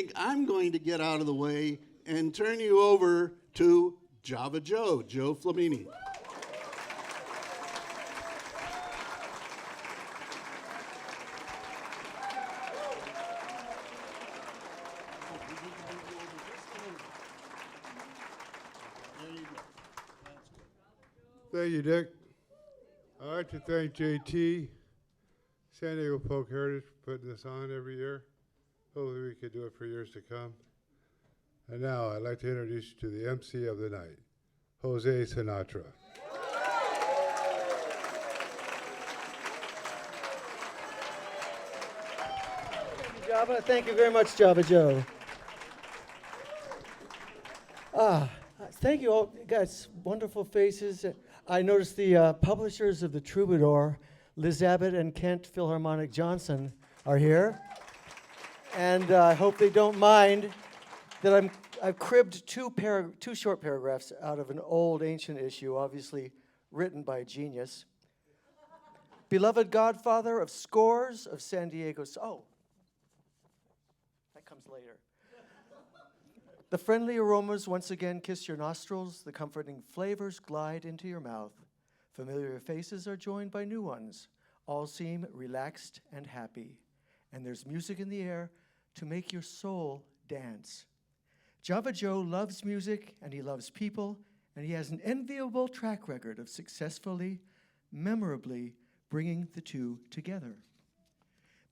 think I'm going to get out of the way and turn you over to Java Joe Flammini. Thank you, Dick. I'd like to thank JT, San Diego Folk Heritage, for putting this on every year. Hopefully we could do it for years to come. And now I'd like to introduce you to the MC of the night, Jose Sinatra. Thank you, Java. Thank you very much, Java Joe. Thank you all. You guys, wonderful faces. I noticed the publishers of the Troubadour, Liz Abbott and Kent Philharmonic Johnson, are here. And I hope they don't mind that I've cribbed two short paragraphs out of an old ancient issue, obviously written by a genius. Beloved godfather of scores of San Diego's. Oh, that comes later. The friendly aromas once again kiss your nostrils. The comforting flavors glide into your mouth. Familiar faces are joined by new ones. All seem relaxed and happy. And there's music in the air to make your soul dance. Java Joe loves music and he loves people, and he has an enviable track record of successfully, memorably bringing the two together.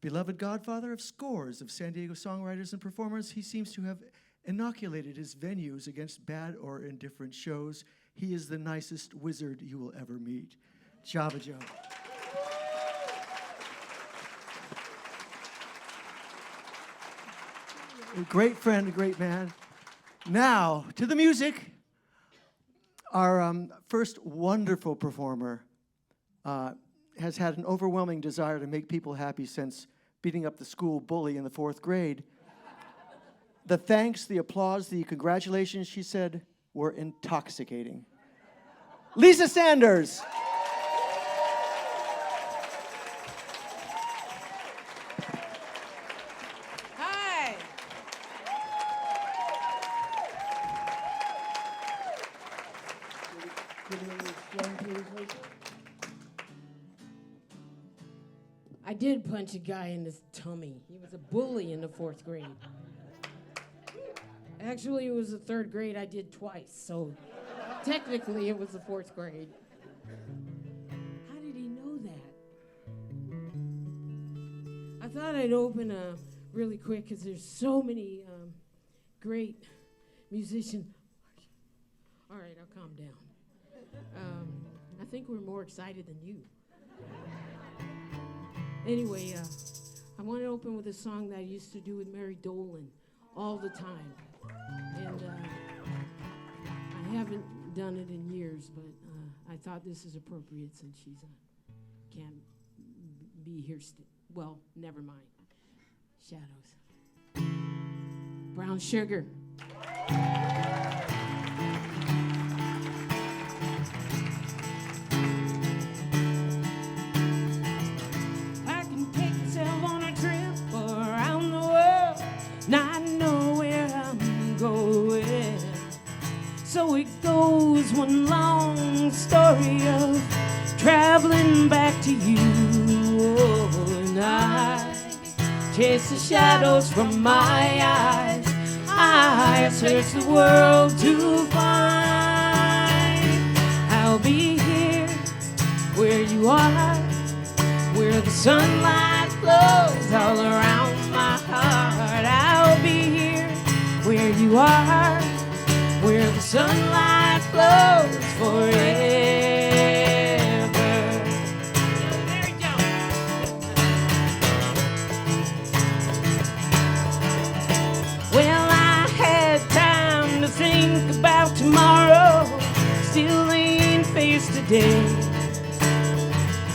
Beloved godfather of scores of San Diego songwriters and performers, he seems to have inoculated his venues against bad or indifferent shows. He is the nicest wizard you will ever meet. Java Joe. A great friend, a great man. Now, to the music. Our first wonderful performer has had an overwhelming desire to make people happy since beating up the school bully in the 4th grade. The thanks, the applause, the congratulations, she said, were intoxicating. Lisa Sanders. Hi. I did punch a guy in his tummy. He was a bully in the 4th grade. Actually, it was the 3rd grade. I did twice, so technically it was the 4th grade. How did he know that? I thought I'd open really quick because there's so many great musicians. All right, I'll calm down. I think we're more excited than you. Anyway, I want to open with a song that I used to do with Mary Dolan all the time. And I haven't done it in years, but I thought this is appropriate since she's can't be here. Well, never mind. Shadows. Brown Sugar. I can take myself on a trip around the world, not know where I'm going. So it goes, one long story of traveling back to you. And I chase the shadows from my eyes. I search the world to find. I'll be here where you are, where the sunlight glows all around my heart. I'll be here where you are, where the sunlight glows forever. There we go. Well, I had time to think about tomorrow, still ain't faced today.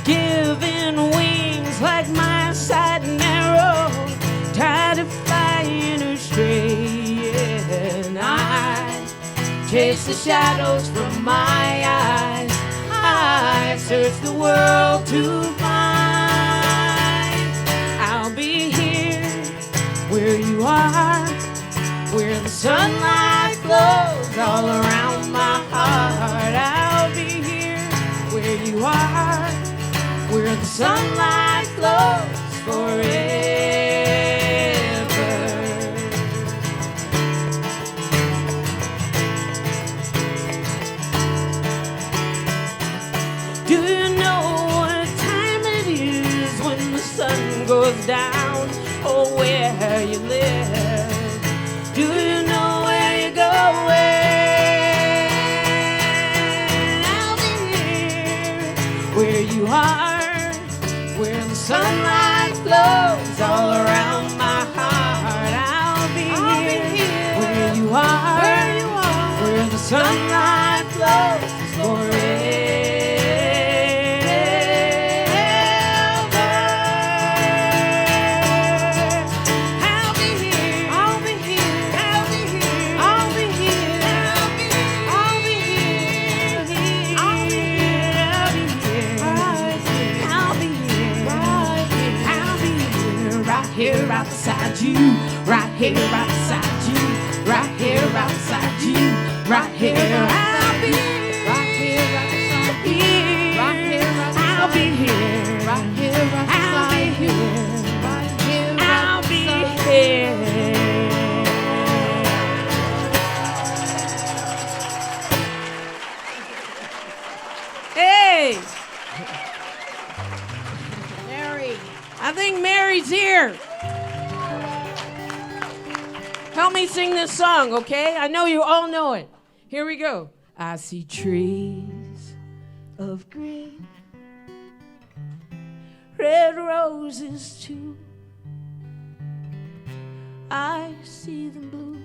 Giving wings like my sight and arrow, tired of flying astray. And I chase the shadows from my eyes. I search the world to find. I'll be here where you are, where the sunlight glows all around my heart. I'll be here where you are, where the sunlight glows forever. Do you know what time it is when the sun goes down? Oh, where you live? Do you know where you're going? I'll be here where you are, where the sunlight glows all around my heart. I'll be here where you are, where the sunlight glows forever. Here right beside you, right here right beside you, right here right beside you, right here I'll be here, right here right beside you, right here right I'll be here, right here right beside you, right here I'll be here. Hey, Mary, I think Mary's here. Help me sing this song, okay? I know you all know it. Here we go. I see trees of green, red roses too. I see them bloom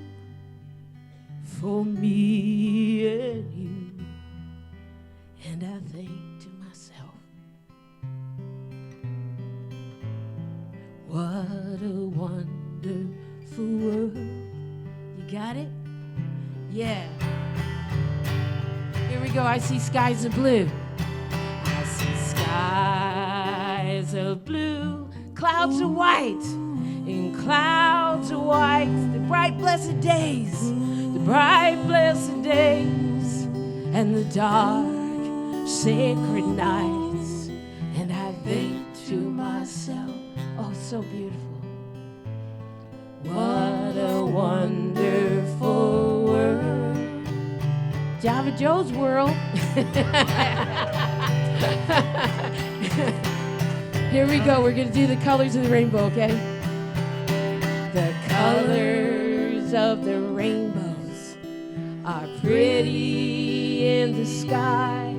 for me and you. And I think to myself, what a wonderful world. You got it? Yeah. Here we go. I see skies of blue. I see skies of blue, clouds of white, and clouds of white. The bright blessed days, the bright blessed days, and the dark sacred nights. And I think to myself, oh, so beautiful. What a wonderful world. Java Joe's world. Here we go. We're going to do the colors of the rainbow, okay? The colors of the rainbows are pretty in the sky,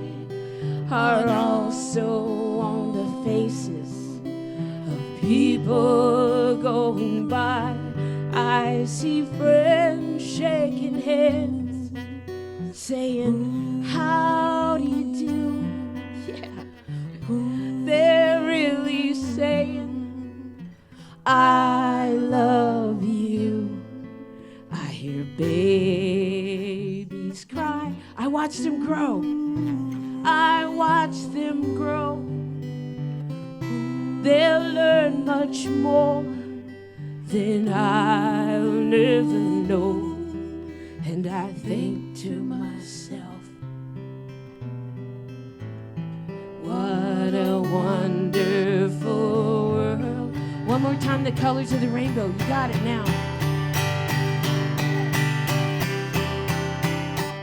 are also on the faces of people going by. I see friends shaking hands, saying, how do you do? Yeah. They're really saying, I love you. I hear babies cry. I watch them grow. I watch them grow. They'll learn much more than I'll never know. And I think to myself, what a wonderful world. One more time, the colors of the rainbow. You got it now.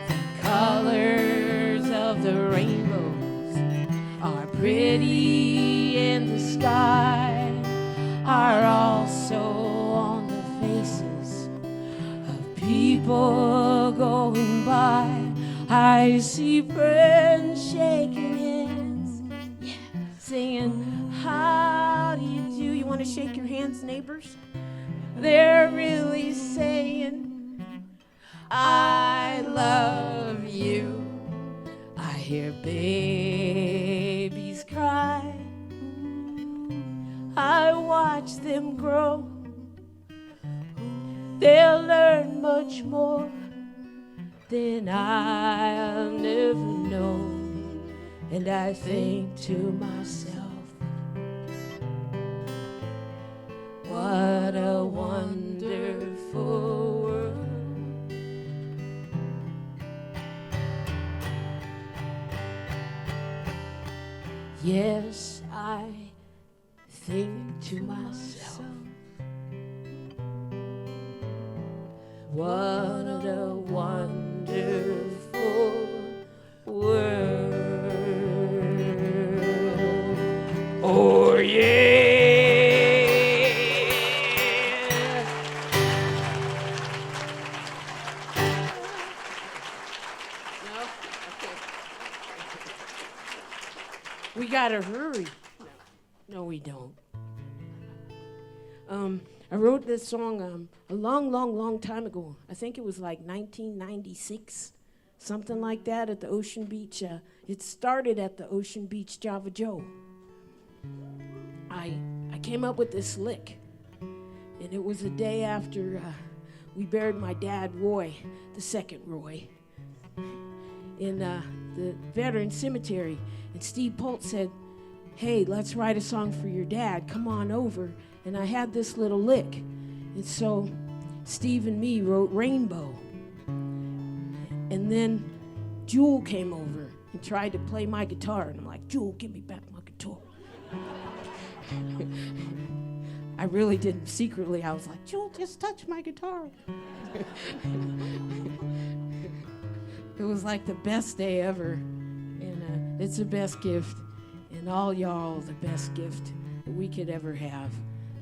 The colors of the rainbows are pretty in the sky, are also on the faces of people going by. I see friends shaking hands, yeah, saying, how do you do? You want to shake your hands, neighbors? They're really saying, I love you. I hear babies cry. I watch them grow. They'll learn much more than I'll never know. And I think to myself, what a wonderful world. Yes, I think to myself, what a wonderful world. Oh, yeah. No? Okay. We gotta hurry. No, we don't. I wrote this song a long time ago. I think it was like 1996, something like that, at the Ocean Beach. It started at the Ocean Beach Java Joe. I came up with this lick, and it was the day after we buried my dad, Roy, the second Roy, in the veteran cemetery. And Steve Polk said, "Hey, let's write a song for your dad. Come on over." And I had this little lick. And so Steve and me wrote Rainbow. And then Jewel came over and tried to play my guitar. And I'm like, "Jewel, give me back my guitar." I really didn't. Secretly, I was like, "Jewel, just touch my guitar." It was like the best day ever. And it's the best gift. And all y'all, the best gift that we could ever have.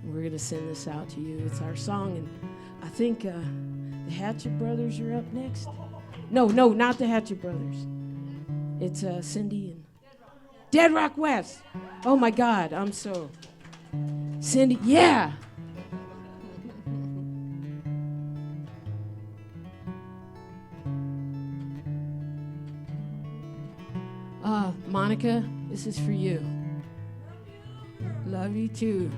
And we're going to send this out to you. It's our song. And I think the Hatchet Brothers are up next. No, not the Hatchet Brothers. It's Cindy and Dead Rock West. Oh, my God. I'm so... Cindy, yeah. Monica, this is for you. Love you too.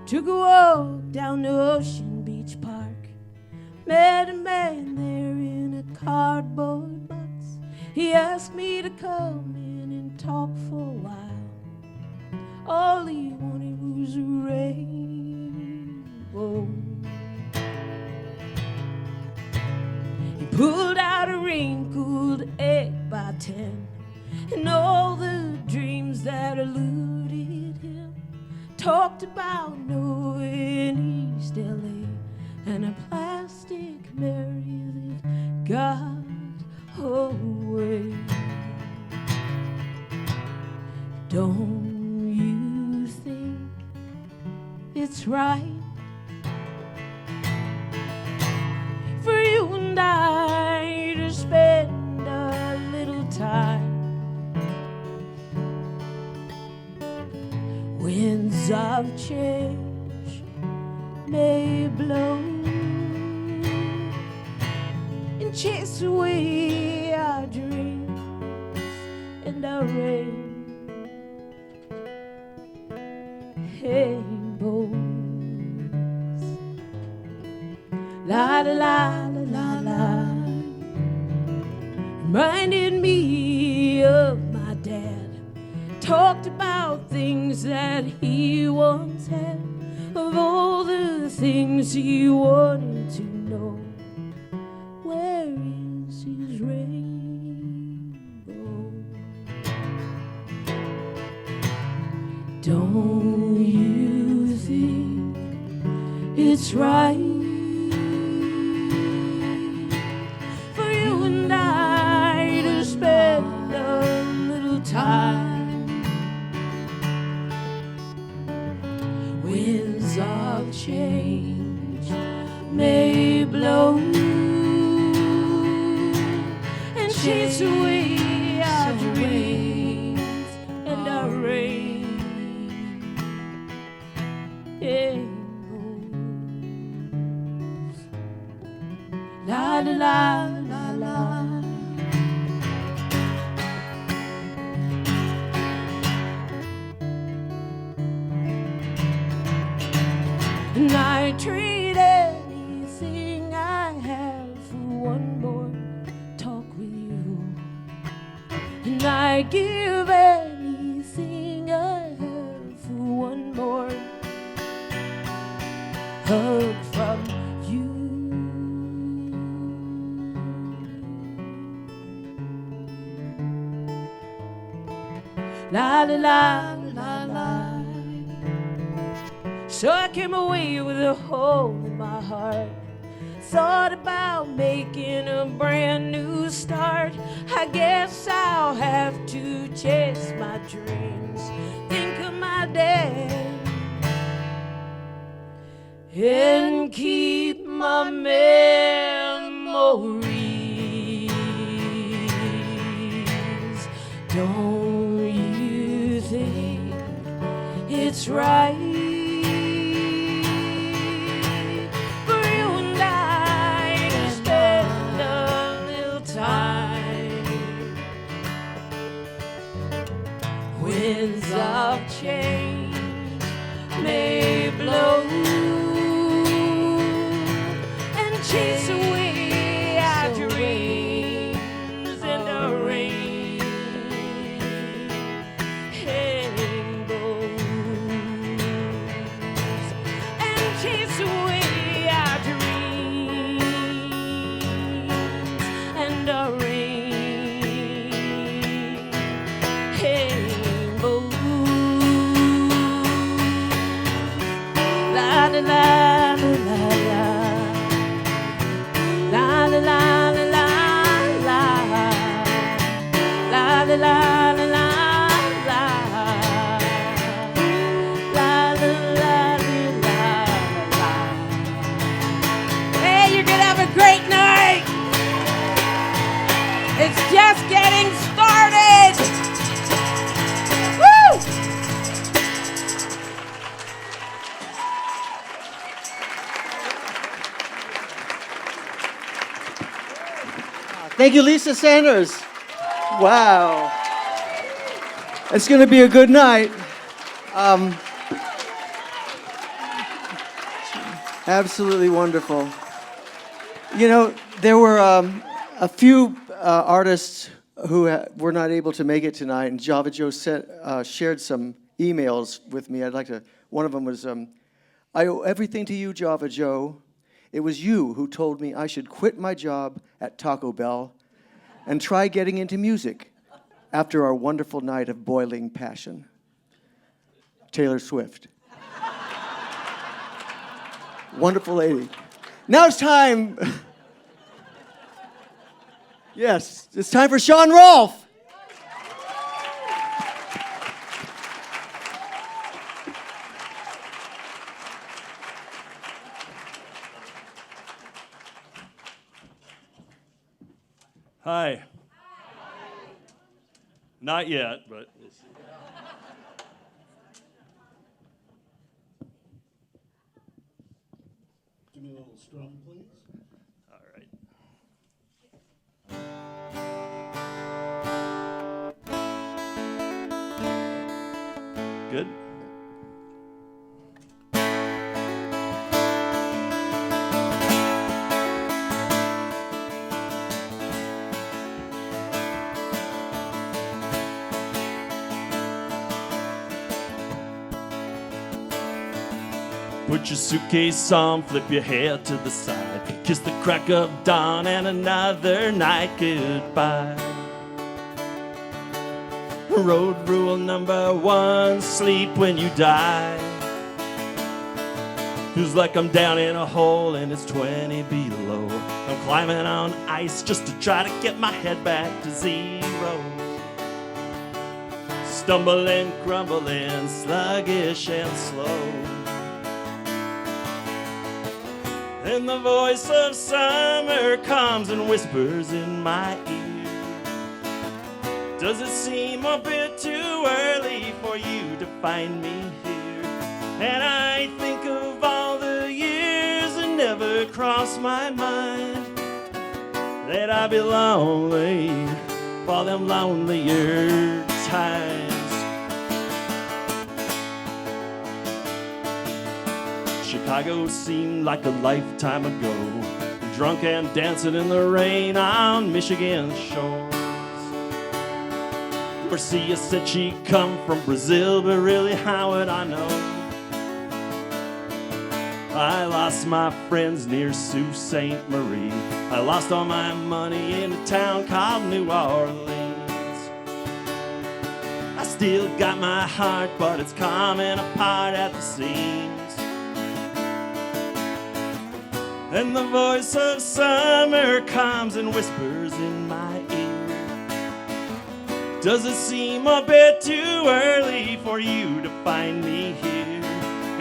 Took a walk down the Ocean Beach Park. Met a man there in a cardboard box. He asked me to come in and talk for a while. All he wanted was a rainbow. He pulled out a rain-cooled 8x10 and all the dreams that eluded him. Talked about knowing East LA and a plastic Mary that got away. Don't you think it's right for you and I to spend a little time? Winds of change may blow and chase away our dreams and our rainbows. La la la la la la. Reminded me of my dad. Talked about things that he once had, of all the things he wanted to know. Where is his rainbow? Don't you think it's right for you and I to spend a little time? Winds of change may blow and chase away our dreams and our rainbows. La la la la la. And I trade anything I have for one more talk with you. And I give anything I have for one more hug from you. la la la la la. So I came away with a hole in my heart. Thought about making a brand new start. I guess I'll have to chase my dreams, think of my dad, and keep my memories. Don't you think it's right? Winds of change may blow and chase away our dreams in the rain. Rainbows and chase away our dreams and the rain. La la la la la la la la la la la la la la la. Hey, you're gonna have a great night. It's just getting started. Woo! Thank you, Lisa Sanders. Wow. It's going to be a good night. Absolutely wonderful. You know, there were a few artists who were not able to make it tonight, and Java Joe shared some emails with me. One of them was, I owe everything to you, Java Joe. It was you who told me I should quit my job at Taco Bell and try getting into music after our wonderful night of boiling passion. Taylor Swift. Wonderful lady. Now it's time. Yes, it's time for Shawn Rohlf. Hi. Not yet, but we'll see. Give me a little strum, please. All right. Good. Put your suitcase on, flip your hair to the side, kiss the crack of dawn and another night goodbye. Road rule number 1, sleep when you die. Feels like I'm down in a hole and it's 20 below. I'm climbing on ice just to try to get my head back to zero. Stumbling, crumbling, sluggish and slow. And the voice of summer comes and whispers in my ear. Does it seem a bit too early for you to find me here? And I think of all the years that never crossed my mind that I'd be lonely for them lonelier times. Chicago seemed like a lifetime ago, drunk and dancing in the rain on Michigan's shores. Marcia said she'd come from Brazil, but really how would I know? I lost my friends near Sault Ste. Marie. I lost all my money in a town called New Orleans. I still still got my heart, but it's coming apart at the seams. And the voice of summer comes and whispers in my ear. Does it seem a bit too early for you to find me here?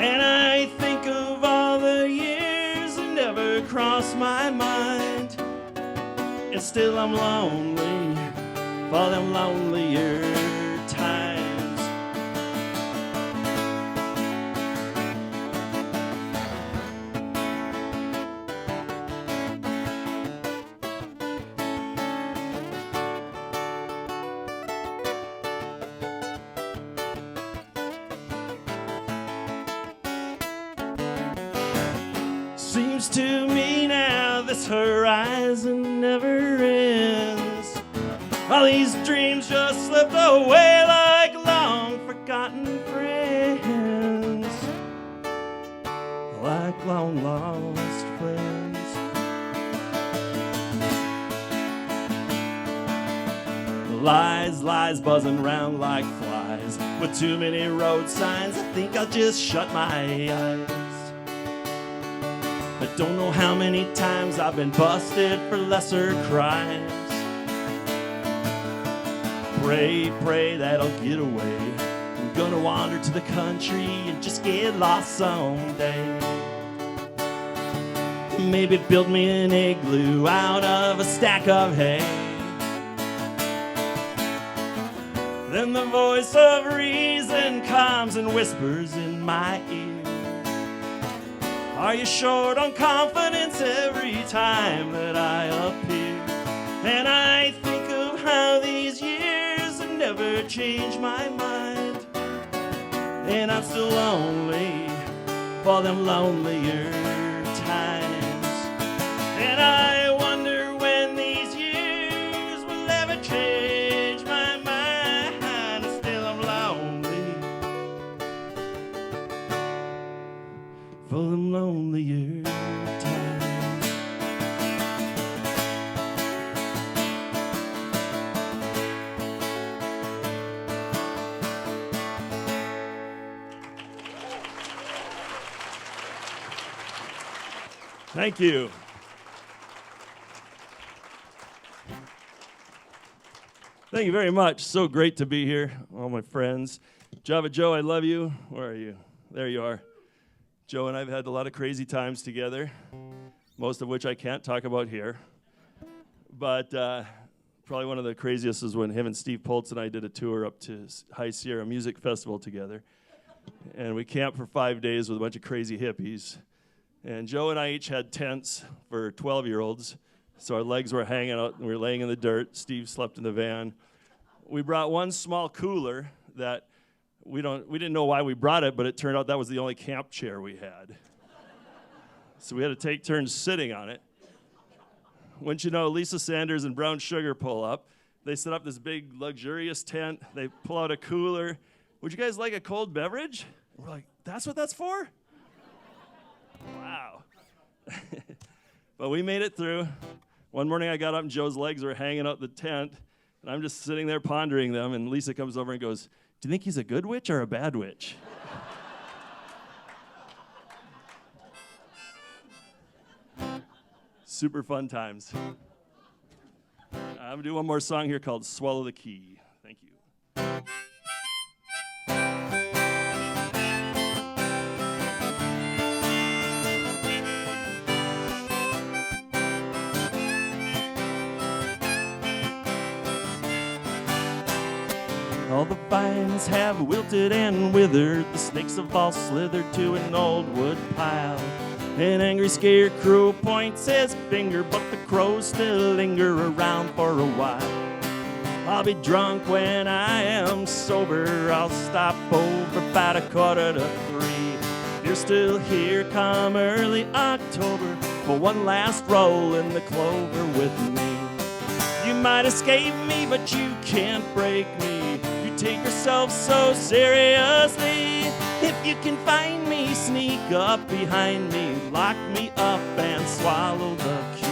And I think of all the years that never crossed my mind, and still I'm lonely for them lonelier times. Seems to me now this horizon never ends. All these dreams just slipped away like long forgotten friends, like long lost friends. Lies buzzing round like flies. With too many road signs, I think I'll just shut my eyes. I don't know how many times I've been busted for lesser crimes. Pray that I'll get away. I'm gonna wander to the country and just get lost someday. Maybe build me an igloo out of a stack of hay. Then the voice of reason comes and whispers in my ear. Are you short on confidence every time that I appear? And I think of how these years have never changed my mind, and I'm still lonely for them lonelier times. And I wonder when these years will ever change my mind, and still I'm lonely for them lonelier times. Thank you. Thank you very much. So great to be here, all my friends. Java Joe, I love you. Where are you? There you are. Joe and I have had a lot of crazy times together, most of which I can't talk about here. But probably one of the craziest is when him and Steve Poltz and I did a tour up to High Sierra Music Festival together. And we camped for 5 days with a bunch of crazy hippies. And Joe and I each had tents for 12-year-olds, so our legs were hanging out and we were laying in the dirt. Steve slept in the van. We brought one small cooler that we didn't know why we brought it, but it turned out that was the only camp chair we had. So we had to take turns sitting on it. Wouldn't you know, Lisa Sanders and Brown Sugar pull up. They set up this big, luxurious tent. They pull out a cooler. Would you guys like a cold beverage? And we're like, that's what that's for? Wow. But we made it through. One morning I got up and Joe's legs were hanging out the tent, and I'm just sitting there pondering them, and Lisa comes over and goes, do you think he's a good witch or a bad witch? Super fun times. I'm going to do one more song here called Swallow the Key. Thank you. All the vines have wilted and withered, the snakes have all slithered to an old wood pile. An angry scarecrow points his finger, but the crows still linger around for a while. I'll be drunk when I am sober, I'll stop over about 2:45. If you're still here come early October, for one last roll in the clover with me. You might escape me, but you can't break me. You take yourself so seriously. If you can find me, sneak up behind me, lock me up and swallow the key.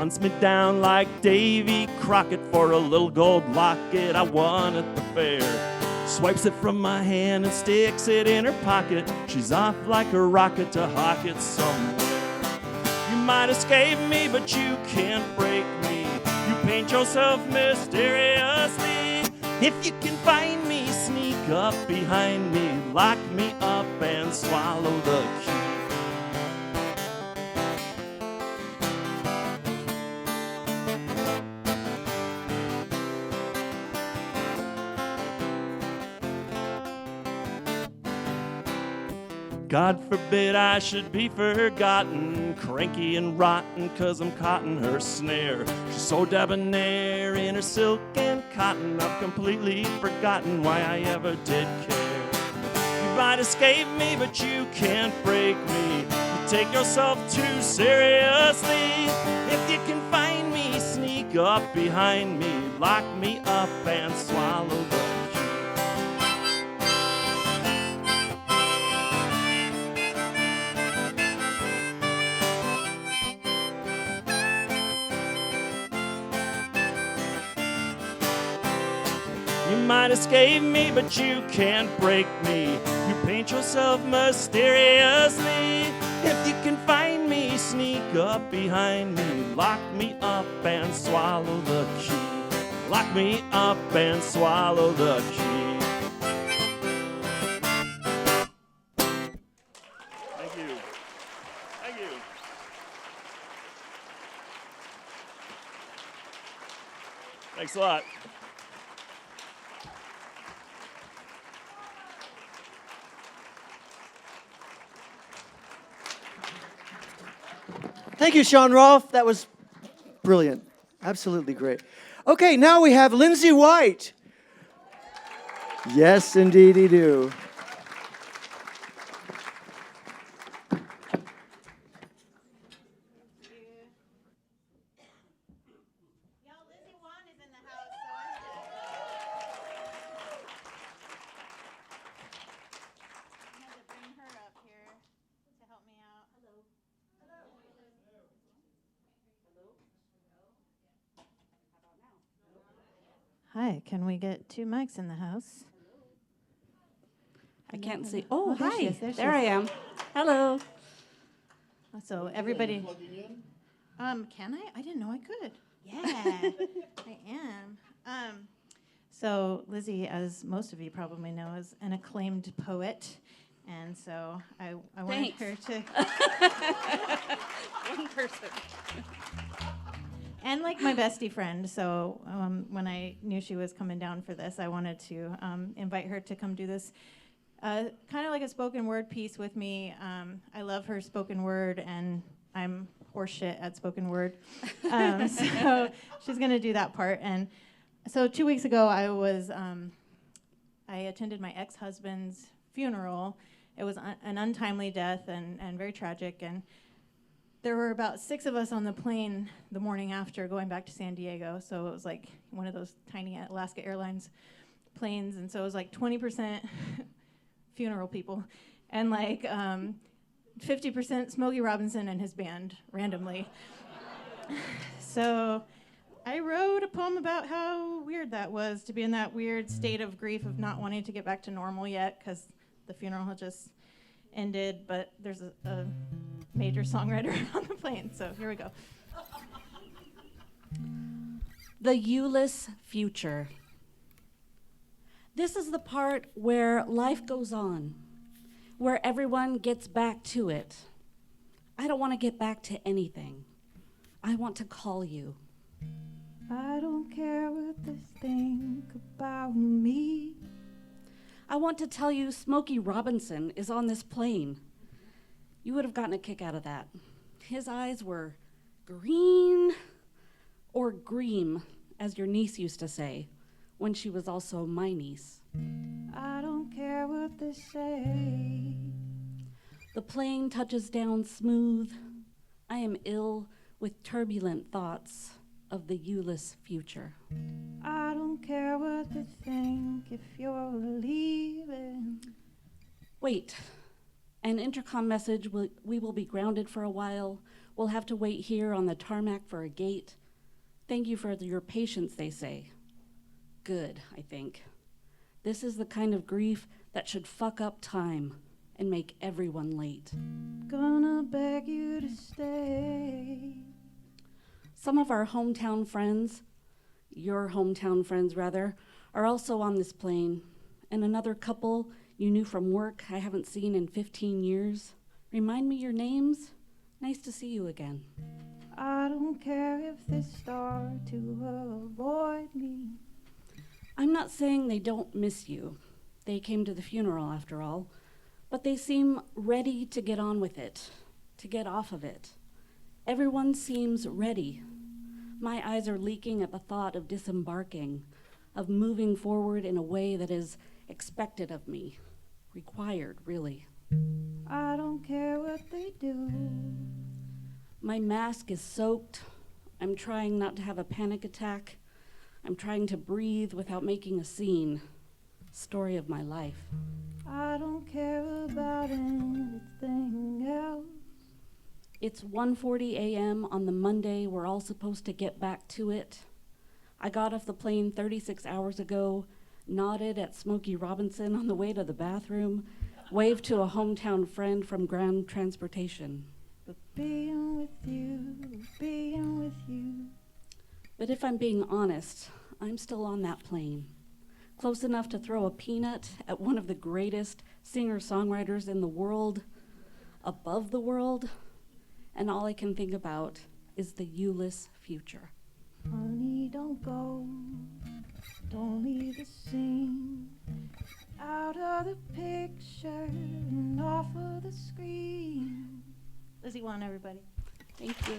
hunts me down like Davy Crockett for a little gold locket I won at the fair. Swipes it from my hand and sticks it in her pocket. She's off like a rocket to hawk it somewhere. You might escape me, but you can't break me. You paint yourself mysteriously. If you can find me, sneak up behind me, lock me up and swallow the key. God forbid I should be forgotten, cranky and rotten, 'cause I'm caught in her snare. She's so debonair in her silk and cotton, I've completely forgotten why I ever did care. You might escape me, but you can't break me. You take yourself too seriously. If you can find me, sneak up behind me, lock me up and swallow the You might escape me, but you can't break me. You paint yourself mysteriously. If you can find me, sneak up behind me, lock me up and swallow the key. Lock me up and swallow the key. Thank you. Thank you. Thanks a lot. Thank you, Shawn Rohlf. That was brilliant. Absolutely great. Okay, now we have Lindsay White. Yes, indeedy do. Hi, can we get 2 mics in the house? I can't see. Oh, there hi. she is, there she There I is. am. Hello. So everybody, can I? I didn't know I could. Yeah, I am. So Lizzy, as most of you probably know, is an acclaimed poet, and so I wanted her to. One person. And like my bestie friend, so when I knew she was coming down for this, I wanted to invite her to come do this, kind of like a spoken word piece with me. I love her spoken word, and I'm horseshit at spoken word. So she's going to do that part. And so 2 weeks ago, I attended my ex-husband's funeral. It was an untimely death and very tragic. And there were about 6 of us on the plane the morning after going back to San Diego. So it was like one of those tiny Alaska Airlines planes. And so it was like 20% funeral people and like 50% Smokey Robinson and his band randomly. So I wrote a poem about how weird that was to be in that weird state of grief of not wanting to get back to normal yet because the funeral had just ended, but there's a major songwriter on the plane, so here we go. The Useless Future. This is the part where life goes on, where everyone gets back to it. I don't want to get back to anything. I want to call you. I don't care what they think about me. I want to tell you Smokey Robinson is on this plane. You would have gotten a kick out of that. His eyes were green, or green, as your niece used to say, when she was also my niece. I don't care what they say. The plane touches down smooth. I am ill with turbulent thoughts of the useless future. I don't care what they think if you're leaving. Wait, an intercom message, we will be grounded for a while We'll have to wait here on the tarmac for a gate. Thank you for your patience, they say. Good, I think. This is the kind of grief that should fuck up time and make everyone late. Gonna beg you to stay. Some of our hometown friends, your hometown friends rather, are also on this plane, and another couple you knew from work I haven't seen in 15 years. Remind me your names. Nice to see you again. I don't care if they start to avoid me. I'm not saying they don't miss you. They came to the funeral after all, but they seem ready to get on with it, to get off of it. Everyone seems ready. My eyes are leaking at the thought of disembarking, of moving forward in a way that is expected of me, required, really. I don't care what they do. My mask is soaked. I'm trying not to have a panic attack. I'm trying to breathe without making a scene. Story of my life. I don't care about anything else. It's 1:40 a.m. on the Monday we're all supposed to get back to it. I got off the plane 36 hours ago, nodded at Smokey Robinson on the way to the bathroom, waved to a hometown friend from Grand Transportation. But being with you. But if I'm being honest, I'm still on that plane. Close enough to throw a peanut at one of the greatest singer-songwriters in the world, above the world, and all I can think about is the you-less future. Honey, don't go. Don't leave the scene. Out of the picture and off of the screen. Lizzy White, everybody. Thank you.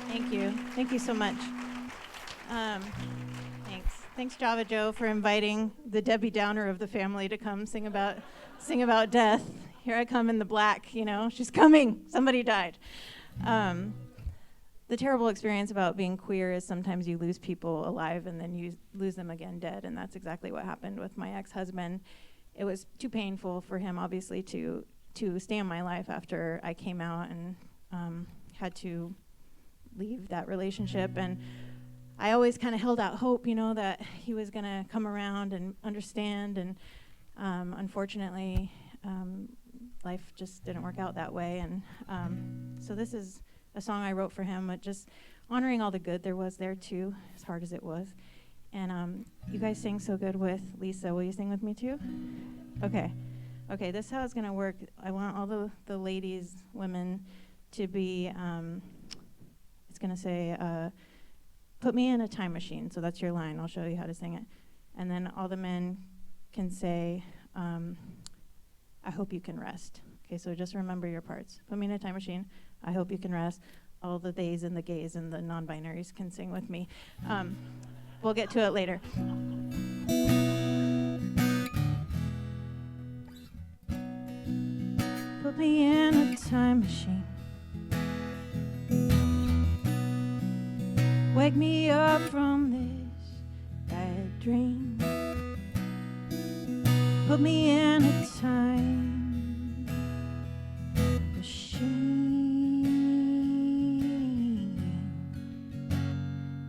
Thank you. Thank you so much. Thanks, Java Joe, for inviting the Debbie Downer of the family to come sing about death. Here I come in the black, you know, she's coming. Somebody died. The terrible experience about being queer is sometimes you lose people alive and then you lose them again dead, and that's exactly what happened with my ex-husband. It was too painful for him, obviously, to stay in my life after I came out and had to leave that relationship. And I always kind of held out hope, you know, that he was going to come around and understand. And unfortunately, life just didn't work out that way. And so this is a song I wrote for him, but just honoring all the good there was there too, as hard as it was. And you guys sing so good with Lisa. Will you sing with me too? Okay. Okay, this is how it's going to work. I want all the ladies, women, to be, it's going to say, put me in a time machine. So that's your line. I'll show you how to sing it. And then all the men can say, I hope you can rest. Okay, so just remember your parts. Put me in a time machine. I hope you can rest. All the theys and the gays and the non-binaries can sing with me. We'll get to it later. Put me in a time machine. Wake me up from this bad dream. Put me in a time machine.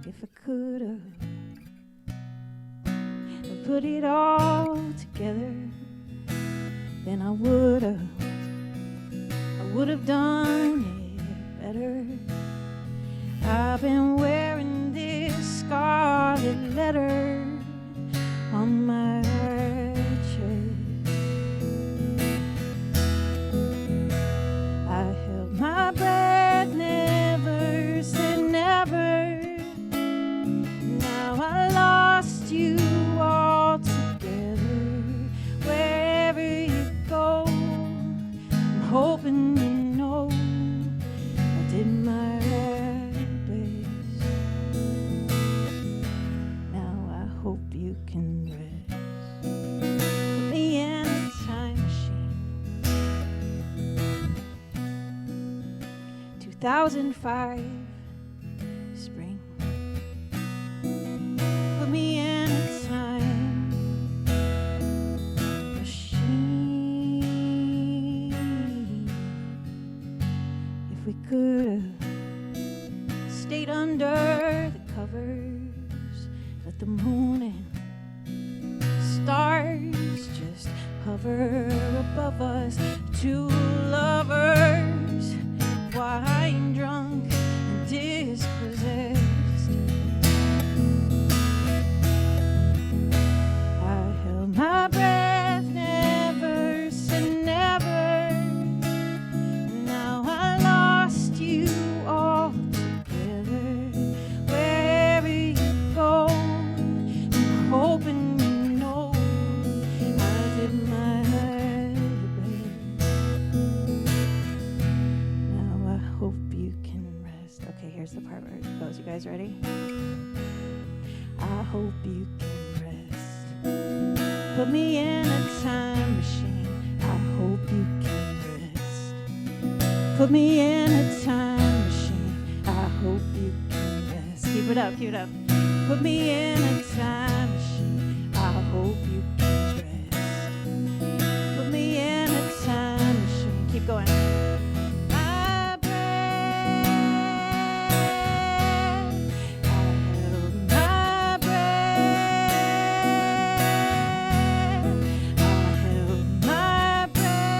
If I could have put it all together, then I would have done it better. I've been wearing this scarlet letter on my chest. I held my breath, never said never. Now I lost you altogether. Wherever you go, I'm hoping you know I did my best. Now I hope you can rest. Put me in a time machine. 2005 spring. Put me in a time we could have stayed under the covers, let the moon and stars just hover above us. Two lovers, wine drunk and dispossessed. I held my breath, never said never. Now I lost you altogether. Wherever you go, I'm hoping you know I did my best. Now I hope you can rest. Okay, here's the part where it goes. You guys ready? I hope you can rest. Put me in a time machine. I hope you can rest. Put me in a time machine. I hope you can rest. Keep it up, keep it up. Put me in a time machine. I hope you can rest. Put me in a time machine. Keep going. My breath, I held my breath. I held my breath.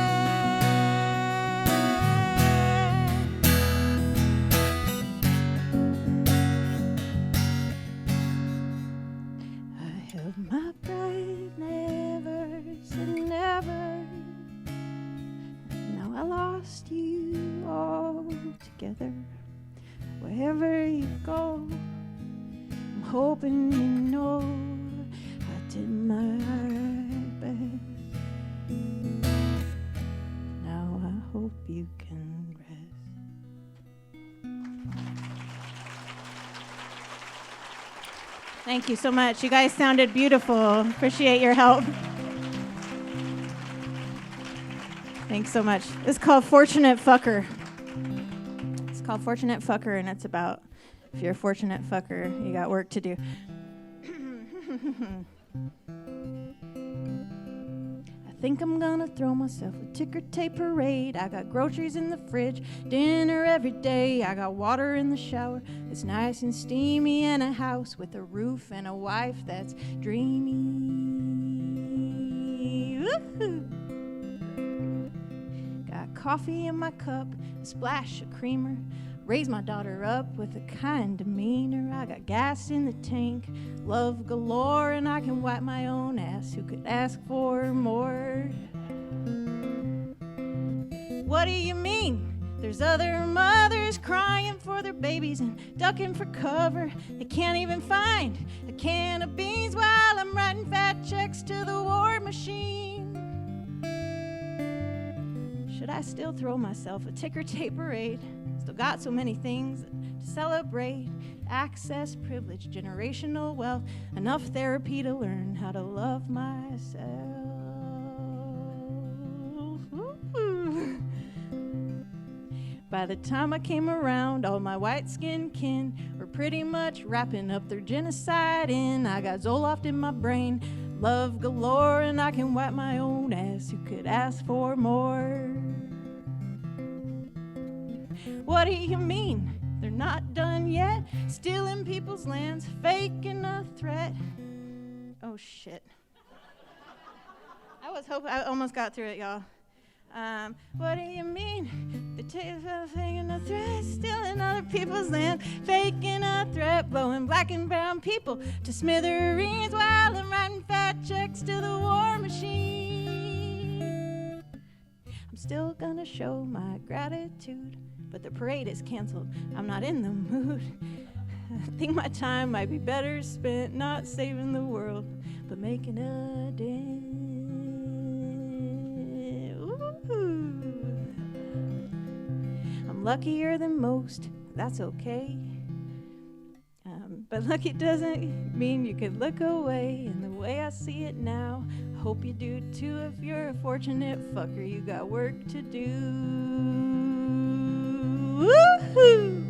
I held my breath, never said never. Now I lost you altogether. Wherever you go, I'm hoping you know I did my best. Now I hope you can rest. Thank you so much. You guys sounded beautiful. Appreciate your help. Thanks so much. It's called Fortunate Fucker. It's called Fortunate Fucker, and it's about if you're a fortunate fucker, you got work to do. I think I'm gonna throw myself a ticker tape parade. I got groceries in the fridge, dinner every day. I got water in the shower. It's nice and steamy in a house with a roof and a wife that's dreamy. Woo-hoo. Got coffee in my cup, a splash of creamer. Raise my daughter up with a kind demeanor. I got gas in the tank, love galore, and I can wipe my own ass. Who could ask for more? What do you mean? There's other mothers crying for their babies and ducking for cover. They can't even find a can of beans while I'm writing fat checks to the war machine. Should I still throw myself a ticker tape parade? Still got so many things to celebrate. Access, privilege, generational wealth. Enough therapy to learn how to love myself. Woo-hoo. By the time I came around, all my white-skinned kin were pretty much wrapping up their genocide in. I got Zoloft in my brain, love galore, and I can wipe my own ass. Who could ask for more? What do you mean? They're not done yet? Stealing people's lands, faking a threat. Oh, shit. I almost got through it, y'all. What do you mean? They're faking a threat, stealing other people's land, faking a threat, blowing black and brown people to smithereens while I'm writing fat checks to the war machine. I'm still gonna show my gratitude, but the parade is canceled. I'm not in the mood. I think my time might be better spent not saving the world, but making a dent. Ooh. I'm luckier than most, that's okay. But lucky doesn't mean you could look away. And the way I see it now, I hope you do too. If you're a fortunate fucker, you got work to do. Woo-hoo!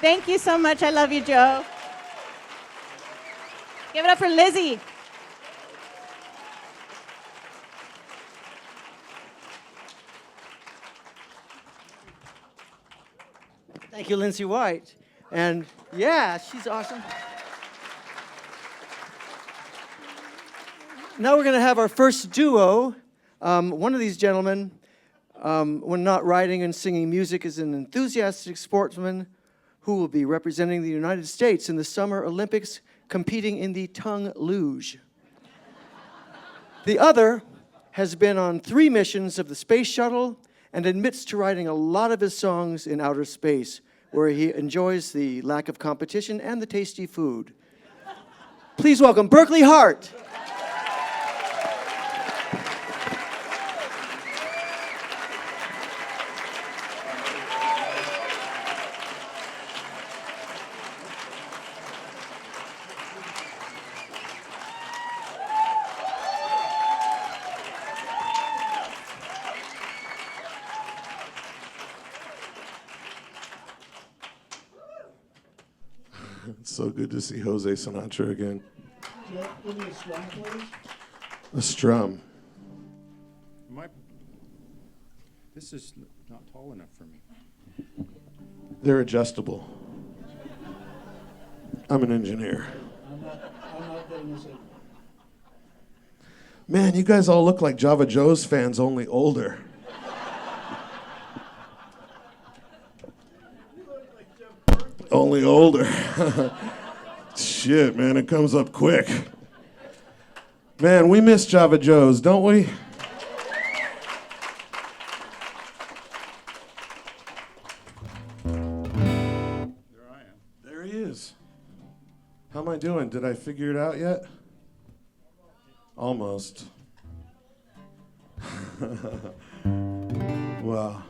Thank you so much. I love you, Joe. Give it up for Lizzy. Thank you, Lindsay White. And yeah, she's awesome. Now we're going to have our first duo. One of these gentlemen, when not writing and singing music, is an enthusiastic sportsman who will be representing the United States in the Summer Olympics, competing in the tongue luge. The other has been on 3 missions of the space shuttle and admits to writing a lot of his songs in outer space, where he enjoys the lack of competition and the tasty food. Please welcome Berkley Hart. It's so good to see Jose Sinatra again. Give me a strum, please. A strum. This is not tall enough for me. They're adjustable. I'm an engineer. I'm not getting a signal. Man, you guys all look like Java Joe's fans, only older. Only older. Shit, man, it comes up quick. Man, we miss Java Joe's, don't we? There I am. There he is. How am I doing? Did I figure it out yet? Almost. Wow.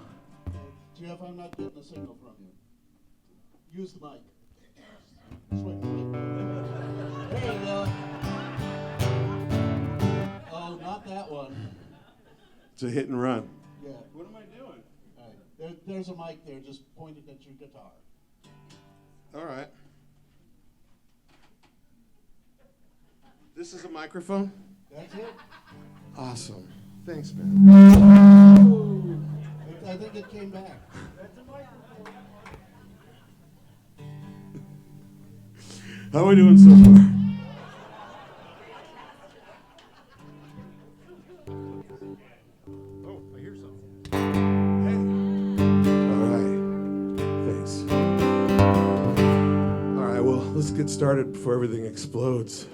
Jeff, I'm not getting a signal from you. Use the mic. Swing the mic. There you go. Oh, not that one. It's a hit and run. Yeah. What am I doing? All right. There's a mic there, just pointed at your guitar. All right. This is a microphone? That's it. Awesome. Thanks, man. I think it came back. How are we doing so far? Oh, I hear something. Hey. All right. Thanks. All right, well, let's get started before everything explodes.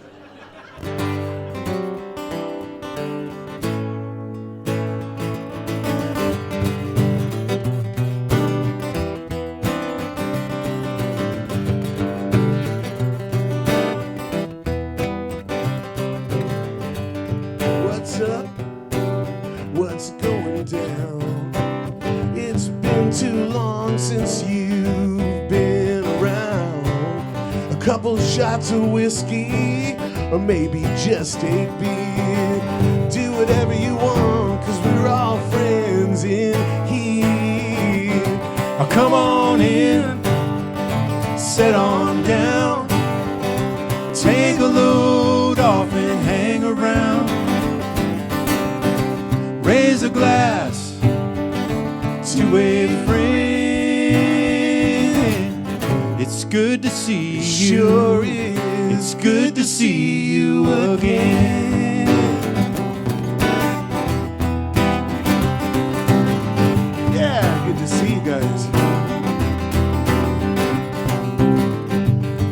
What's up? What's going down? It's been too long since you've been around. A couple shots of whiskey, or maybe just a beer. Do whatever you want, 'cause we're all friends in here. Now come on in, sit on down, take a load off and hang around. Raise a glass to a friend. It's good to see you. Sure is. It's good to see you again. Yeah, good to see you guys.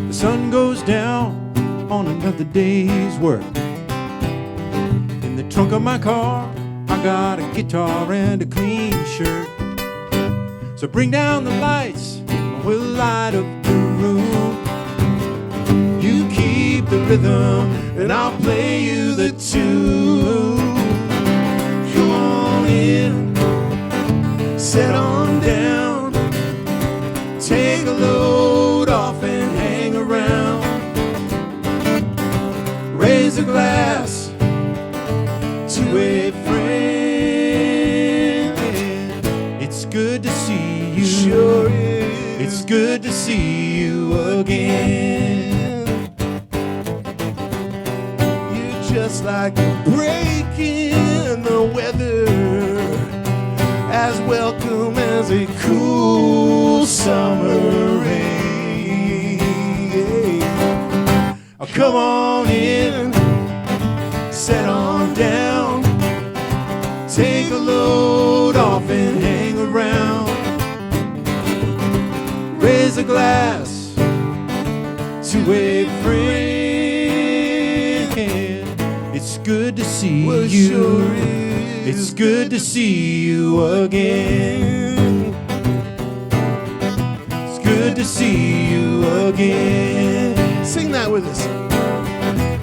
The sun goes down on another day's work. In the trunk of my car, I got a guitar and a clean shirt. So bring down the lights, we'll light up the room. You keep the rhythm, and I'll play you the tune. Come on in, sit on down, take a load off and hang around. Raise a glass to a friend. It's good to see you. Sure is. It's good to see you again. You're just like a break in the weather, as welcome as a cool summer rain. Oh, come on in, sit on down, take a load off and hang around. Raise a glass to a friend. It's good to see you. Sure it's good to see you again. It's good to see you again. Sing that with us.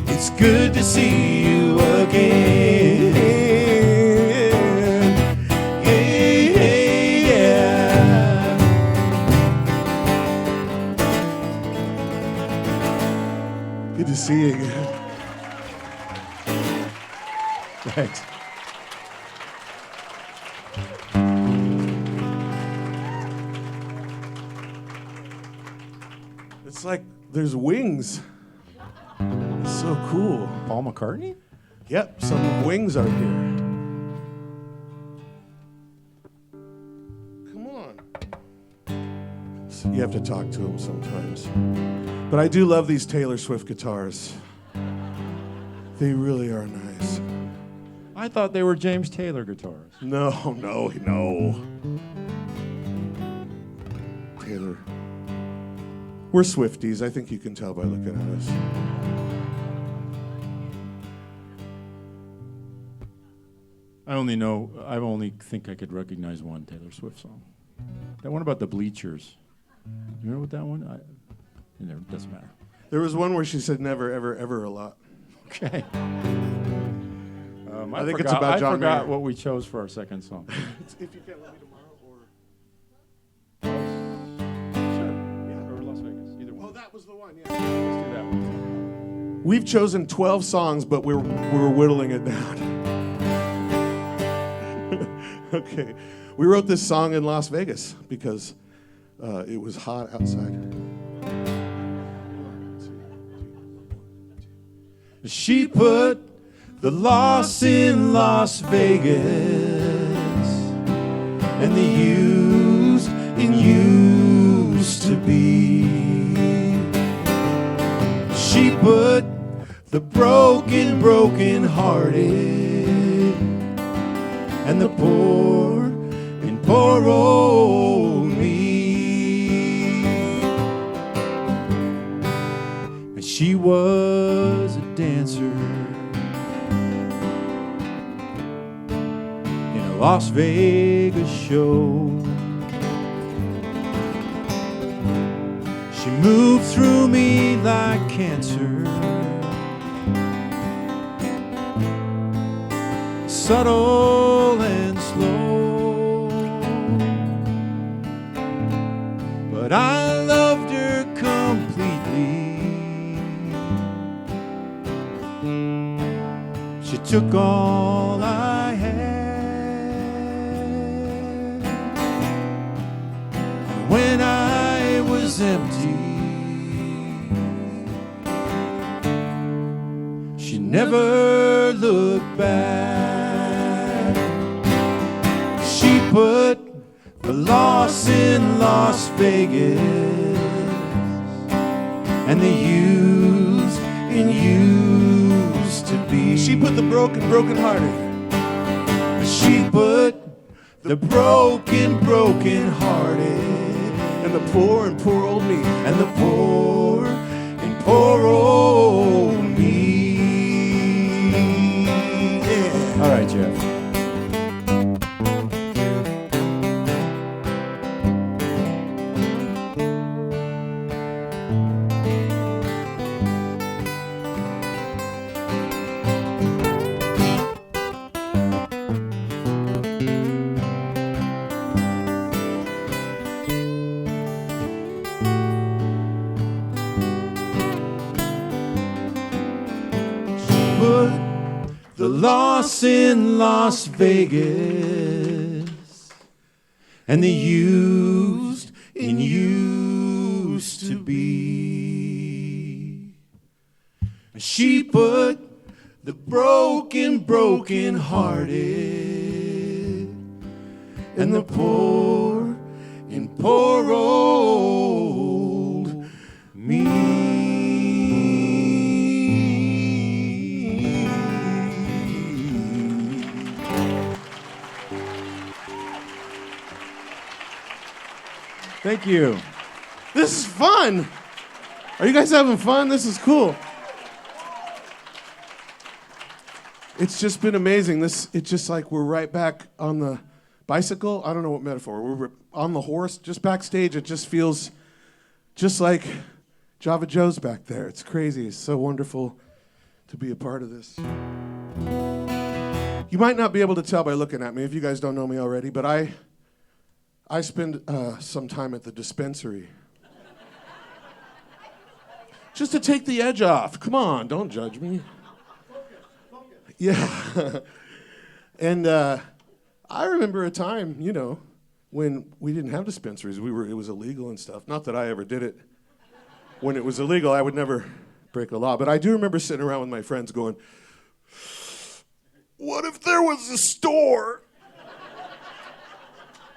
It's good to see you again. Good to see you again. Thanks. It's like there's wings. It's so cool. Paul McCartney? Yep, some wings are here. Come on. So you have to talk to him sometimes. But I do love these Taylor Swift guitars. They really are nice. I thought they were James Taylor guitars. No. Taylor. We're Swifties. I think you can tell by looking at us. I only think I could recognize one Taylor Swift song. That one about the bleachers. You know what that one? It doesn't matter. There was one where she said never, ever, ever a lot. Okay. I think it's about John I forgot Mayer. what we chose for our second song. If you can't let me tomorrow, or... Sure. Yeah. Or Las Vegas. Either one. Oh, that was the one, yeah. Let's do that one. We've chosen 12 songs, but we're whittling it down. Okay. We wrote this song in Las Vegas because it was hot outside. She put the loss in Las Vegas and the used in used to be. She put the broken hearted and the poor in poor old me. And she was a dancer in a Las Vegas show. She moved through me like cancer, subtle and slow, but I loved her completely. She took all I had. When I was empty, she never looked back. She put the loss in Las Vegas and the used in used to be. She put the broken hearted. She put the broken hearted and the poor and poor old me and the poor and poor old me. Yeah. All right, Jeff. The loss in Las Vegas and the used in used to be. She put the broken hearted and the poor in poor old me. Thank you. This is fun. Are you guys having fun? This is cool. It's just been amazing. It's just like we're right back on the bicycle. I don't know what metaphor. We're on the horse, just backstage. It just feels just like Java Joe's back there. It's crazy. It's so wonderful to be a part of this. You might not be able to tell by looking at me if you guys don't know me already, but I spend some time at the dispensary. Just to take the edge off. Come on, don't judge me. Yeah. And I remember a time, when we didn't have dispensaries. It was illegal and stuff. Not that I ever did it. When it was illegal, I would never break a law. But I do remember sitting around with my friends going, what if there was a store?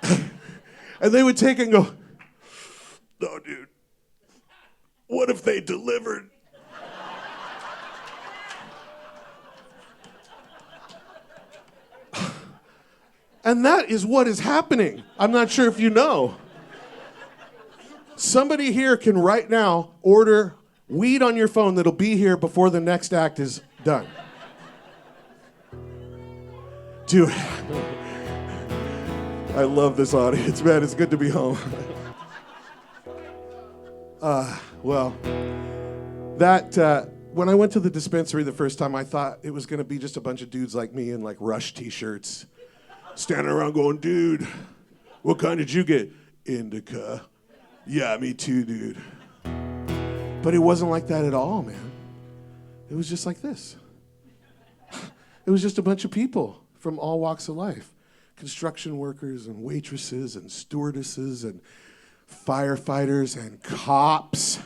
And they would take it and go, no, dude, what if they delivered? And that is what is happening. I'm not sure if you know. Somebody here can right now order weed on your phone that'll be here before the next act is done. Dude. I love this audience, man. It's good to be home. When I went to the dispensary the first time, I thought it was going to be just a bunch of dudes like me in like Rush t-shirts, standing around going, dude, what kind did you get? Indica. Yeah, me too, dude. But it wasn't like that at all, man. It was just like this. It was just a bunch of people from all walks of life. Construction workers and waitresses and stewardesses and firefighters and cops,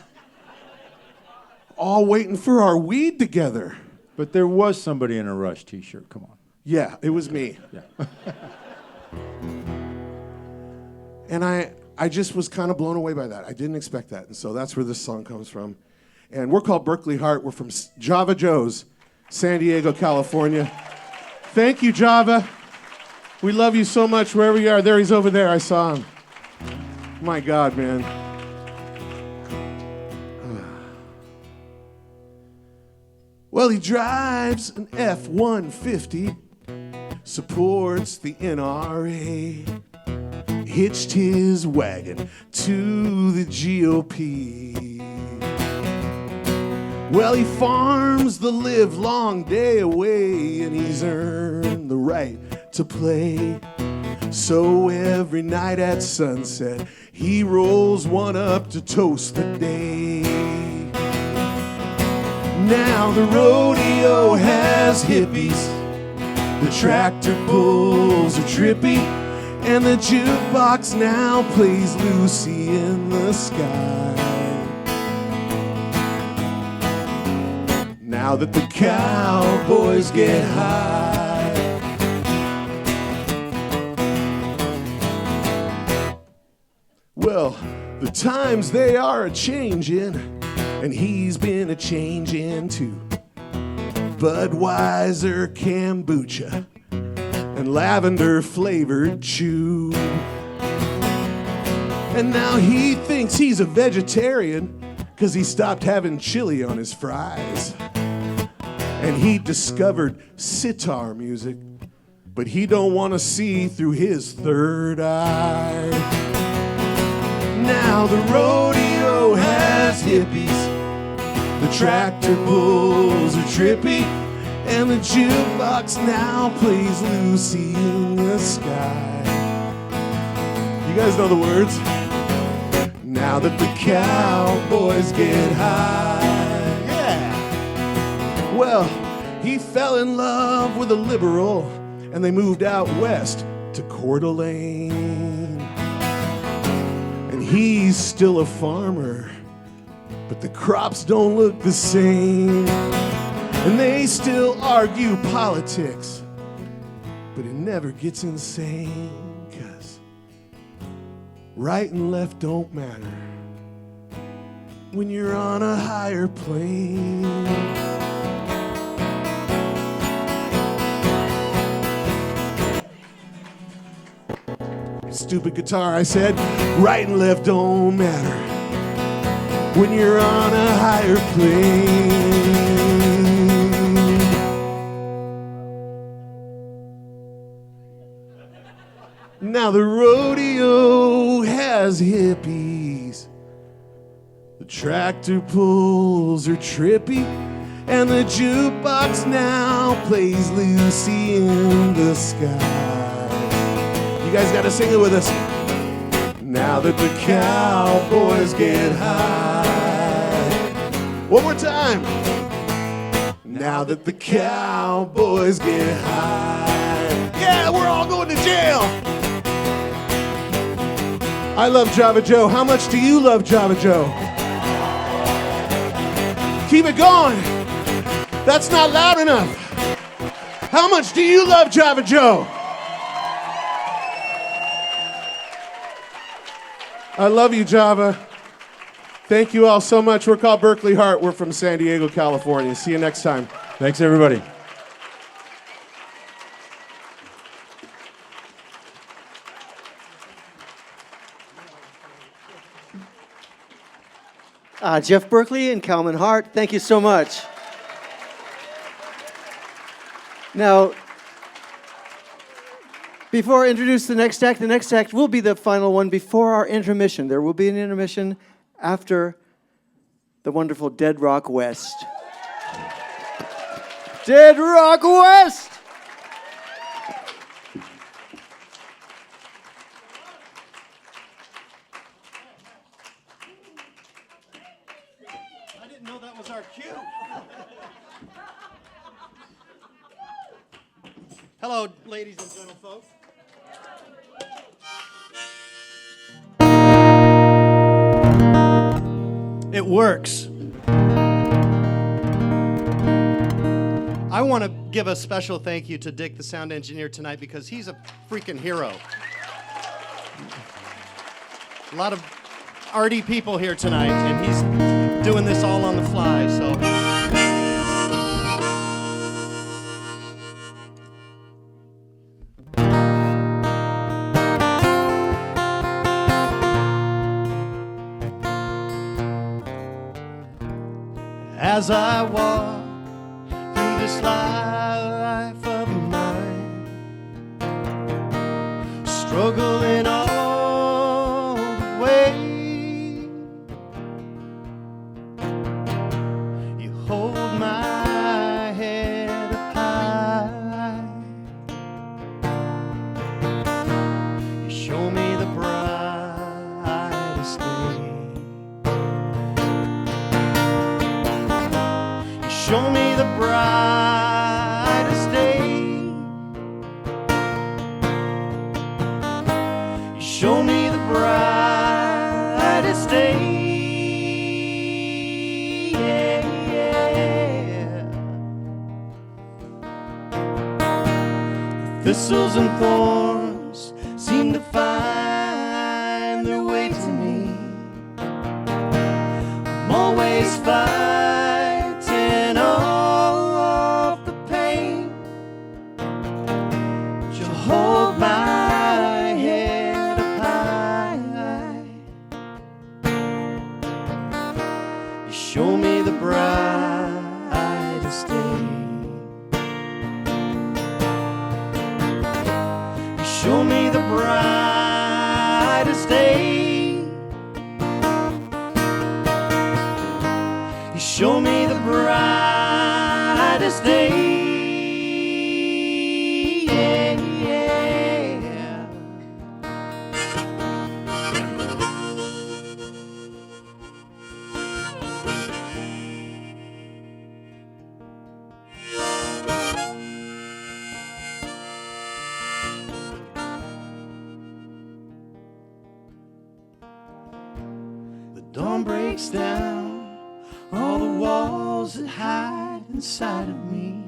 all waiting for our weed together. But there was somebody in a Rush t-shirt, come on. Yeah, it was me. Yeah. And I just was kind of blown away by that. I didn't expect that. And so that's where this song comes from. And we're called Berkley Hart. We're from Java Joe's, San Diego, California. Thank you, Java. We love you so much wherever you are. There, he's over there. I saw him. My God, man. Well, he drives an F-150, supports the NRA, hitched his wagon to the GOP. Well, he farms the live long day away, and he's earned the right to play. So every night at sunset, he rolls one up to toast the day. Now the rodeo has hippies, the tractor pulls are trippy, and the jukebox now plays Lucy in the Sky. Now that the cowboys get high, well, the times they are a-changin', and he's been a-changin' too. Budweiser kombucha and lavender-flavored chew. And now he thinks he's a vegetarian 'cause he stopped having chili on his fries. And he discovered sitar music, but he don't want to see through his third eye. Now the rodeo has hippies, the tractor pulls are trippy, and the jukebox now plays Lucy in the Sky. You guys know the words? Now that the cowboys get high. Yeah. Well, he fell in love with a liberal, and they moved out west to Coeur d'Alene. And he's still a farmer, but the crops don't look the same. And they still argue politics, but it never gets insane, 'cause Right and left don't matter when you're on a higher plane. Stupid guitar, I said. Right and left don't matter when you're on a higher plane. Now the rodeo has hippies, the tractor pulls are trippy, and the jukebox now plays Lucy in the Sky. You guys gotta sing it with us. Now that the cowboys get high. One more time. Now that the cowboys get high. Yeah, we're all going to jail. I love Java Joe. How much do you love Java Joe? Keep it going. That's not loud enough. How much do you love Java Joe? I love you, Java. Thank you all so much. We're called Berkley Hart. We're from San Diego, California. See you next time. Thanks, everybody. Jeff Berkley and Kalman Hart, thank you so much. Now, before I introduce the next act will be the final one before our intermission. There will be an intermission after the wonderful Dead Rock West. Dead Rock West! I didn't know that was our cue. Hello, ladies and gentlefolk. It works. I want to give a special thank you to Dick, the sound engineer, tonight because he's a freaking hero. A lot of arty people here tonight, and he's doing this all on the fly, so. As I walk through this life of mine, struggling all the way, you hold my head up high, you show me the brightest day. Show me the brightest day. You show me the brightest day. Yeah, yeah. Thistles and thorns seem to find their way to me. I'm always fighting off the pain. You'll hold my head up high. You show me the brightest day. You show me the brightest day. You show me the brightest day. Yeah, yeah. The dawn breaks down all the walls that hide inside of me.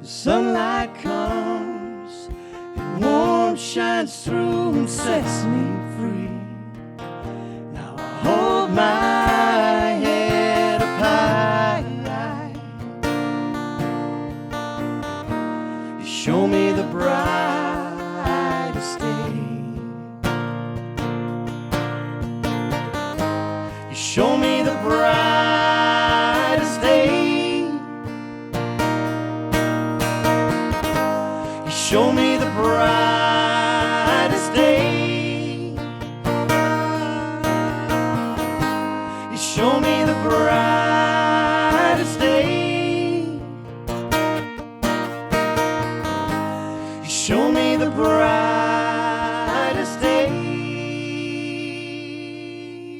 The sunlight comes and warms shines through and sets me free. Now I hold my head up high. You show me the brightest day. You show me the brightest day. You show me the brightest day. You show me the brightest day. You show me the brightest day.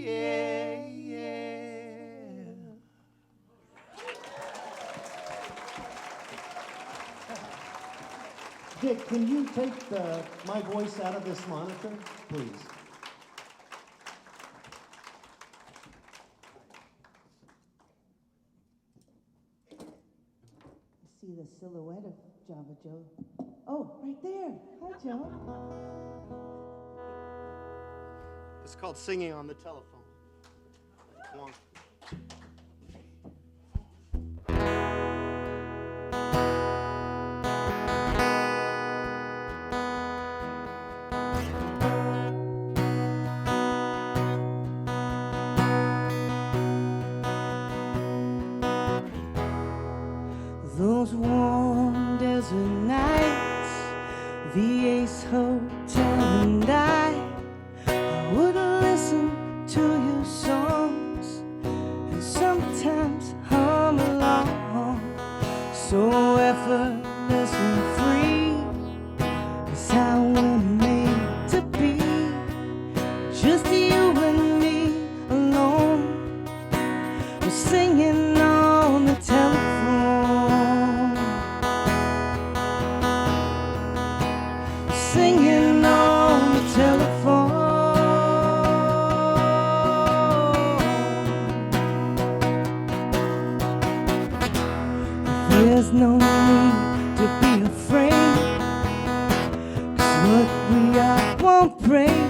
Yeah, yeah. Dick, can you take my voice out of this monitor, please? I see the silhouette of Java Joe. Oh, right there. Hi, Joe. It's called Singing on the Telephone. Come on. Those warm desert nights, the Ace Hotel and I would listen to your songs and sometimes hum along. So effortless and free is how we're made to be. Just you and me alone. We're singing on the telephone. Singing on the telephone. There's no need to be afraid, 'cause what we are won't break.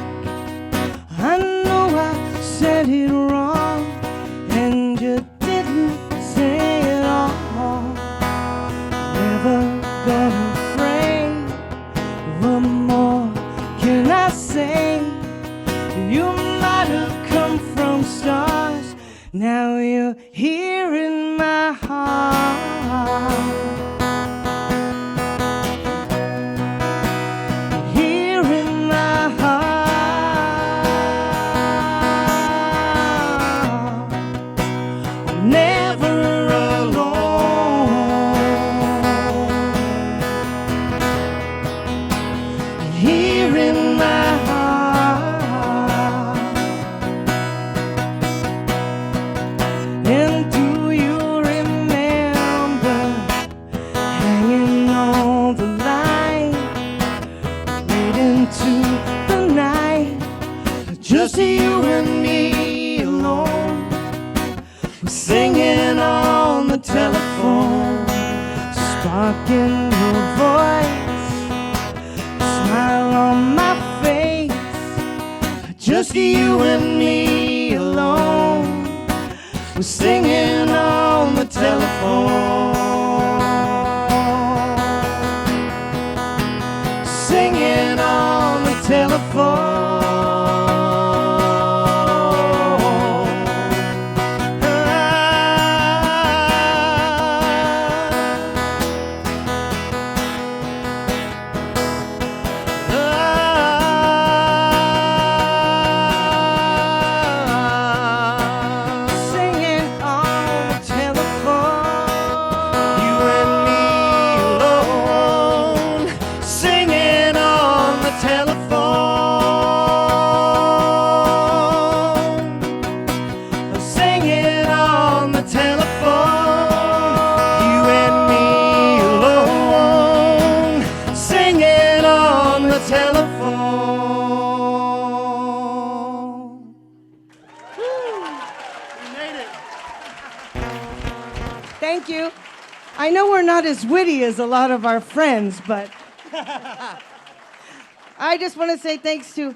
I know I said it wrong, and you didn't say it all. Never gonna fray. What more can I say? You might have come from stars. Now you're here in my heart. Here in my heart. I'm never alone. Here in my heart. And do you remember hanging on the line, late into the night, just you and me alone? We're singing on the telephone, spark in your voice, smile on my face, just you and me alone. We're singing on the telephone. Singing on the telephone. Singing on the telephone. You and me alone. Singing on the telephone. Singing on the telephone. You and me alone. Singing on the telephone. We made it. Thank you. I know we're not as witty as a lot of our friends, but I just want to say thanks to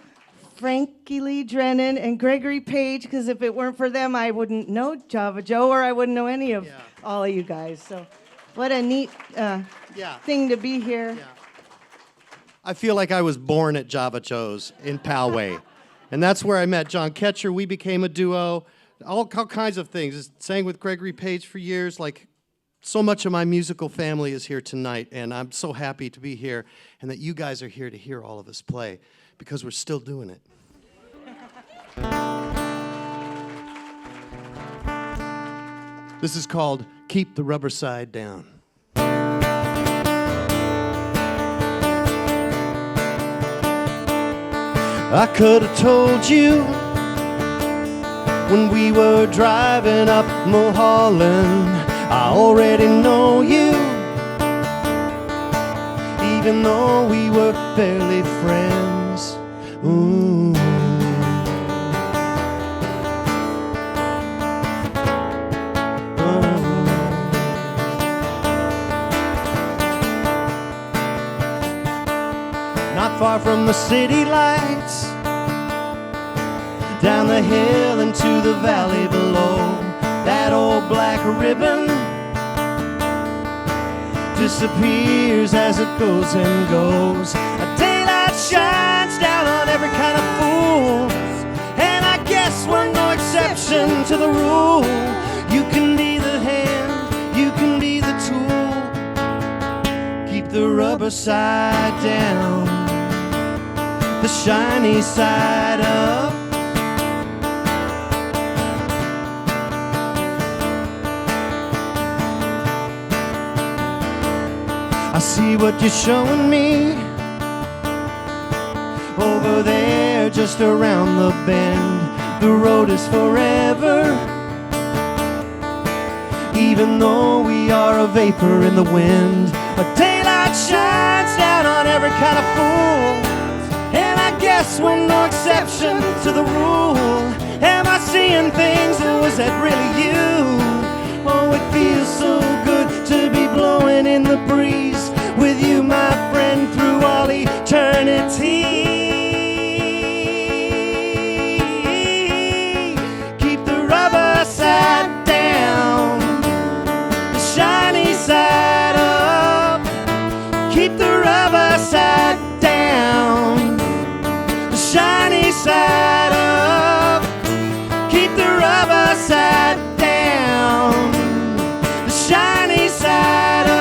Frankie Lee Drennan and Gregory Page, because if it weren't for them, I wouldn't know Java Joe, or I wouldn't know any of all of you guys. So what a neat thing to be here. Yeah. I feel like I was born at Java Joe's in Poway. And that's where I met John Katchur. We became a duo, all kinds of things. Sang with Gregory Page for years. Like, so much of my musical family is here tonight, and I'm so happy to be here and that you guys are here to hear all of us play, because we're still doing it. This is called Keep the Rubber Side Down. I could have told you when we were driving up Mulholland, I already know you, even though we were barely friends. Ooh. Not far from the city lights, down the hill into the valley below, that old black ribbon disappears as it goes and goes. A daylight shines down on every kind of fool, and I guess we're no exception to the rule. You can be the hand, you can be the tool. Keep the rubber side down, the shiny side up. I see what you're showing me over there just around the bend. The road is forever, even though we are a vapor in the wind. A daylight shines down on every kind of fool, and I guess we're no exception to the rule. Am I seeing things, or was that really you? Oh, it feels so good to be blowing in the breeze with you, my friend, through all eternity. Keep the rubber side down, the shiny side up. Keep the rubber side down, the shiny side up. Keep the rubber side down, the shiny side up.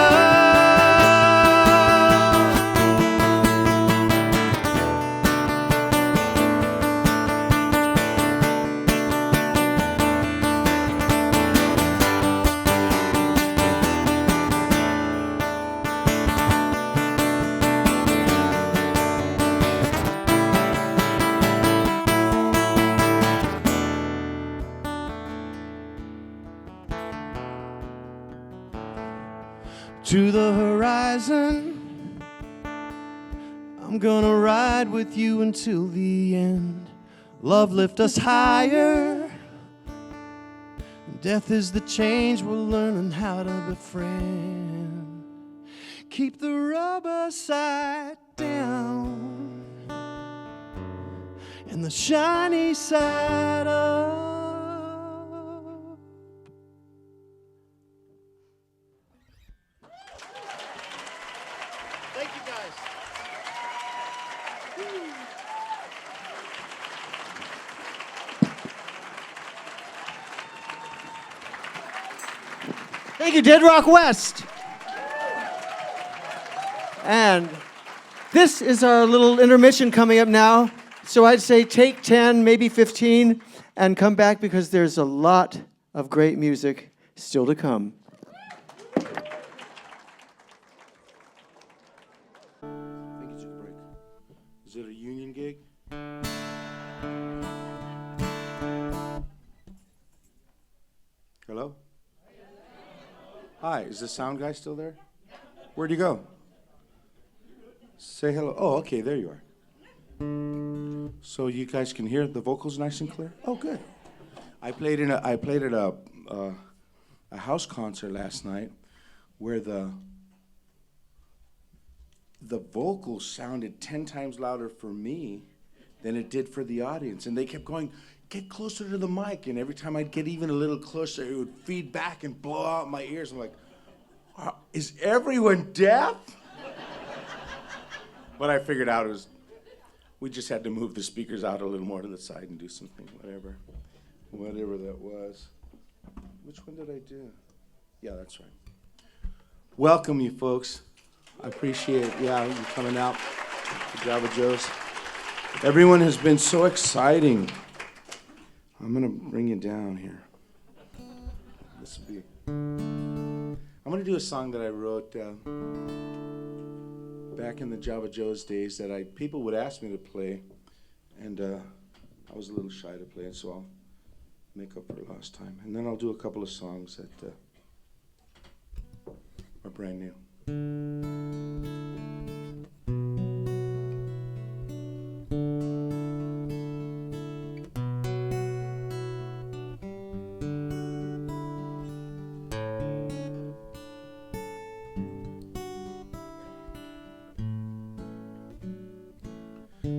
To the horizon, I'm gonna ride with you until the end. Love lift us higher, death is the change we're learning how to befriend. Keep the rubber side down and the shiny side up. Thank you, guys. Thank you, Dead Rock West. And this is our little intermission coming up now. So I'd say take 10, maybe 15, and come back because there's a lot of great music still to come. I think it's a break. Is it a union gig? Hello? Hi, is the sound guy still there? Where'd you go? Say hello. Oh, okay, there you are. So you guys can hear the vocals nice and clear? Oh, good. I played at a house concert last night where the the vocals sounded 10 times louder for me than it did for the audience. And they kept going, get closer to the mic. And every time I'd get even a little closer, it would feed back and blow out my ears. I'm like, is everyone deaf? What I figured out was we just had to move the speakers out a little more to the side and do something, whatever that was. Which one did I do? Yeah, that's right. Welcome, you folks. I appreciate, you coming out to Java Joe's. Everyone has been so exciting. I'm gonna bring you down here. This will be. I'm gonna do a song that I wrote back in the Java Joe's days that people would ask me to play, and I was a little shy to play it, so I'll make up for lost time. And then I'll do a couple of songs that are brand new.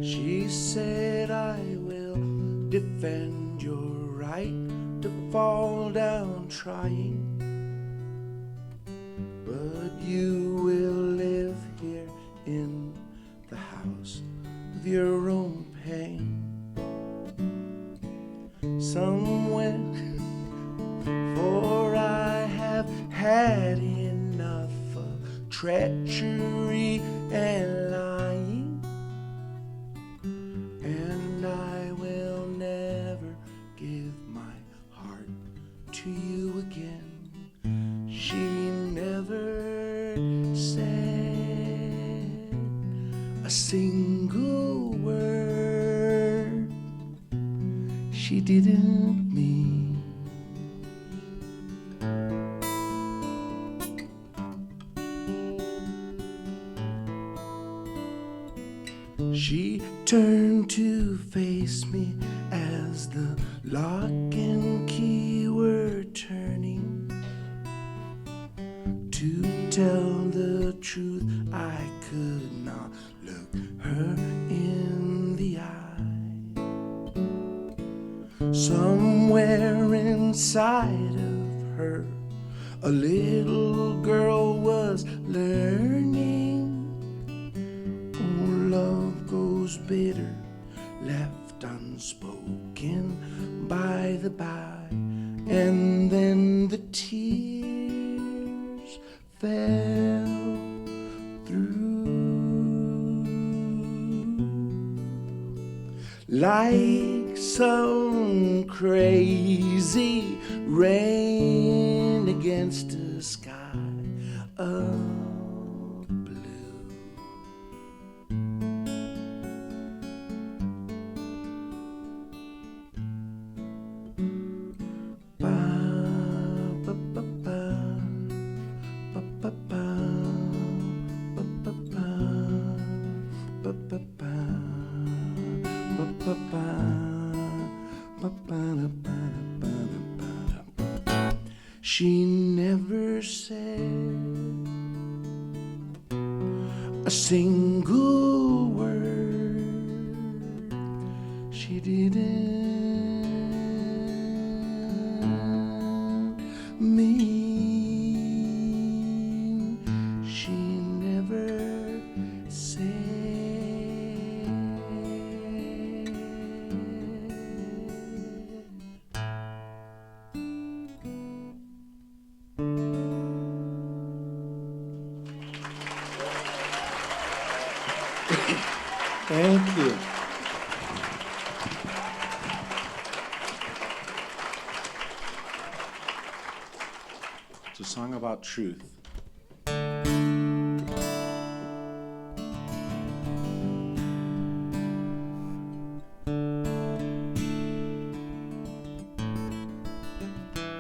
She said, I will defend your right to fall down trying, but you will live here in the house with your own pain. Somewhere, for I have had enough of treachery and lying, and I will never give my heart to you again. She never said a single word she didn't mean. She turned to face me as the lock and key were turning. To tell the truth, I could not look her in the eye. Somewhere inside of her, a little girl was learning. Oh, love goes bitter, left unspoken by the by, and then the tears fell through like some crazy rain against a sky of She never said a single word. She didn't mean. She never said. Thank you. It's a song about truth.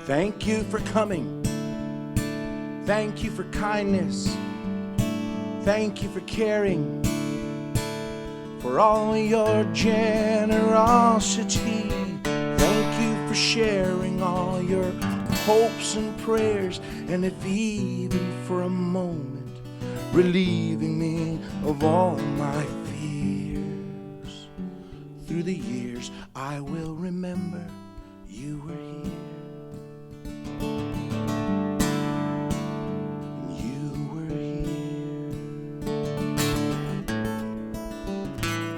Thank you for coming. Thank you for kindness. Thank you for caring. For all your generosity, thank you for sharing all your hopes and prayers. And if even for a moment relieving me of all my fears. Through the years, I will remember you were here.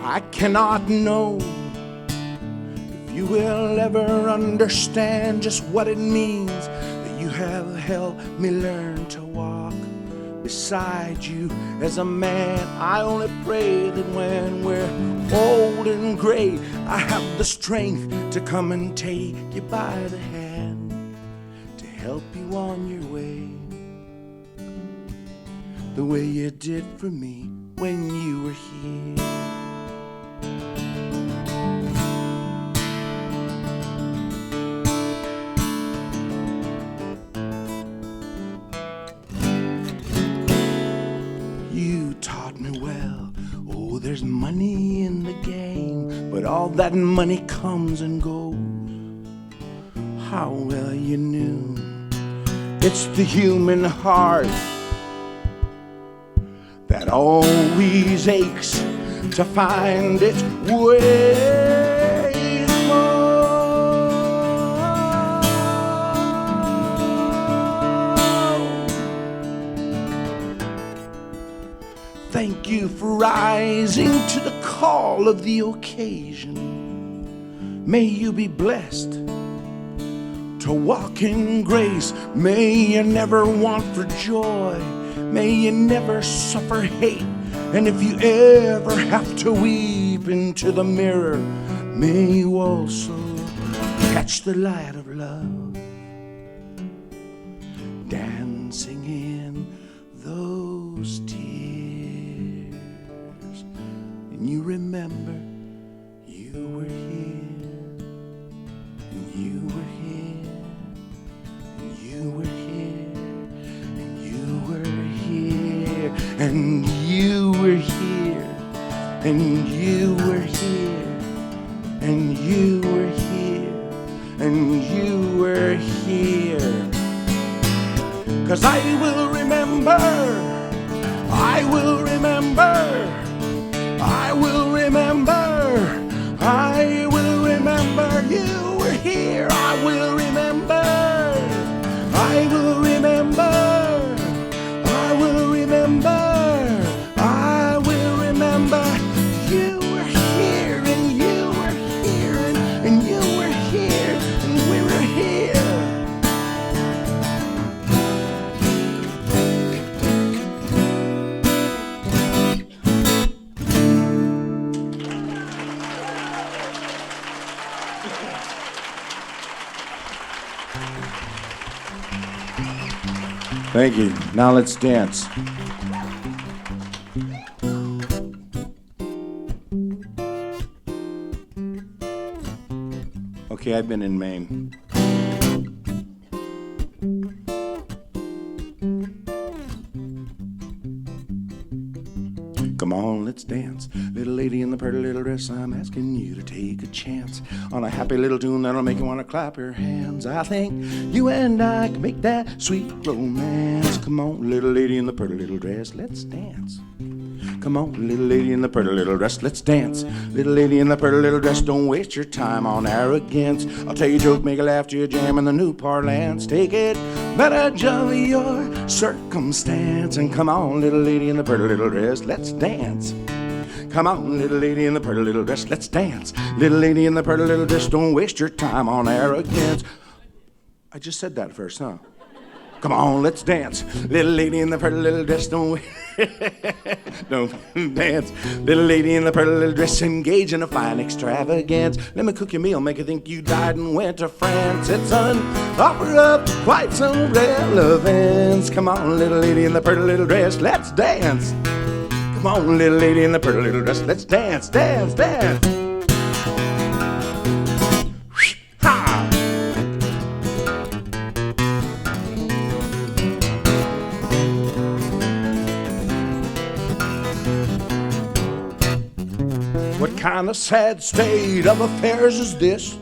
I cannot know if you will ever understand just what it means that you have helped me learn to walk beside you as a man. I only pray that when we're old and gray, I have the strength to come and take you by the hand to help you on your way, the way you did for me when you were here. There's money in the game, but all that money comes and goes. How well you knew it's the human heart that always aches to find its way home. Thank you for rising to the call of the occasion. May you be blessed to walk in grace. May you never want for joy. May you never suffer hate. And if you ever have to weep into the mirror, may you also catch the light of love dancing in those tears. And you remember you were here, and you were here, and you were here, and you were here, and you were here, and you were here, and you were here, and you were here. 'Cause I will remember, I will remember, I will remember, I will remember you were here. I will remember, I will remember, I will remember, I will remember you were here, and you were here, and you were here, and we were here. Thank you. Now let's dance. Okay, I've been in Maine. Come on, let's dance. Little lady in the pretty little dress, I'm asking you to take a chance on a happy little tune that'll make you want to clap your hands. I think you and I can make that sweet romance. Come on, little lady in the pretty little dress, let's dance. Come on, little lady in the pretty little dress, let's dance. Little lady in the pretty little dress, don't waste your time on arrogance. I'll tell you a joke, make a laugh to your jam in the new parlance. Take it, advantage of your circumstance. And come on, little lady in the pretty little dress, let's dance. Come on, little lady in the pretty little dress, let's dance. Little lady in the pretty little dress, don't waste your time on arrogance. I just said that first, huh? Come on, let's dance. Little lady in the pretty little dress, don't dance. Little lady in the pretty little dress, engage in a fine extravagance. Let me cook your meal, make you think you died and went to France. It's an offer of quite some relevance. Come on, little lady in the pretty little dress, let's dance. Come on, little lady in the pretty little dress, let's dance, dance, dance. Ha! What kind of sad state of affairs is this?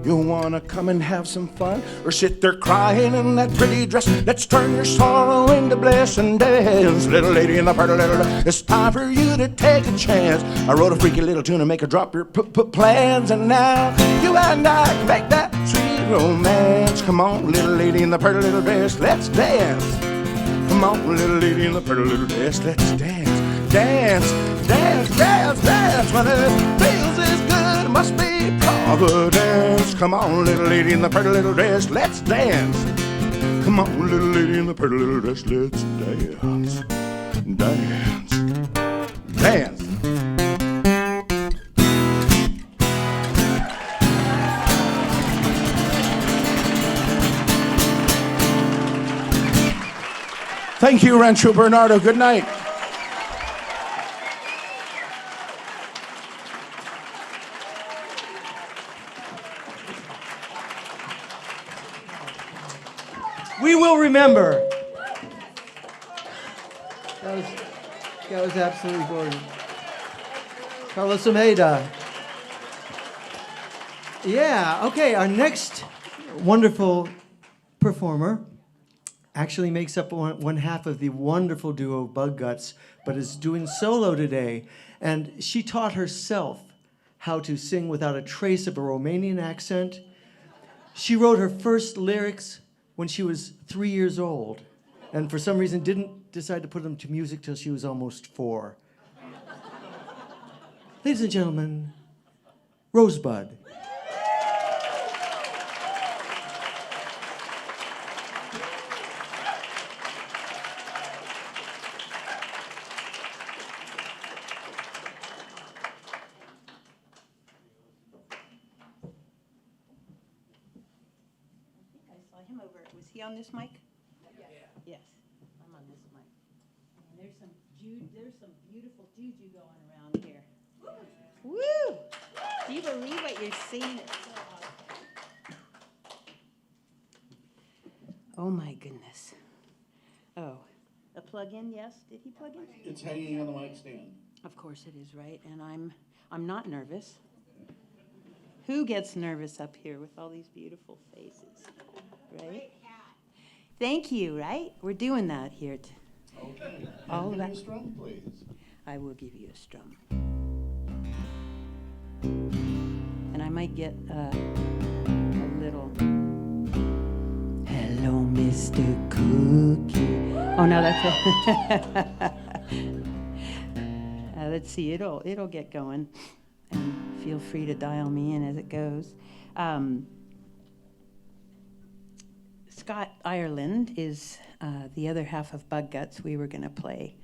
You wanna come and have some fun, or sit there crying in that pretty dress? Let's turn your sorrow into bliss and dance, little lady in the pretty little dress. It's time for you to take a chance. I wrote a freaky little tune to make her drop your plans, and now you and I can make that sweet romance. Come on, little lady in the pretty little dress, let's dance. Come on, little lady in the pretty little dress, let's dance. Dance, dance, dance, dance. When it feels as good, it must be Providence. Come on, little lady in the pretty little dress, let's dance. Come on, little lady in the pretty little dress, let's dance. Dance, dance. Thank you, Rancho Bernardo. Good night. We will remember. That was absolutely gorgeous. Carlos Olmeda. Yeah, okay, our next wonderful performer actually makes up one half of the wonderful duo Bug Guts, but is doing solo today. And she taught herself how to sing without a trace of a Romanian accent. She wrote her first lyrics when she was 3 years old, and for some reason didn't decide to put them to music till she was almost 4. Ladies and gentlemen, Rosebud. Was he on this mic? Yeah. Yes, I'm on this mic. And there's some beautiful juju going around here. Woo! Do you believe what you're seeing? Oh my goodness. Oh, a plug-in? Yes. Did he plug in? It's hanging on the mic stand. Of course it is, right? And I'm not nervous. Who gets nervous up here with all these beautiful faces, right? Thank you, right? We're doing that here. Okay. All Give that. me a strum, please. I will give you a strum. And I might get a little. Hello, Mr. Cookie. Oh no, that's it. Let's see. It'll get going. And feel free to dial me in as it goes. Scott Ireland is the other half of Bug Guts. We were going to play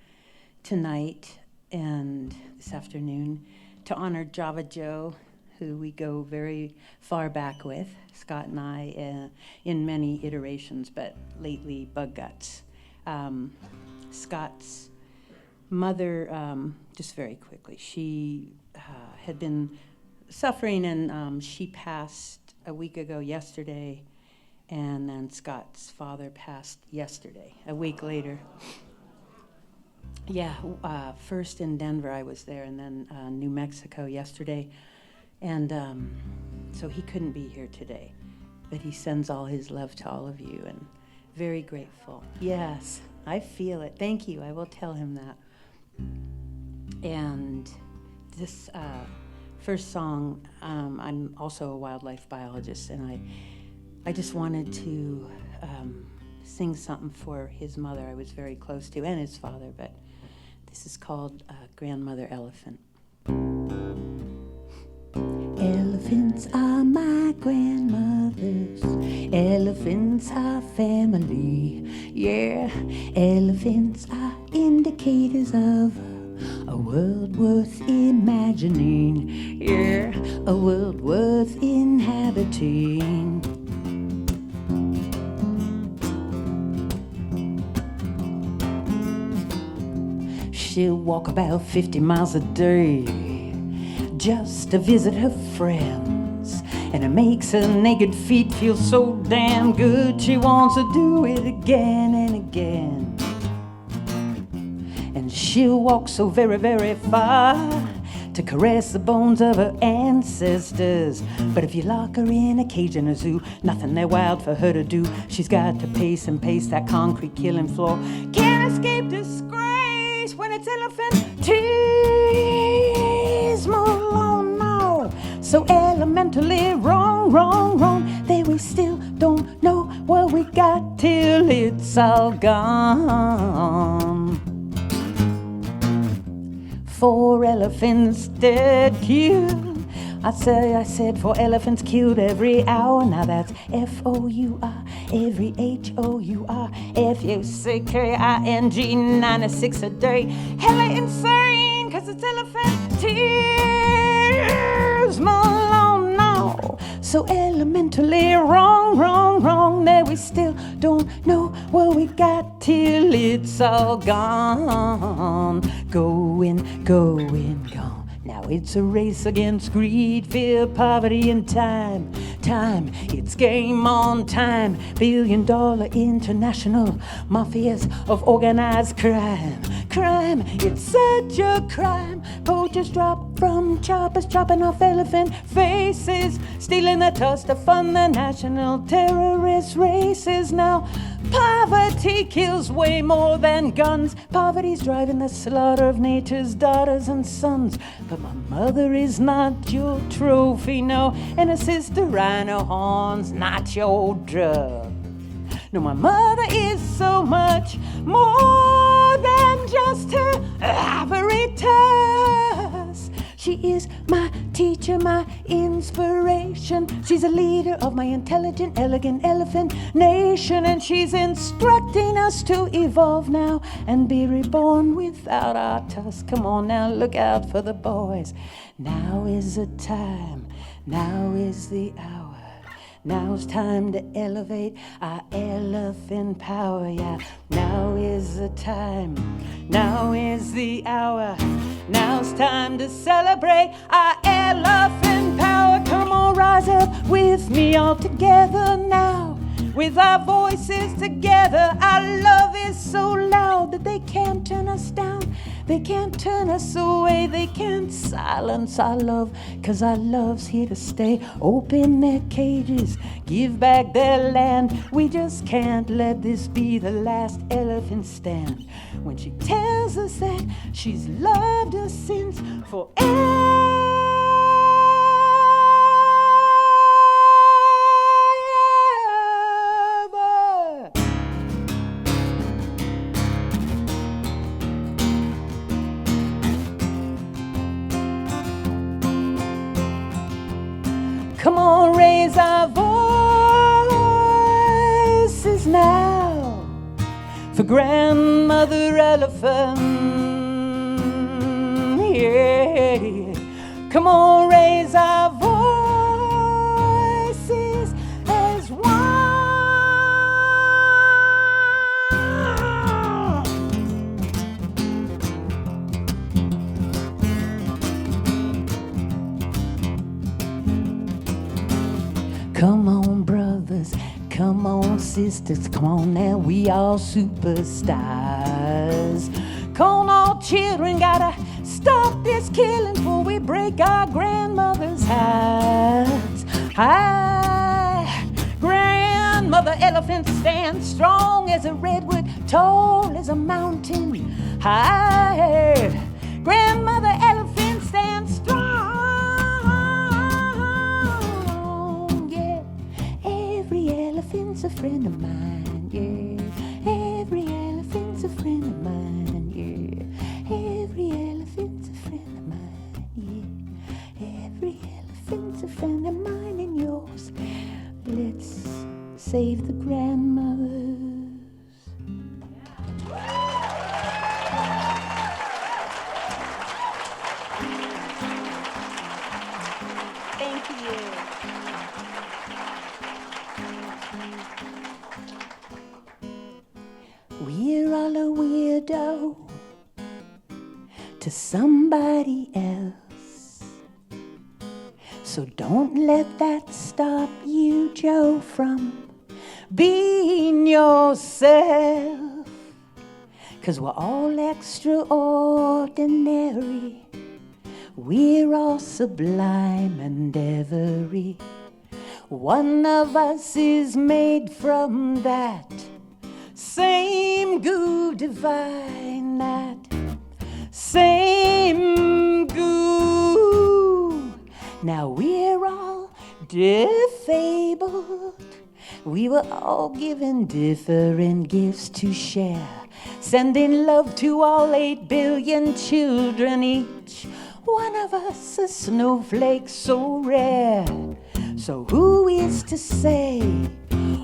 tonight and this afternoon to honor Java Joe, who we go very far back with, Scott and I, in many iterations, but lately Bug Guts. Scott's mother, just very quickly, she had been suffering, and she passed a week ago yesterday. And then Scott's father passed yesterday, a week later. Yeah, first in Denver, I was there, and then New Mexico yesterday. And so he couldn't be here today, but he sends all his love to all of you, and very grateful. Yes, I feel it. Thank you. I will tell him that. And this first song, I'm also a wildlife biologist, and I just wanted to sing something for his mother I was very close to, and his father, but this is called Grandmother Elephant. Elephants are my grandmothers, elephants are family, yeah. Elephants are indicators of a world worth imagining, yeah. A world worth inhabiting. She'll walk about 50 miles a day just to visit her friends, and it makes her naked feet feel so damn good she wants to do it again and again. And she'll walk so very, very far to caress the bones of her ancestors. But if you lock her in a cage in a zoo, nothing there wild for her to do. She's got to pace and pace that concrete killing floor. Can't escape disgrace when it's elephantismal. Oh no, so elementally wrong, wrong, wrong. They we still don't know what we got till it's all gone. 4 elephants dead killed. I said 4 elephants killed every hour. Now that's F-O-U-R, every H-O-U-R, F-U-C-K-I-N-G, 96 a day. Hella insane, cause it's elephantismal. Oh no, so elementally wrong, wrong, wrong. That we still don't know what we got till it's all gone. Going, going, gone. Now it's a race against greed, fear, poverty, and time. Time, it's game on time. $1 billion international mafias of organized crime. Crime, it's such a crime. Poachers drop from choppers, chopping off elephant faces, stealing the tusk to fund the national terrorist races. Now poverty kills way more than guns. Poverty's driving the slaughter of nature's daughters and sons. But my mother is not your trophy, no, and her sister rhino horns not your drug. No, my mother is so much more than just her ivory tusk. She is my teacher, my inspiration. She's a leader of my intelligent, elegant elephant nation. And she's instructing us to evolve now and be reborn without our tusk. Come on now, look out for the boys. Now is the time, now is the hour. Now's time to elevate our elephant power, yeah. Now is the time, now is the hour. Now's time to celebrate our elephant power. Come on, rise up with me all together now. With our voices together, our love is so loud that they can't turn us down. They can't turn us away, they can't silence our love, 'cause our love's here to stay. Open their cages, give back their land. We just can't let this be the last elephant stand. When she tells us that she's loved us since forever. Come on, raise our voices now for grandmother elephant. Yeah. Come on, raise our voices as one. Come on, brothers, come on, sisters, come on now, we all superstars. Come on, all children, gotta stop this killing before we break our grandmother's hearts. Hi, grandmother elephant stands strong as a redwood, tall as a mountain. Hi, grandmother elephant stands strong. Elephant's a friend of mine, yeah. Every elephant's a friend of mine, yeah. Every elephant's a friend of mine, yeah. Every elephant's a friend of mine and yours. Let's save the grandmothers. Thank you. We're all a weirdo to somebody else. So don't let that stop you, Joe, from being yourself. 'Cause we're all extraordinary. we're all sublime, and every one of us is made from that same goo divine, that same goo. Now we're all disabled. We were all given different gifts to share, sending love to all 8 billion children, each one of us a snowflake so rare. So who is to say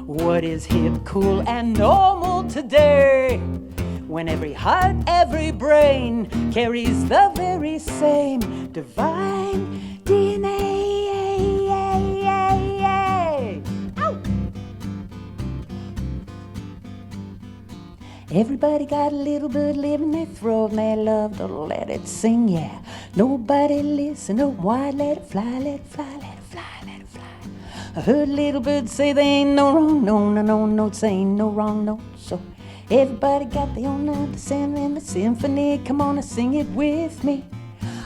what is hip, cool, and normal today, when every heart, every brain carries the very same divine DNA? Everybody got a little bird living their throat, and they love to let it sing, yeah. Nobody listen, no, why let it fly, let it fly, let it fly, let it fly. I heard little birds say they ain't no wrong, no notes, ain't no wrong notes. So everybody got their own understanding in the symphony. Come on and sing it with me.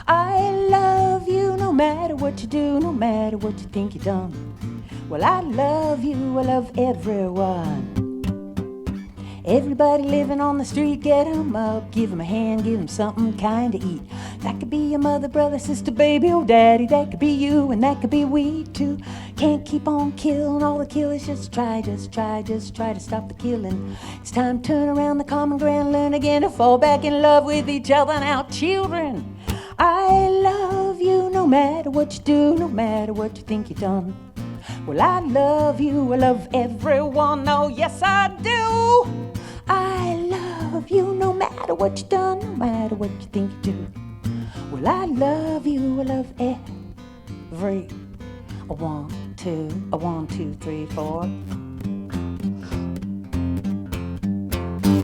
I love you no matter what you do, no matter what you think you done. Well, I love you, I love everyone. Everybody living on the street, get 'em up, give 'em a hand, give 'em something kind to eat. That could be your mother, brother, sister, baby, or daddy. That could be you, and that could be we too. Can't keep on killing all the killers. Just try to stop the killing. It's time to turn around the common ground, learn again to fall back in love with each other. Now, children, I love you no matter what you do, no matter what you think you done. Well, I love you, I love everyone. Oh, yes, I do. I love you no matter what you done, no matter what you think you do. Well, I love you, I love every one, two, 3, 4.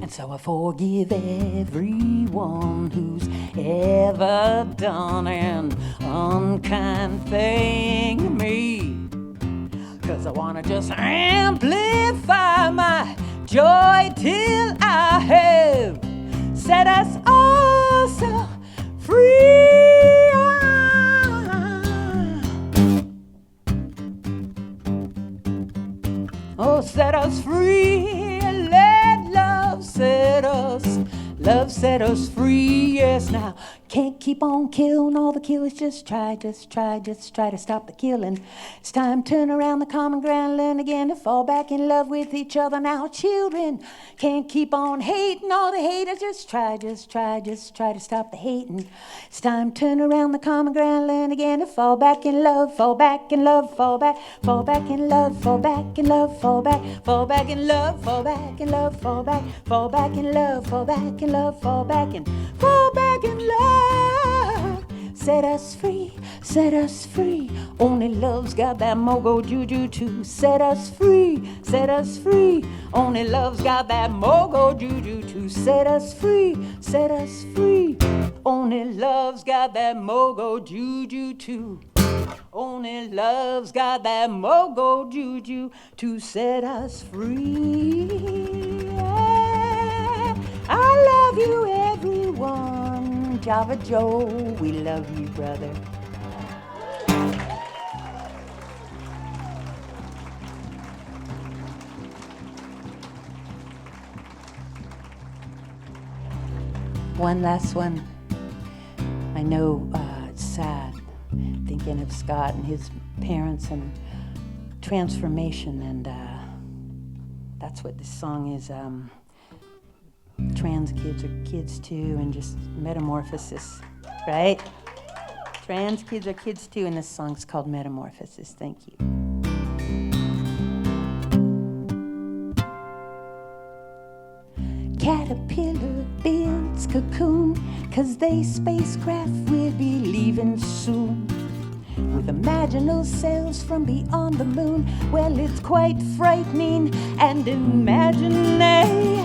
And so I forgive everyone who's ever done an unkind thing to me. 'Cause I wanna just amplify my joy till I have set us all so free. Oh, set us free. Let love set us free. Yes, now can't keep on killing all the killers. Just try to stop the killing. It's time to turn around the common ground, learn again to fall back in love with each other. Now, children, can't keep on hating all the haters. Just try to stop the hating. It's time to turn around the common ground, learn again to fall back in love, fall back in love, fall back in love, fall back in love, fall back in love, fall back in love, fall back in love, fall back in love, fall back in love. Set us free, set us free. Only love's got that mogo juju too. Set us free, set us free. Only love's got that mogo juju too. Set us free, set us free. Only love's got that mogo juju too. Only love's got that mogo juju to set us free. Yeah. I love you, everyone. Java Joe, we love you, brother. One last one. I know it's sad thinking of Scott and his parents and transformation, and that's what this song is. Trans kids are kids too, and just metamorphosis, right? Trans kids are kids too, and this song's called Metamorphosis. Thank you. Caterpillar builds cocoon, 'cause they spacecraft will be leaving soon. With imaginal cells from beyond the moon, well, it's quite frightening and imaginary.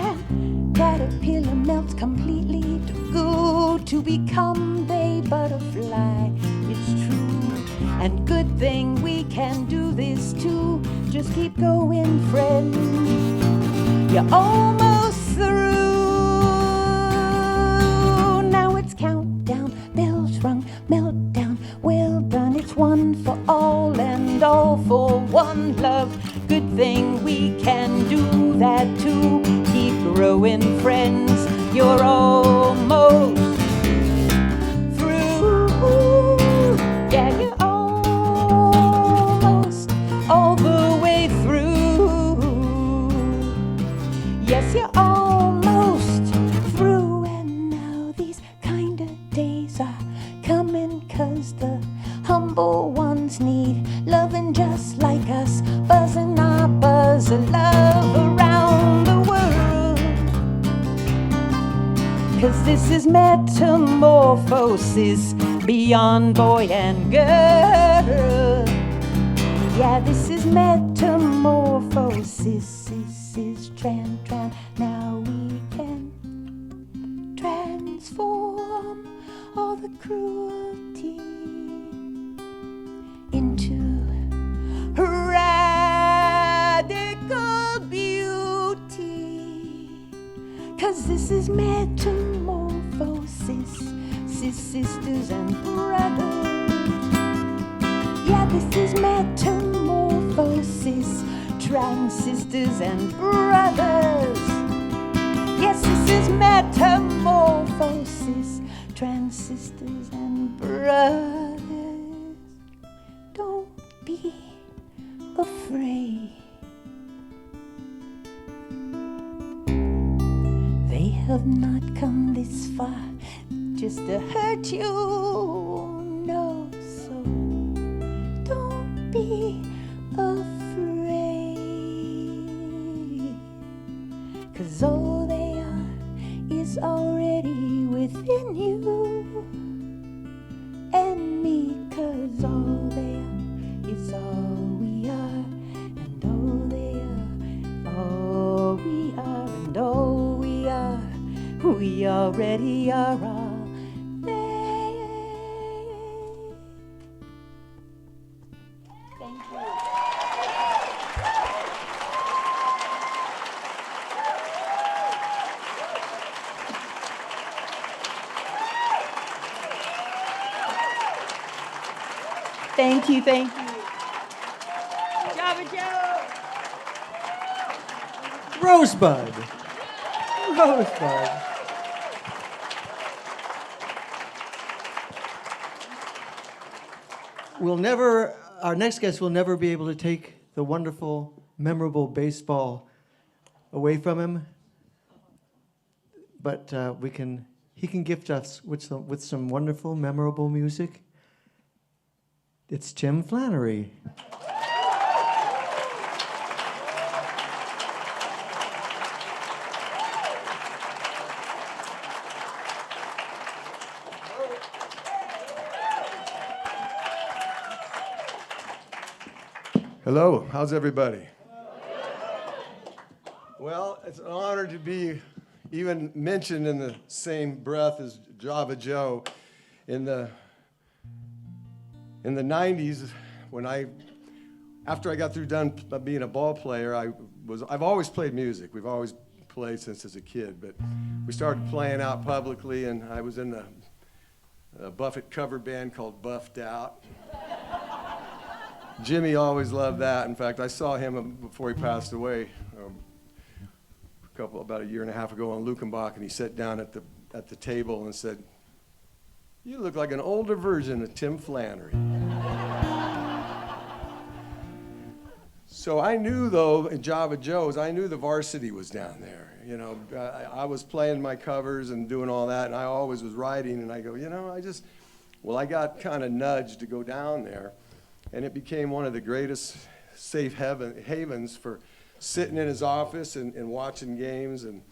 Caterpillar melts completely to go to become a butterfly. It's true, and good thing we can do this too. Just keep going, friend. You're almost through. Now it's countdown, bells rung, melt love. Good thing we can do that too. Keep growing, friends. You're almost through. Yeah, you're almost all the way through. Yes, you're almost through. And now these kind of days are coming, 'cause the humble ones need loving just like us, buzzing our buzz of love around the world. 'Cause this is metamorphosis beyond boy and girl. Yeah, this is metamorphosis. This is tran. Now we can transform all the cruelty into radical beauty. 'Cause this is metamorphosis, sisters and brothers. Yeah, this is metamorphosis, trans sisters and brothers. Yes, this is metamorphosis, trans sisters and brothers. Don't be afraid. They have not come this far just to hurt you, no, so don't be afraid. 'Cause all they are is already within you and me. 'Cause all they are is all we are, and all they are, all we are, and all we are, we already are all there. Thank you. Thank you, thank you. Java Joe! Rosebud. Rosebud. Our next guest will never be able to take the wonderful, memorable baseball away from him, but he can gift us with some wonderful, memorable music. It's Tim Flannery. Hello, how's everybody? Well, it's an honor to be even mentioned in the same breath as Java Joe. In the 90s, after I got through done being a ball player, I've always played music. We've always played since as a kid, but we started playing out publicly, and I was in a Buffett cover band called Buffed Out. Jimmy always loved that. In fact, I saw him before he passed away about a year and a half ago on Lukenbach, and he sat down at the table and said, "You look like an older version of Tim Flannery." So I knew, though, in Java Joe's, I knew the varsity was down there. You know, I was playing my covers and doing all that, and I always was writing, and I go, I got kind of nudged to go down there. And it became one of the greatest safe havens for sitting in his office and watching games and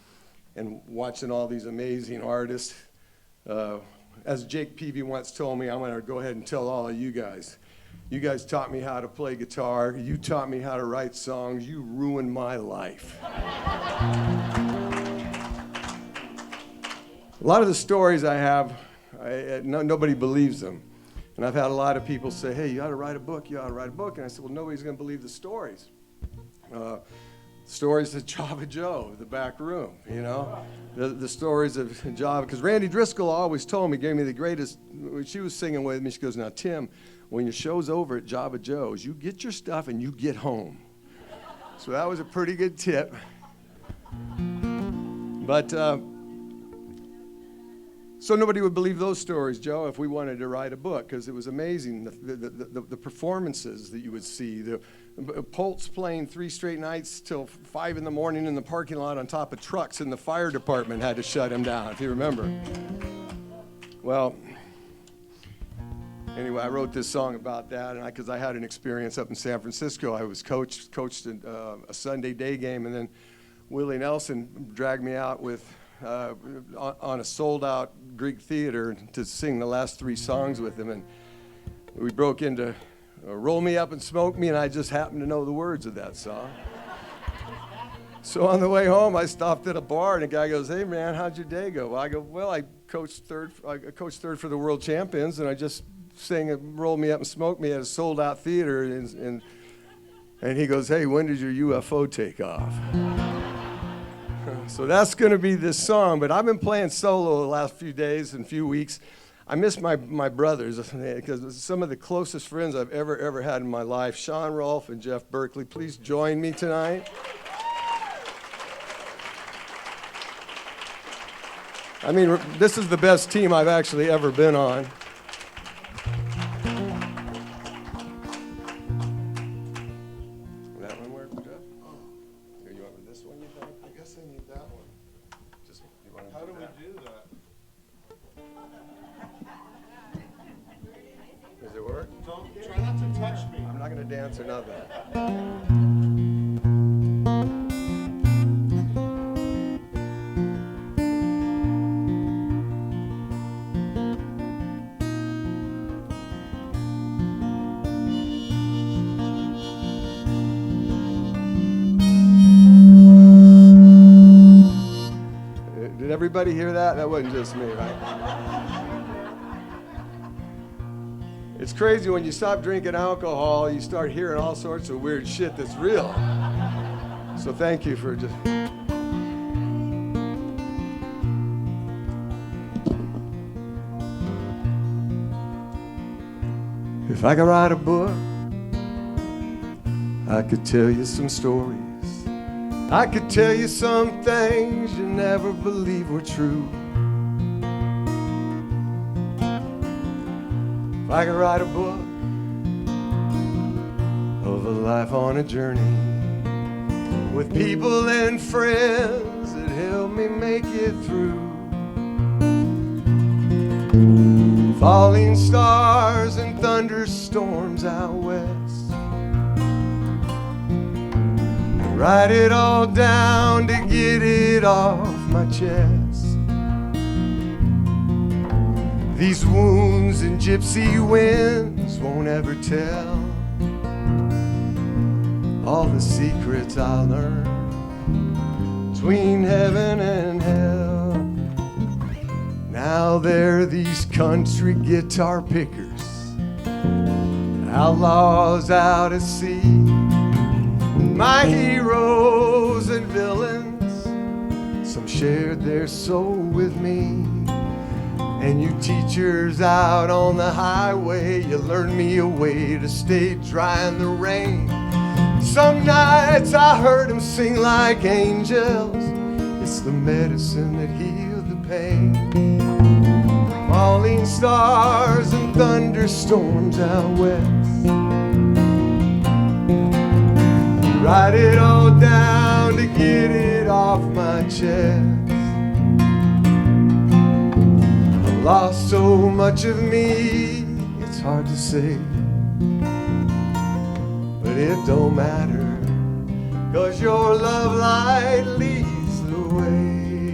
watching all these amazing artists. As Jake Peavy once told me, I'm going to go ahead and tell all of you guys. You guys taught me how to play guitar. You taught me how to write songs. You ruined my life. A lot of the stories I have, nobody believes them. And I've had a lot of people say, "Hey, you ought to write a book, you ought to write a book." And I said, well, nobody's going to believe the stories. Stories of Java Joe, the back room, the stories of Java. Because Randy Driscoll always told me, gave me the greatest, when she was singing with me, she goes, "Now, Tim, when your show's over at Java Joe's, you get your stuff and you get home. So that was a pretty good tip. But, so nobody would believe those stories, Joe, if we wanted to write a book, because it was amazing, the performances that you would see. The Polt's playing 3 straight nights till 5 in the morning in the parking lot on top of trucks, and the fire department had to shut him down, if you remember. Well, anyway, I wrote this song about that, and because I had an experience up in San Francisco. I was coached a Sunday day game, and then Willie Nelson dragged me out with on a sold-out Greek theater to sing the last 3 songs with him, and we broke into Roll Me Up and Smoke Me, and I just happened to know the words of that song. So on the way home, I stopped at a bar, and a guy goes, "Hey man, how'd your day go?" Well, I go, "Well, I coached third for the world champions, and I just sang Roll Me Up and Smoke Me at a sold-out theater," and he goes, "Hey, when did your UFO take off?" So that's going to be this song, but I've been playing solo the last few days and few weeks. I miss my brothers, because some of the closest friends I've ever had in my life, Shawn Rohlf and Jeff Berkley. Please join me tonight. I mean, this is the best team I've actually ever been on. That one work, Jeff? Here, you want this one, you think? I guess I need that one. Just, you want to How do we do that? Does it work? Don't try not to touch me. I'm not going to dance or nothing. Did everybody hear that? That wasn't just me, right? It's crazy when you stop drinking alcohol, you start hearing all sorts of weird shit that's real. So thank you for just... If I could write a book, I could tell you some stories. I could tell you some things you never believe were true. If I could write a book of a life on a journey with people and friends that help me make it through. Falling stars and thunderstorms out west. Write it all down to get it off my chest. These wounds and gypsy winds won't ever tell all the secrets I learned between heaven and hell. Now they're these country guitar pickers, outlaws out at sea. My heroes and villains, some shared their soul with me. And you teachers out on the highway, you learned me a way to stay dry in the rain. Some nights I heard them sing like angels. It's the medicine that healed the pain. Falling stars and thunderstorms out west. Write it all down to get it off my chest. I lost so much of me, it's hard to say. But it don't matter, 'cause your love light leads the way.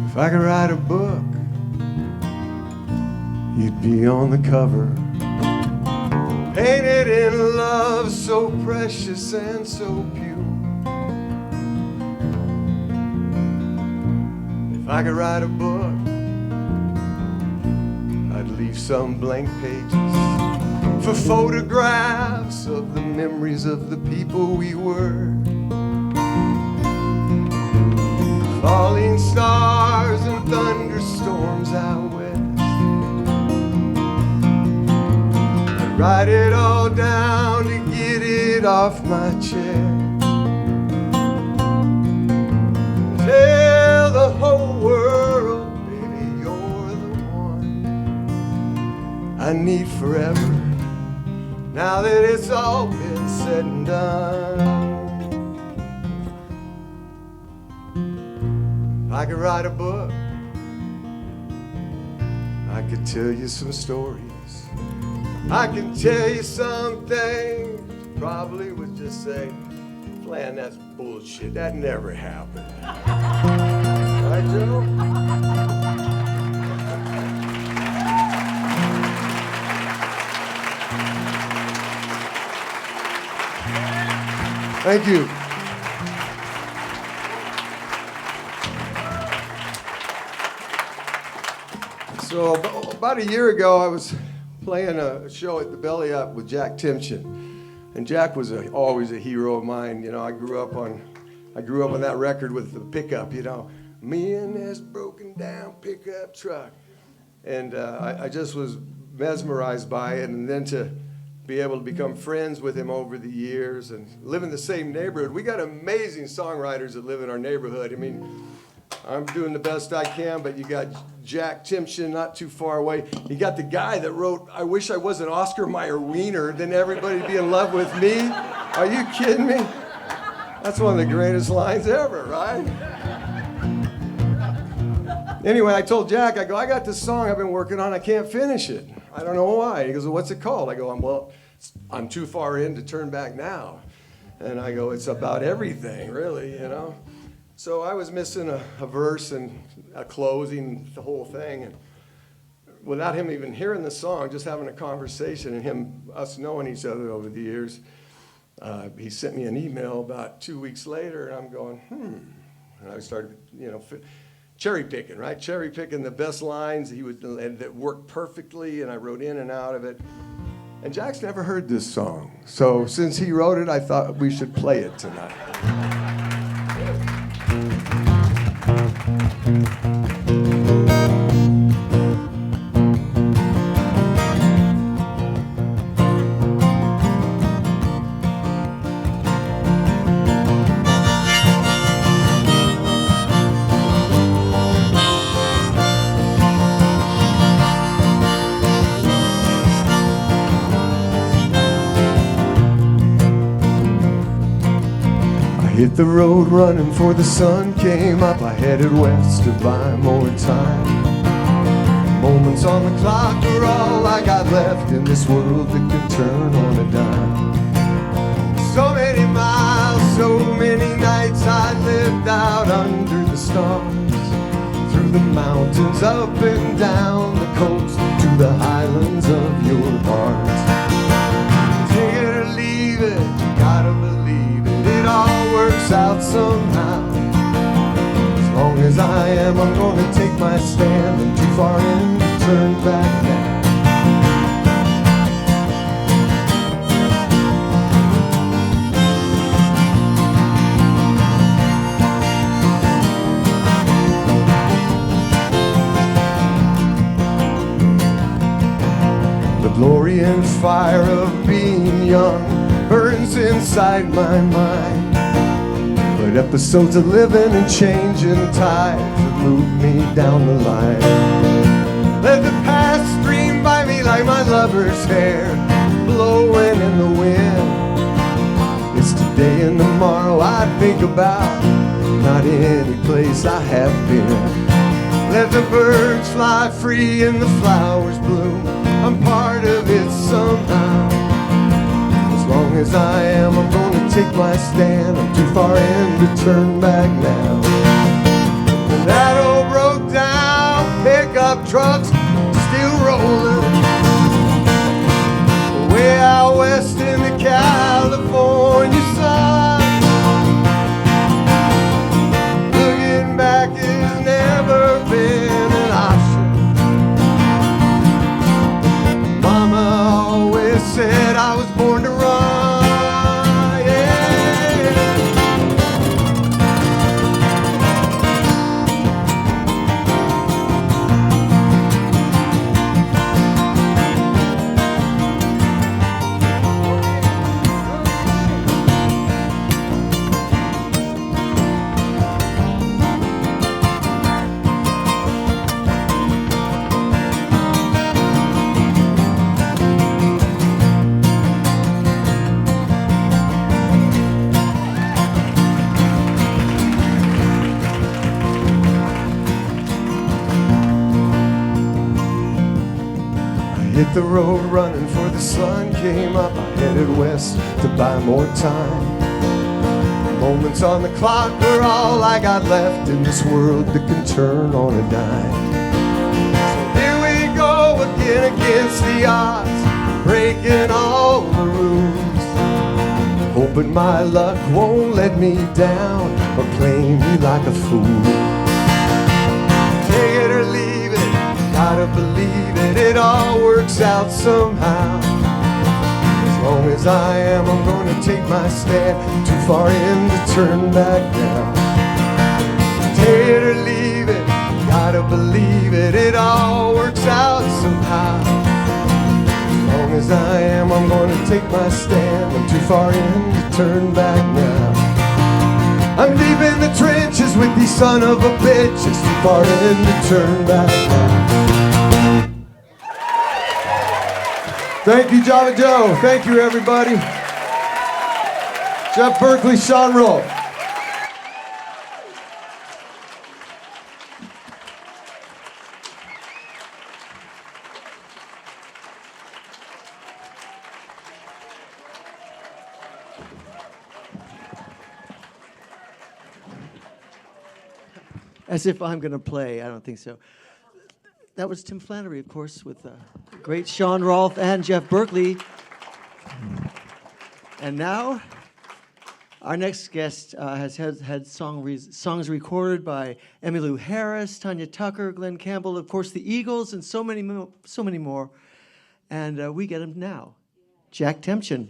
If I could write a book, you'd be on the cover, painted in love so precious and so pure. If I could write a book, I'd leave some blank pages for photographs of the memories of the people we were. Falling stars and thunderstorms out west. I'd write it all down to get it off my chest. Tell the whole world, baby, you're the one I need forever, now that it's all been said and done. If I could write a book, I could tell you some stories. I can tell you some things probably would just say, Flan, that's bullshit. That never happened. Right, Joe? Thank you. So about a year ago, I was playing a show at the Belly Up with Jack Tempchin, and Jack was always a hero of mine. You know, I grew up on that record with the pickup. You know, me and this broken down pickup truck, and I just was mesmerized by it, and then to be able to become friends with him over the years and live in the same neighborhood. We got amazing songwriters that live in our neighborhood. I mean, I'm doing the best I can, but you got Jack Tempchin not too far away. You got the guy that wrote, I wish I was an Oscar Mayer wiener, then everybody'd be in love with me. Are you kidding me? That's one of the greatest lines ever, right? Anyway, I told Jack, I go, I got this song I've been working on, I can't finish it. I don't know why. He goes, well, what's it called? I go, well, I'm too far in to turn back now. And I go, it's about everything, really, you know? So I was missing a verse and a closing, the whole thing. And without him even hearing the song, just having a conversation and us knowing each other over the years, he sent me an email about 2 weeks later, and I'm going, And I started, you know, cherry picking, right? Cherry picking the best lines that worked perfectly, and I wrote in and out of it. And Jack's never heard this song. So since he wrote it, I thought we should play it tonight. Hit the road running for the sun came up. I headed west to buy more time. Moments on the clock are all I got left in this world that can turn on a dime. So many miles, so many nights I lived out under the stars. Through the mountains, up and down the coast, to the highlands of your heart. Take it or leave it, you gotta believe it. It all works out somehow. As long as I am, I'm gonna take my stand. I'm too far in to turn back now. The glory and fire of being young burns inside my mind. But episodes of living and changing tides have moved me down the line. Let the past stream by me like my lover's hair, blowing in the wind. It's today and tomorrow I think about, not any place I have been. Let the birds fly free and the flowers bloom, I'm part of it somehow. As long as I am, I'm gonna take my stand. I'm too far in to turn back now. And that old road pickup trucks still rolling. Way out west in the California sun. Looking back has never been an option. Mama always said I was born to run. Hit the road running for the sun came up. I headed west to buy more time. Moments on the clock are all I got left in this world that can turn on a dime. So here we go again against the odds, breaking all the rules, hoping my luck won't let me down or play me like a fool. Take it or leave it, gotta believe it, it all works out somehow. As long as I am, I'm gonna take my stand. Too far in to turn back now. Take it or leave it, gotta believe it, it all works out somehow. As long as I am, I'm gonna take my stand. I'm too far in to turn back now. I'm deep in the trenches with these son of a bitches. Too far in to turn back now. Thank you, Java Joe. Thank you, everybody. Jeff Berkley, Shawn Rohlf. As if I'm going to play. I don't think so. That was Tim Flannery, of course, with great Shawn Rohlf and Jeff Berkley. And now, our next guest has had songs recorded by Emmylou Harris, Tanya Tucker, Glenn Campbell, of course, the Eagles, and so many more. And we get him now, Jack Tempchin.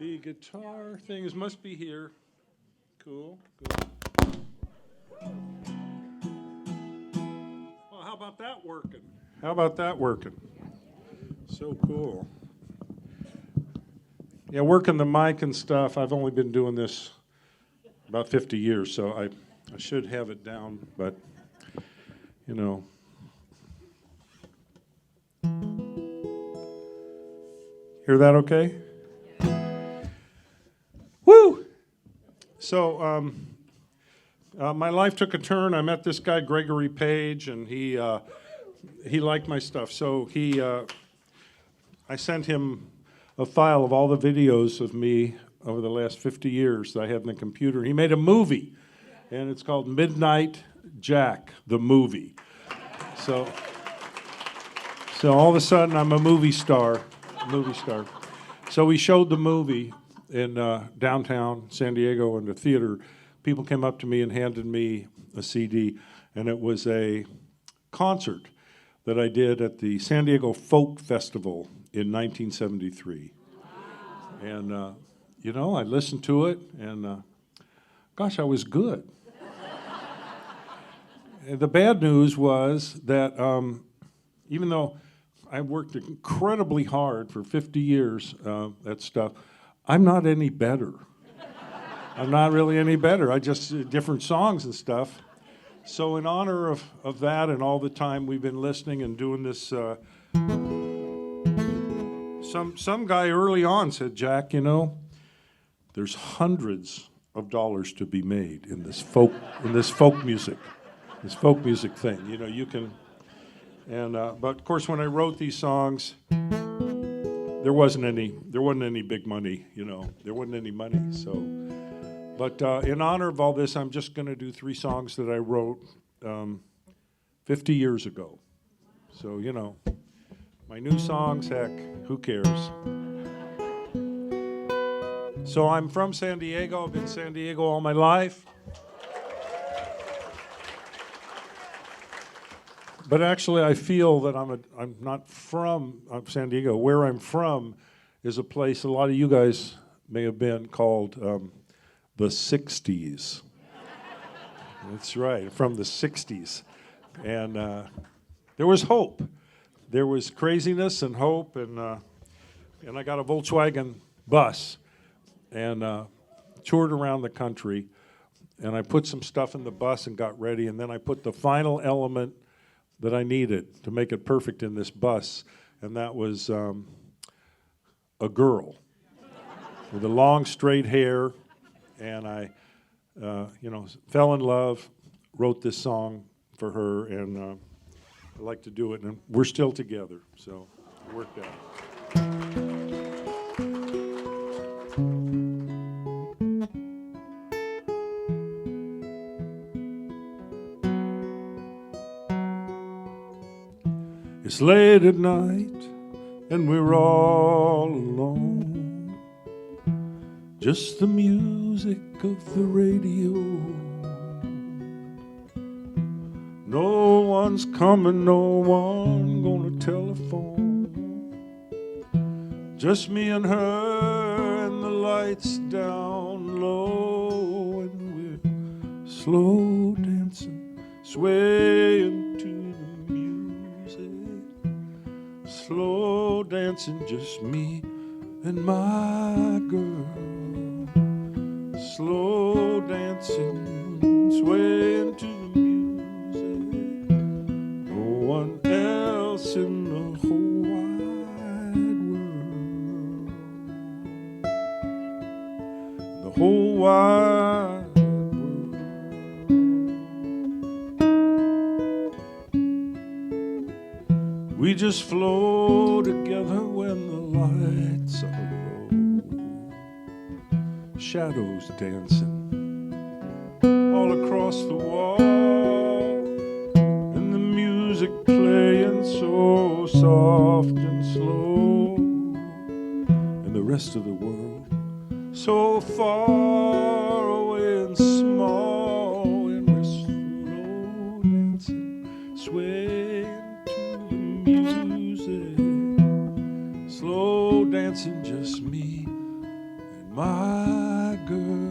The guitar things must be here. Cool. Well, how about that working? So cool. Yeah, working the mic and stuff. I've only been doing this about 50 years, so I should have it down, but, you know. Hear that okay? Woo! So my life took a turn. I met this guy, Gregory Page, and he liked my stuff. So I sent him a file of all the videos of me over the last 50 years that I had in the computer. He made a movie, and it's called Midnight Jack, the movie. So all of a sudden, I'm a movie star. So we showed the movie in downtown San Diego in the theater. People came up to me and handed me a CD, and it was a concert that I did at the San Diego Folk Festival in 1973. And, you know, I listened to it, and gosh, I was good. And the bad news was that even though I worked incredibly hard for 50 years at stuff, I'm not any better. I'm not really any better. I just different songs and stuff. So in honor of that and all the time we've been listening and doing this, some guy early on said, Jack, you know, there's hundreds of dollars to be made in this folk music. this folk music thing. You know, you can, and but of course, when I wrote these songs, there wasn't any big money. You know, there wasn't any money. So, but in honor of all this, I'm just going to do 3 songs that I wrote 50 years ago. So, you know, my new songs, heck, who cares? So I'm from San Diego. I've been in San Diego all my life. But actually, I feel that I'm not from San Diego. Where I'm from is a place a lot of you guys may have been called the 60s. That's right, from the 60s. And there was hope. There was craziness and hope, and I got a Volkswagen bus and toured around the country, and I put some stuff in the bus and got ready, and then I put the final element that I needed to make it perfect in this bus, and that was a girl with the long straight hair, and I fell in love, wrote this song for her, and I like to do it, and we're still together, so it worked out. It's late at night, and we're all alone. Just the music of the radio. No one's coming, no one gonna telephone. Just me and her, and the lights down low, and we're slow dancing, swaying to the music. Slow dancing, just me and my girl. Slow dancing, swaying to the music. No one else in the whole wide world. The whole wide world. We just flow together when the lights are low. Shadows dancing all across the wall, and the music playing so soft and slow, and the rest of the world so far away and small, and we're slow dancing, swaying to the music. Slow dancing, just me and my girl.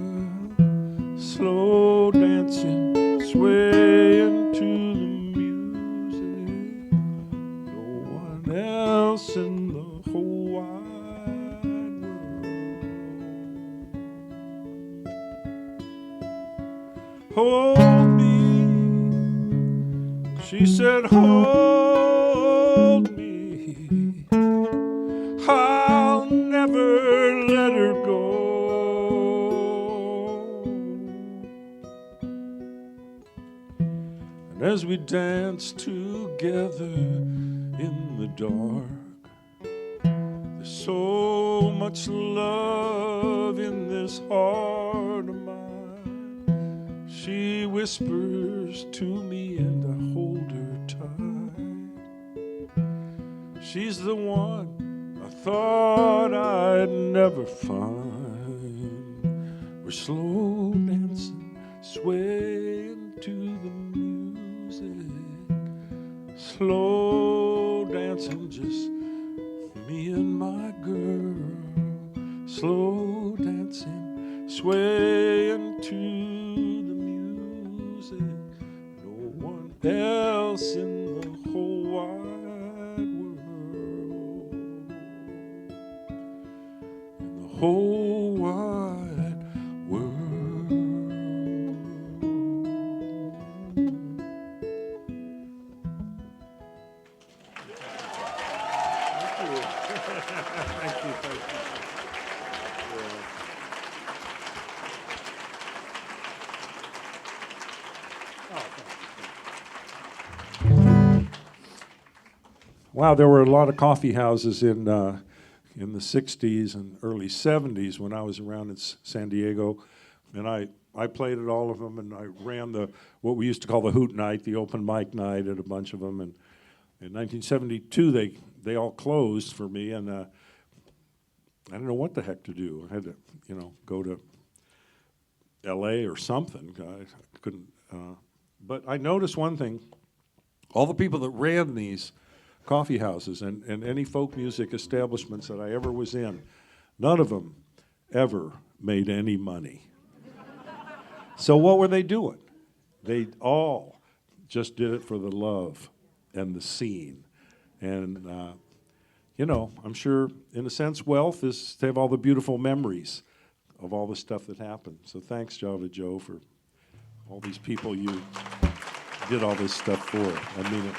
Slow dancing, swaying to the music. No one else in the whole wide world. Hold me, she said, hold me. I'll never let her go. And as we dance together in the dark, there's so much love in this heart of mine. She whispers to me and I hold her tight. She's the one I thought I'd never find. We're slow dancing, swaying to the music. Slow dancing, just me and my girl. Slow dancing, swaying to the music. No one else in the whole wide world. In the whole wide world. Thank you. Thank you. Oh, thank you. wow, there were a lot of coffee houses in the 60s and early 70s when I was around in San Diego. And I played at all of them, and I ran what we used to call the hoot night, the open mic night at a bunch of them. And in 1972, they all closed for me, and I didn't know what the heck to do. I had to, go to L.A. or something. I couldn't. But I noticed one thing. All the people that ran these coffee houses and any folk music establishments that I ever was in, none of them ever made any money. So what were they doing? They all just did it for the love and the scene. And, I'm sure, in a sense, wealth is to have all the beautiful memories of all the stuff that happened. So thanks, Java Joe, for all these people you did all this stuff for. I mean it.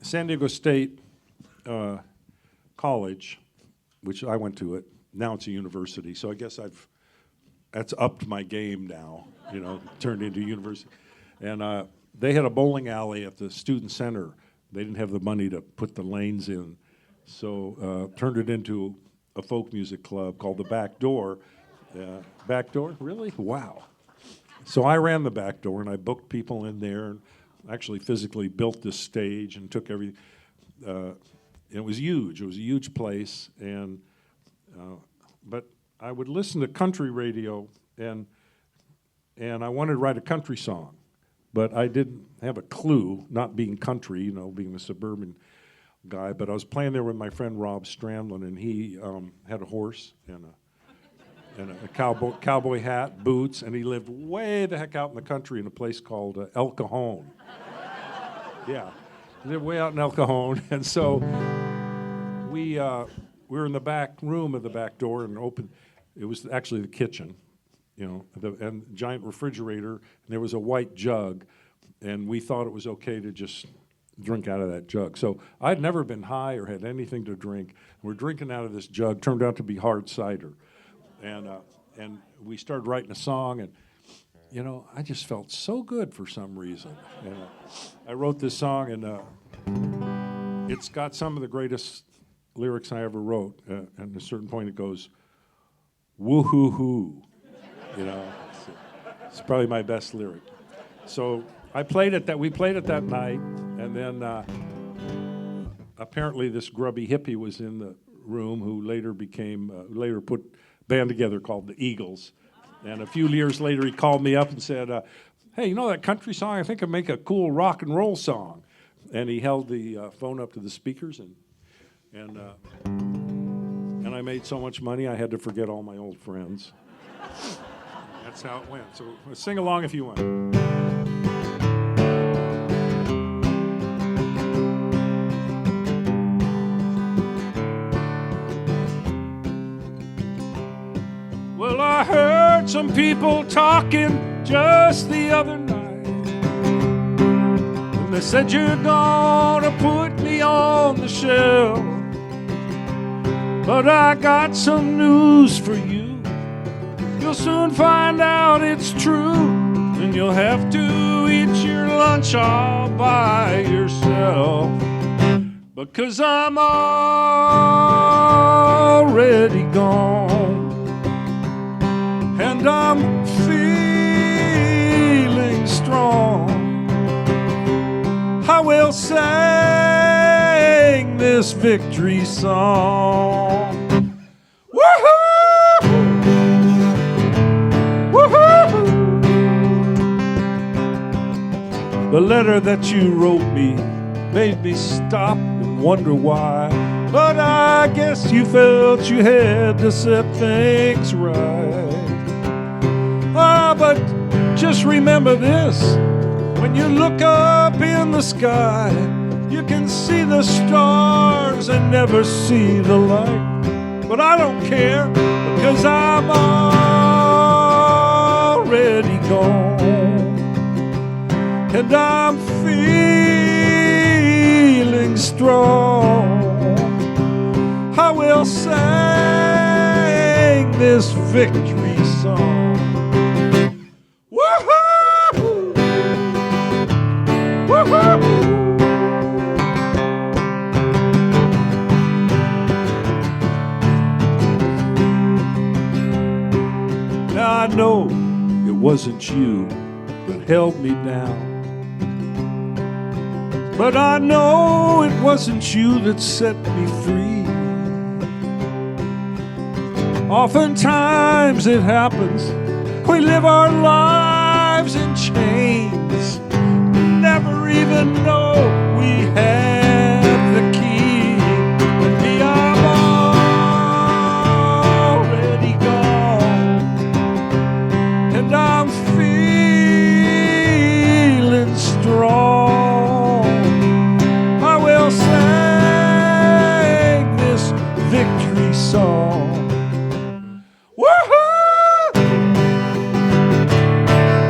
San Diego State College, which I went to it, now it's a university, so I guess that's upped my game now, turned into university. And they had a bowling alley at the student center. They didn't have the money to put the lanes in, so turned it into a folk music club called the Back Door. Back Door? Really? Wow. So I ran the Back Door, and I booked people in there, and actually physically built this stage and took everything. It was huge. It was a huge place, and but I would listen to country radio, and I wanted to write a country song, but I didn't have a clue, not being country, being a suburban guy, but I was playing there with my friend Rob Stramlin, and he had a horse and a cowboy hat, boots, and he lived way the heck out in the country in a place called El Cajon. Yeah, he lived way out in El Cajon, and so we were in the back room of the Back Door and opened. It was actually the kitchen, and giant refrigerator, and there was a white jug, and we thought it was okay to just drink out of that jug. So I'd never been high or had anything to drink. We're drinking out of this jug, turned out to be hard cider. And we started writing a song, and, I just felt so good for some reason. And I wrote this song, and it's got some of the greatest lyrics I ever wrote. And at a certain point it goes, woo-hoo-hoo. It's probably my best lyric. So we played it that night, and then apparently this grubby hippie was in the room who later put a band together called the Eagles. And a few years later he called me up and said, hey, that country song? I think I'd make a cool rock and roll song. And he held the phone up to the speakers, and I made so much money I had to forget all my old friends. That's how it went. So sing along if you want. Well, I heard some people talking just the other night, and they said you're gonna put me on the shelf. But I got some news for you. You'll soon find out it's true, and you'll have to eat your lunch all by yourself. Because I'm already gone, and I'm feeling strong. I will sing this victory song. Woohoo! Woohoo! The letter that you wrote me made me stop and wonder why, but I guess you felt you had to set things right. But just remember this: when you look up in the sky, you can see the stars and never see the light. But I don't care, because I'm already gone, and I'm feeling strong. I will sing this victory song. Woo! I know it wasn't you that held me down. But I know it wasn't you that set me free. Oftentimes it happens, we live our lives in chains, never even know we have the key. And me, I'm already gone, and I'm feeling strong. I will sing this victory song. Woohoo!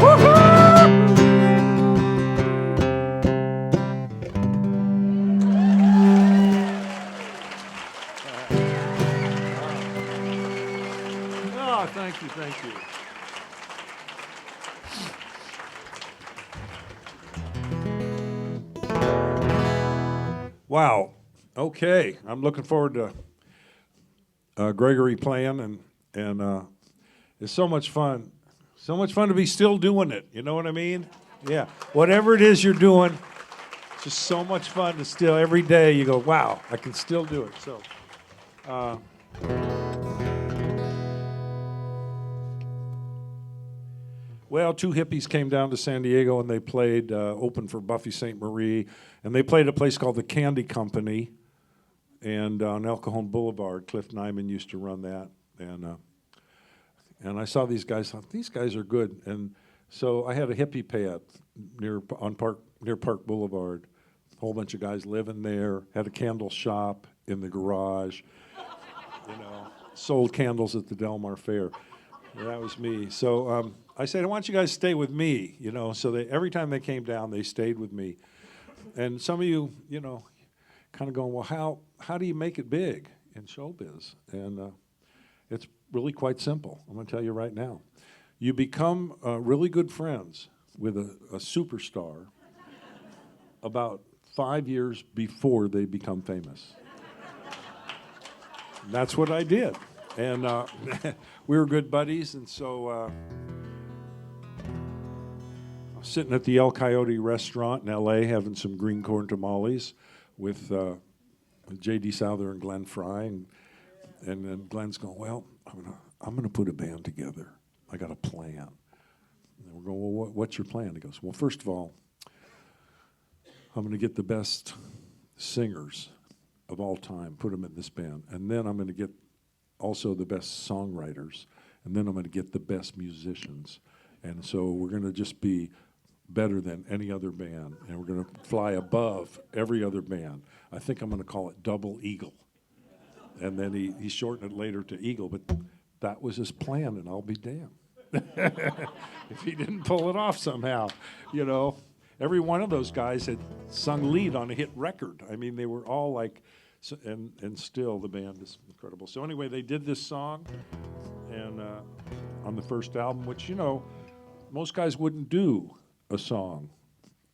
Woohoo! Oh, thank you, thank you. Wow. Okay, I'm looking forward to Gregory playing, and it's so much fun. So much fun to be still doing it. You know what I mean? Yeah. Whatever it is you're doing, it's just so much fun to still every day you go, wow, I can still do it. So. Well, two hippies came down to San Diego and they played, opened for Buffy St. Marie, and they played a place called the Candy Company, and on El Cajon Boulevard. Cliff Nyman used to run that, and I saw these guys. Thought these guys are good, and so I had a hippie pad near Park Boulevard. A whole bunch of guys living there. Had a candle shop in the garage. You know, sold candles at the Del Mar Fair. That was me. So I said, why don't you guys stay with me? You know, so every time they came down, they stayed with me. And some of you, you know, kind of going, well, how do you make it big in showbiz? And it's really quite simple. I'm going to tell you right now. You become really good friends with a superstar about 5 years before they become famous. That's what I did. And we were good buddies, and so I was sitting at the El Coyote restaurant in L.A. having some green corn tamales with J.D. Souther and Glenn Fry, and then Glenn's going, well, I'm gonna put a band together. I got a plan. And we're going, well, what's your plan? He goes, well, first of all, I'm gonna get the best singers of all time, put them in this band, and then I'm gonna get also the best songwriters, and then I'm gonna get the best musicians. And so we're gonna just be better than any other band, and we're gonna fly above every other band. I think I'm gonna call it Double Eagle. And then he shortened it later to Eagle, but that was his plan, and I'll be damned if he didn't pull it off somehow. You know, every one of those guys had sung lead on a hit record. I mean, they were all like, so, and still the band is incredible. So anyway, they did this song, and on the first album, which, you know, most guys wouldn't do a song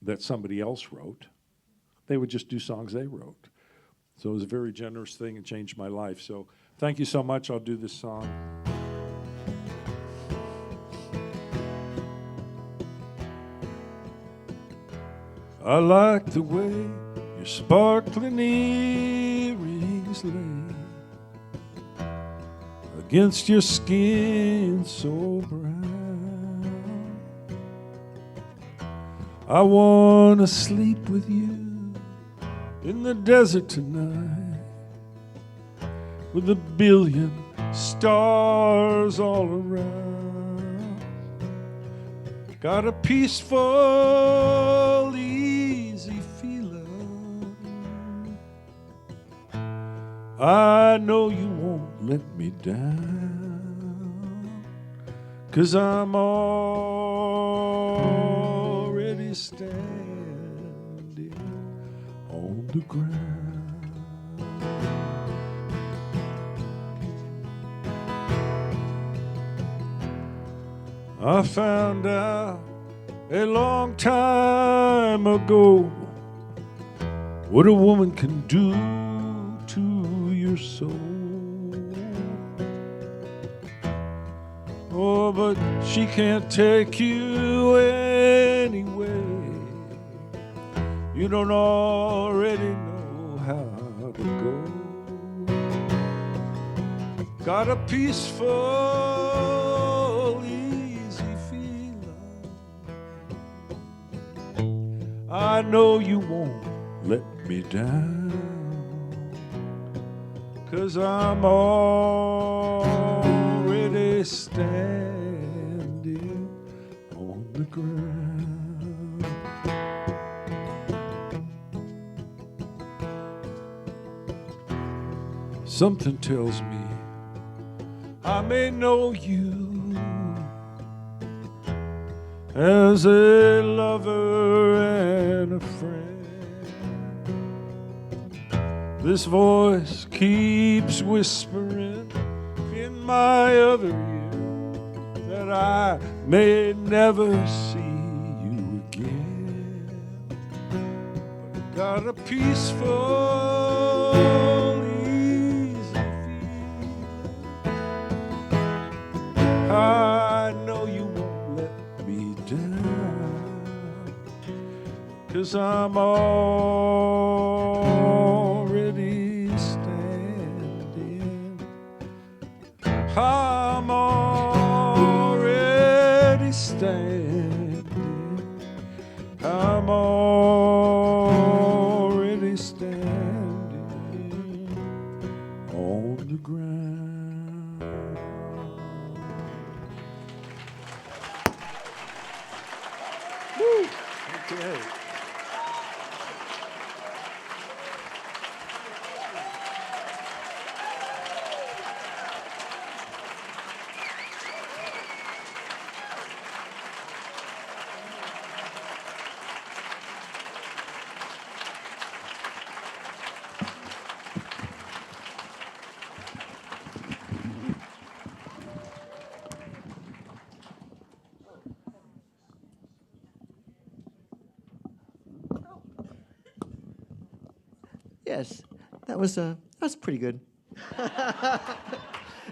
that somebody else wrote. They would just do songs they wrote. So it was a very generous thing and changed my life. So thank you so much. I'll do this song. I like the way your sparkling earrings lay against your skin so brown. I wanna sleep with you in the desert tonight, with a billion stars all around. Got a peaceful, easy feeling. I know you won't let me down, 'cause I'm already standing on the ground. I found out a long time ago what a woman can do to your soul. Oh, but she can't take you anyway. You don't already know how to go. Got a peaceful, easy feeling. I know you won't let me down, 'cause I'm already standing on the ground. Something tells me I may know you as a lover and a friend. This voice keeps whispering in my other ear that I may never see you again. But I got a peaceful, easy feeling. I know you won't let me down, 'cause I'm already standing. I'm already standing. I'm already standing on the ground. Woo! Okay. Yes, that's pretty good.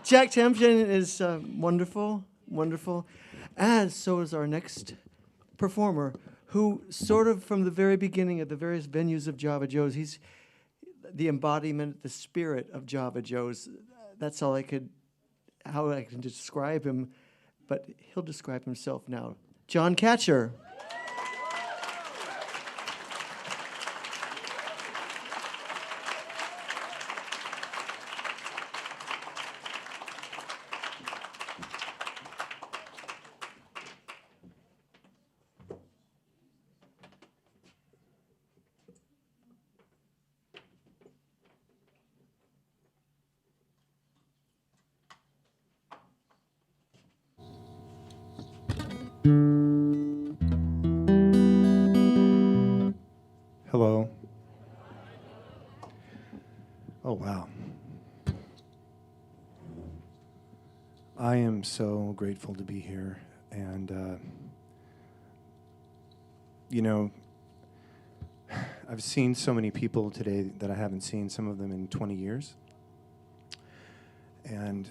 Jack Tempchin is wonderful, wonderful, and so is our next performer, who sort of from the very beginning of the various venues of Java Joe's, he's the embodiment, the spirit of Java Joe's. That's how I can describe him, but he'll describe himself now. John Katchur. Hello. Oh, wow. I am so grateful to be here. And, you know, I've seen so many people today that I haven't seen, some of them in 20 years. And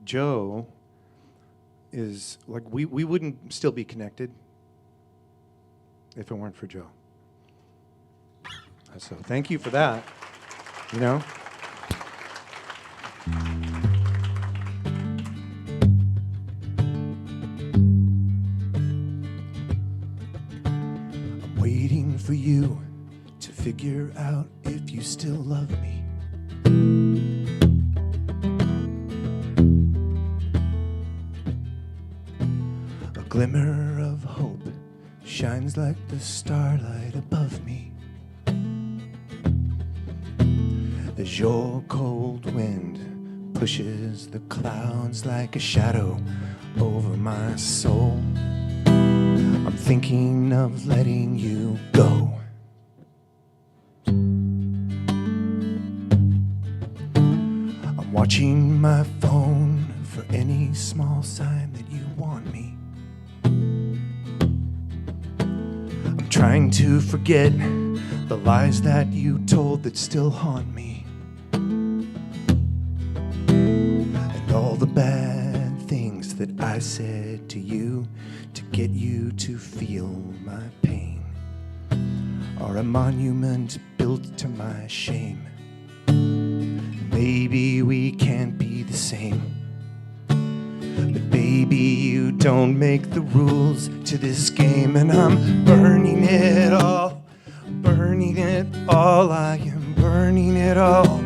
Joe is, like, we wouldn't still be connected if it weren't for Joe. So thank you for that, you know? I'm waiting for you to figure out if you still love me. A glimmer of hope shines like the starlight above me. As your cold wind pushes the clouds like a shadow over my soul, I'm thinking of letting you go. I'm watching my phone for any small sign that you want me. Trying to forget the lies that you told that still haunt me, and all the bad that I said to you to get you to feel my pain, or a monument built to my shame. Maybe we can't be the same, but baby, you don't make the rules to this game, and I'm burning it all, burning it all. I am burning it all,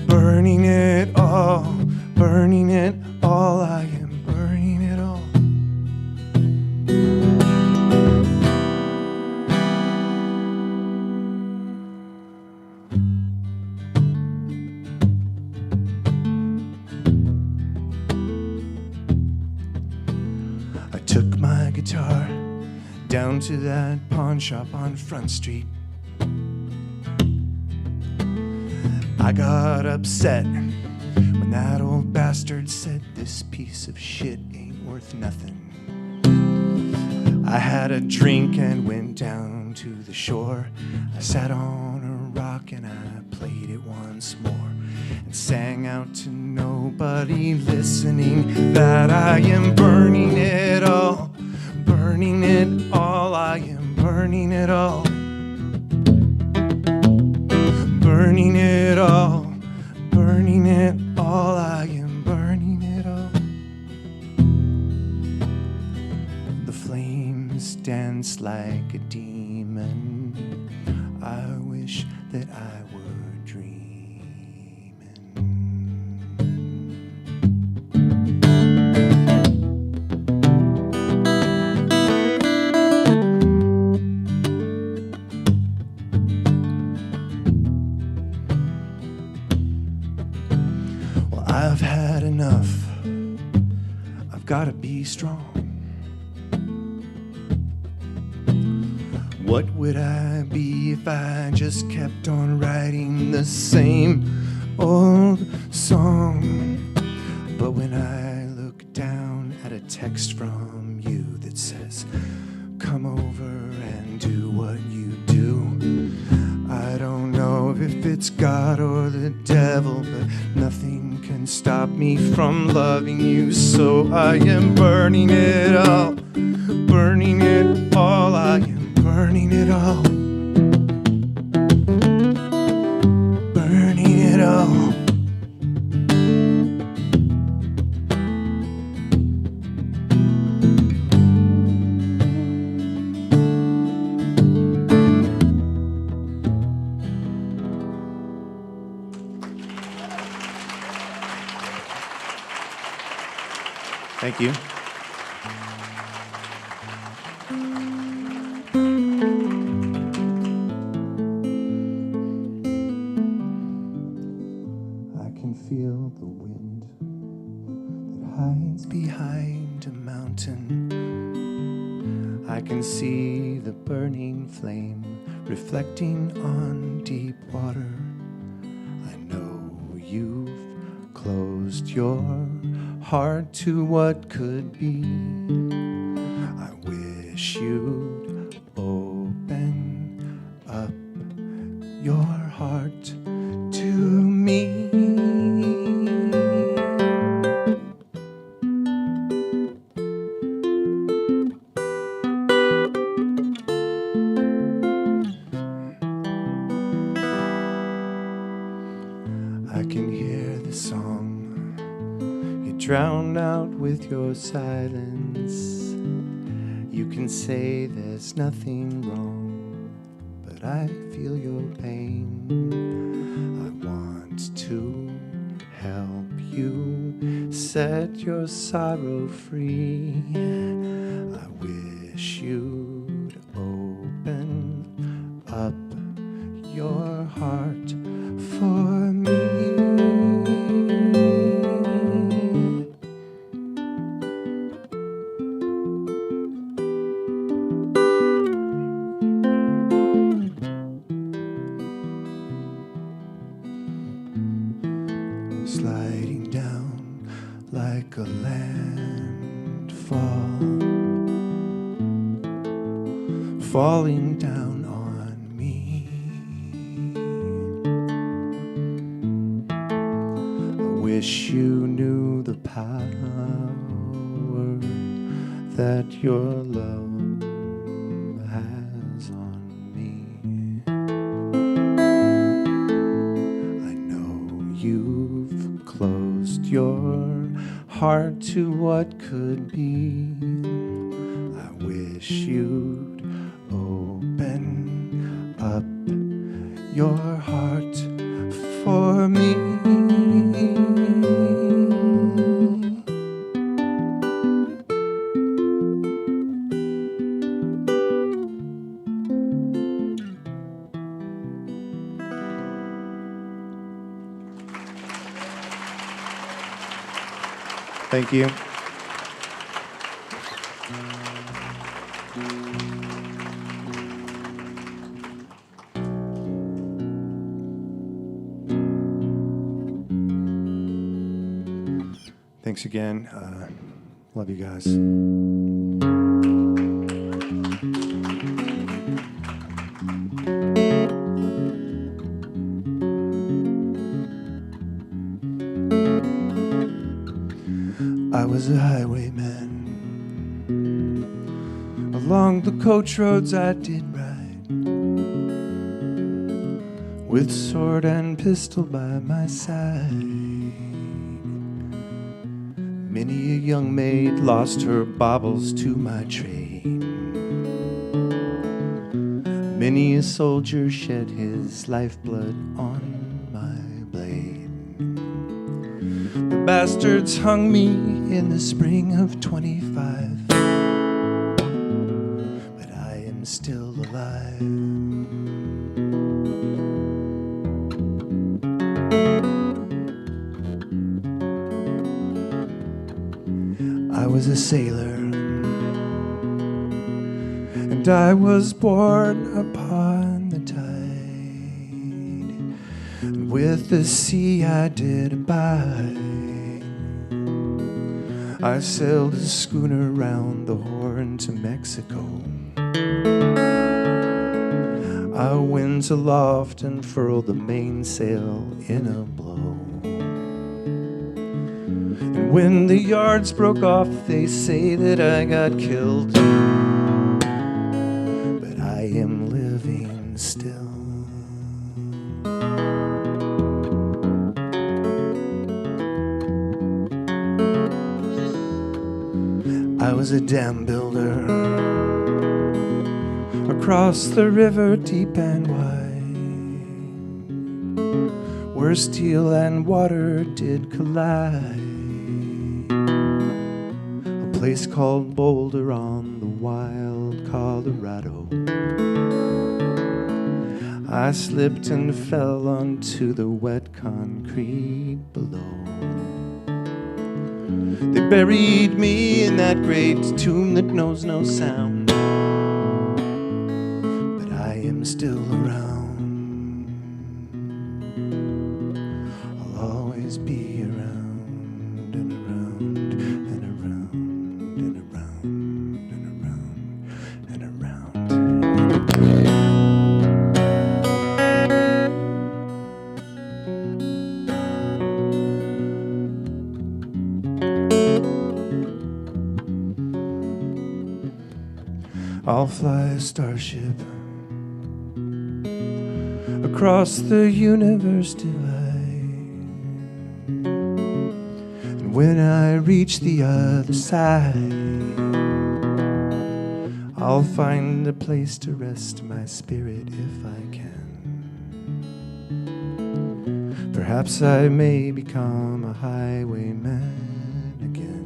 burning it all, burning it all. I am burning it all. I took my guitar down to that pawn shop on Front Street. I got upset when that old bastard said this piece of shit ain't worth nothing. I had a drink and went down to the shore. I sat on a rock and I played it once more and sang out to nobody listening that I am burning it all, burning it all. I am burning it all, burning it all, burning it all. I am burning it all. The flames dance like a demon. I wish that I were dreaming. I've had enough. I've gotta be strong. What would I be if I just kept on writing the same old song? But when I look down at a text from you that says, come over and do what you do, I don't know if it's God or the devil, but nothing can stop me from loving you. So I am burning it all, burning it all. I am burning it all, burning it all. Thank you. I can feel the wind that hides behind a mountain. I can see the burning flame reflecting on deep water. I know you've closed your heart to what could be. I wish you'd open up your heart to me. I can hear the song drowned out with your silence. You can say there's nothing wrong, but I feel your pain. I want to help you set your sorrow free. I wish you'd open up your heart for me. Sliding down like a landfall, falling down on me. I wish you knew the power that your love has on me. I know you've closed your heart to what could be. I wish you'd open up your heart for me. Thank you. Thanks again. Love you guys. I was a highwayman. Along the coach roads I did ride, with sword and pistol by my side. Many a young maid lost her baubles to my trade. Many a soldier shed his lifeblood on my blade. The bastards hung me in the spring of 25, but I am still alive. I was a sailor, and I was born upon the tide, and with the sea I did abide. I sailed a schooner round the Horn to Mexico. Our winds aloft and furled the mainsail in a blow. And when the yards broke off, they say that I got killed, but I am living still. I was a dam builder across the river deep and wide, where steel and water did collide. A place called Boulder on the wild Colorado. I slipped and fell onto the wet concrete below. They buried me in that great tomb that knows no sound, but I am still around. I'll always be around and around and around and around and around and around. I'll fly a starship across the universe divide, and when I reach the other side, I'll find a place to rest my spirit if I can. Perhaps I may become a highwayman again,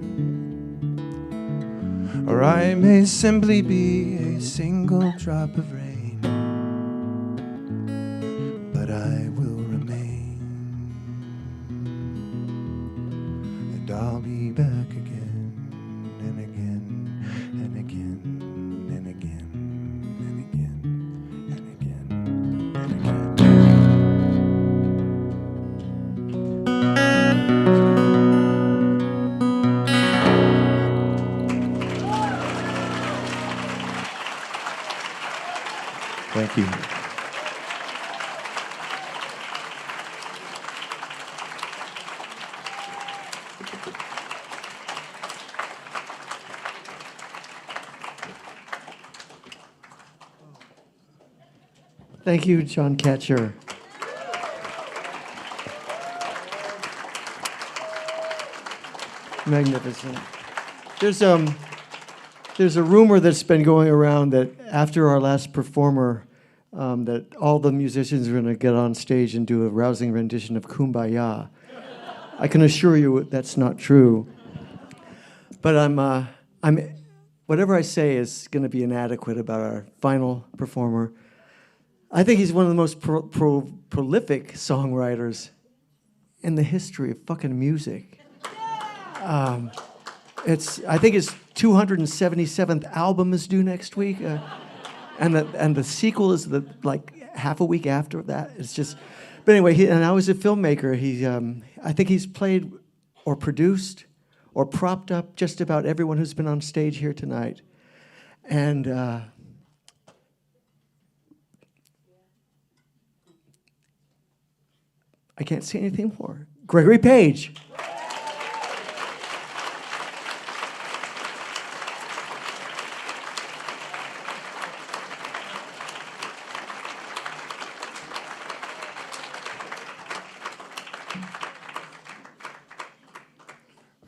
or I may simply be a single drop of rain, but I will remain, and I'll be back again and again and again and again and again and again and again. Thank you. Thank you, John Katchur. Magnificent. There's a rumor that's been going around that after our last performer, that all the musicians are going to get on stage and do a rousing rendition of Kumbaya. I can assure you that's not true. But whatever I say is going to be inadequate about our final performer. I think he's one of the most prolific songwriters in the history of fucking music. I think his 277th album is due next week, and the sequel is like half a week after that. It's just, but anyway, and I was a filmmaker. I think he's played or produced or propped up just about everyone who's been on stage here tonight, and I can't say anything more. Gregory Page.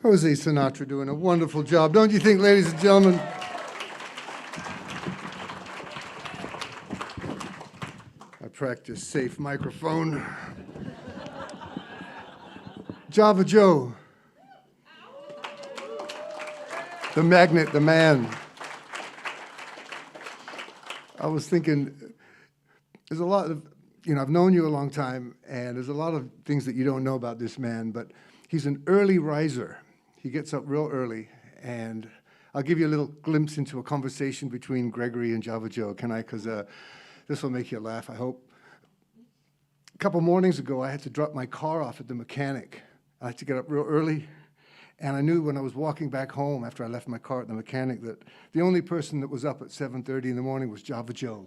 Jose Sinatra doing a wonderful job, don't you think, ladies and gentlemen? I practice safe microphone. Java Joe. The magnet, the man. I was thinking, there's a lot of, I've known you a long time, and there's a lot of things that you don't know about this man, but he's an early riser. He gets up real early, and I'll give you a little glimpse into a conversation between Gregory and Java Joe, can I? Because this will make you laugh, I hope. A couple mornings ago, I had to drop my car off at the mechanic. I had to get up real early, and I knew when I was walking back home after I left my car at the mechanic that the only person that was up at 7:30 in the morning was Java Joe.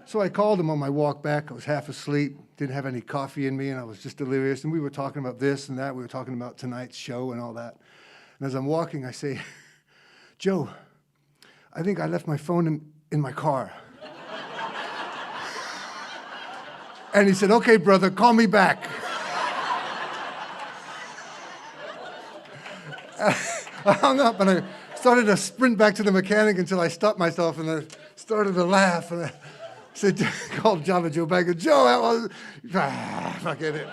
So I called him on my walk back. I was half asleep, didn't have any coffee in me, and I was just delirious. And we were talking about this and that. We were talking about tonight's show and all that. And as I'm walking, I say, Joe, I think I left my phone in my car. And he said, okay, brother, call me back. I hung up and I started to sprint back to the mechanic until I stopped myself and I started to laugh. And I said, called Java Joe back, and Joe, that was, forget it.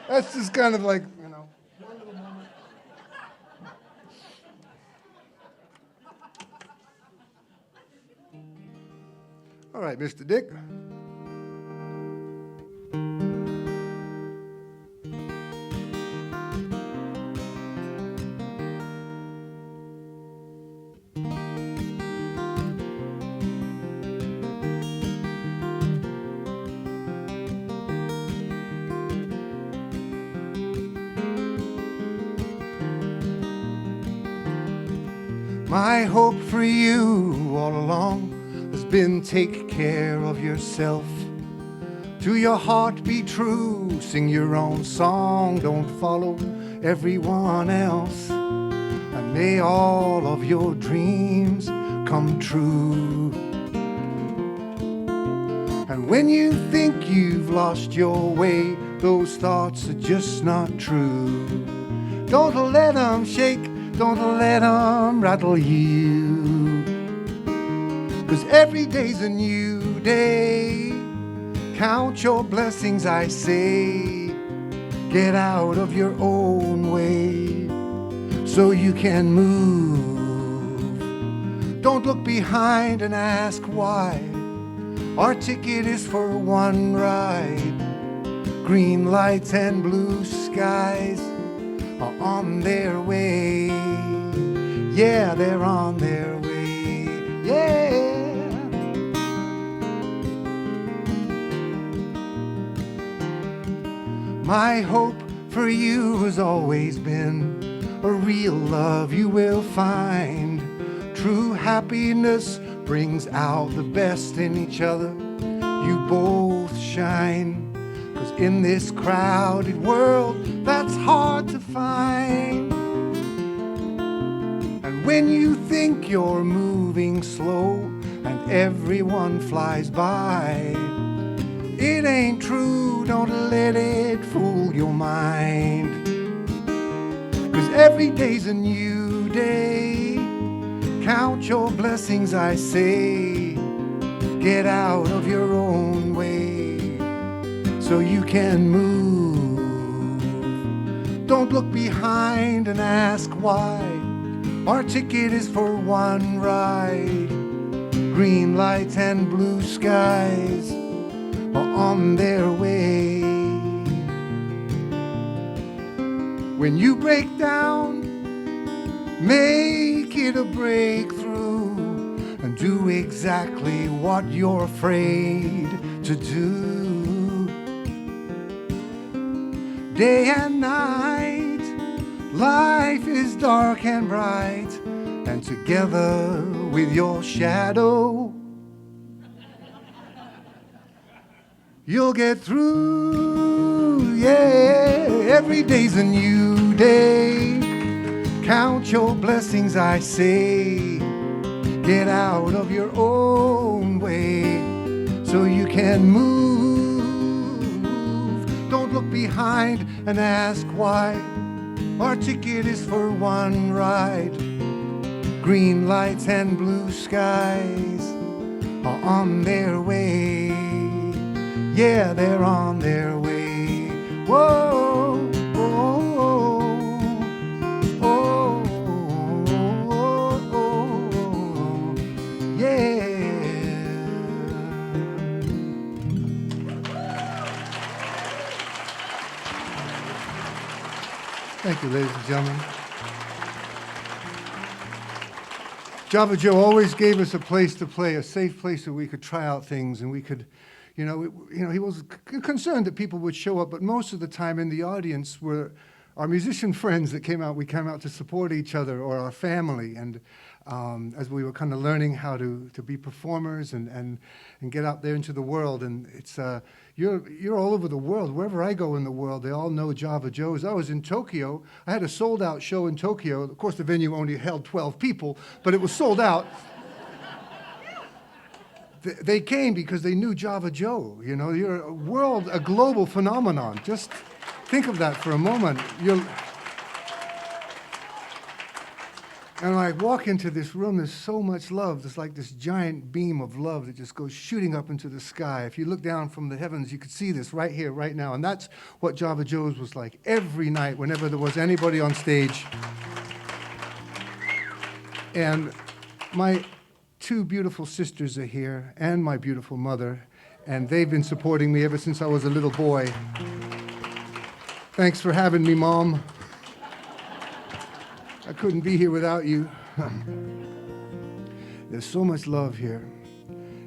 That's just kind of like, one little moment. All right, Mr. Dick. My hope for you all along has been take care of yourself. To your heart be true, sing your own song, don't follow everyone else. And may all of your dreams come true. And when you think you've lost your way, those thoughts are just not true. Don't let them shake, don't let them rattle you. 'Cause every day's a new day. Count your blessings, I say. Get out of your own way so you can move. Don't look behind and ask why. Our ticket is for one ride. Green lights and blue skies are on their way. Yeah, they're on their way. Yeah. My hope for you has always been a real love you will find. True happiness brings out the best in each other. You both shine. 'Cause in this crowded world, that's hard to find. when you think you're moving slow and everyone flies by. It ain't true, don't let it fool your mind. 'Cause every day's a new day. Count your blessings, I say. Get out of your own way so you can move. Don't look behind and ask why. Our ticket is for one ride. Green lights and blue skies are on their way. When you break down, make it a breakthrough and do exactly what you're afraid to do. Day and night, life is dark and bright, and together with your shadow, you'll get through. Yeah, every day's a new day. Count your blessings, I say. Get out of your own way so you can move. Don't look behind and ask why. Our ticket is for one ride. Green lights and blue skies are on their way. Yeah, they're on their way. Whoa, oh, oh, oh, oh, oh, yeah. Thank you, ladies and gentlemen. Java Joe always gave us a place to play, a safe place where we could try out things, and we could, he was concerned that people would show up, but most of the time in the audience were our musician friends that came out. We came out to support each other or our family, and as we were kind of learning how to be performers and get out there into the world. And it's you're all over the world. Wherever I go in the world, they all know Java Joe's. I was in Tokyo. I had a sold-out show in Tokyo. Of course, the venue only held 12 people, but it was sold out. They came because they knew Java Joe. You know, you're a global phenomenon. Just think of that for a moment. And when I walk into this room, there's so much love. There's like this giant beam of love that just goes shooting up into the sky. If you look down from the heavens, you could see this right here, right now. And that's what Java Joe's was like every night whenever there was anybody on stage. And my two beautiful sisters are here, and my beautiful mother, and they've been supporting me ever since I was a little boy. Thanks for having me, Mom. I couldn't be here without you. There's so much love here.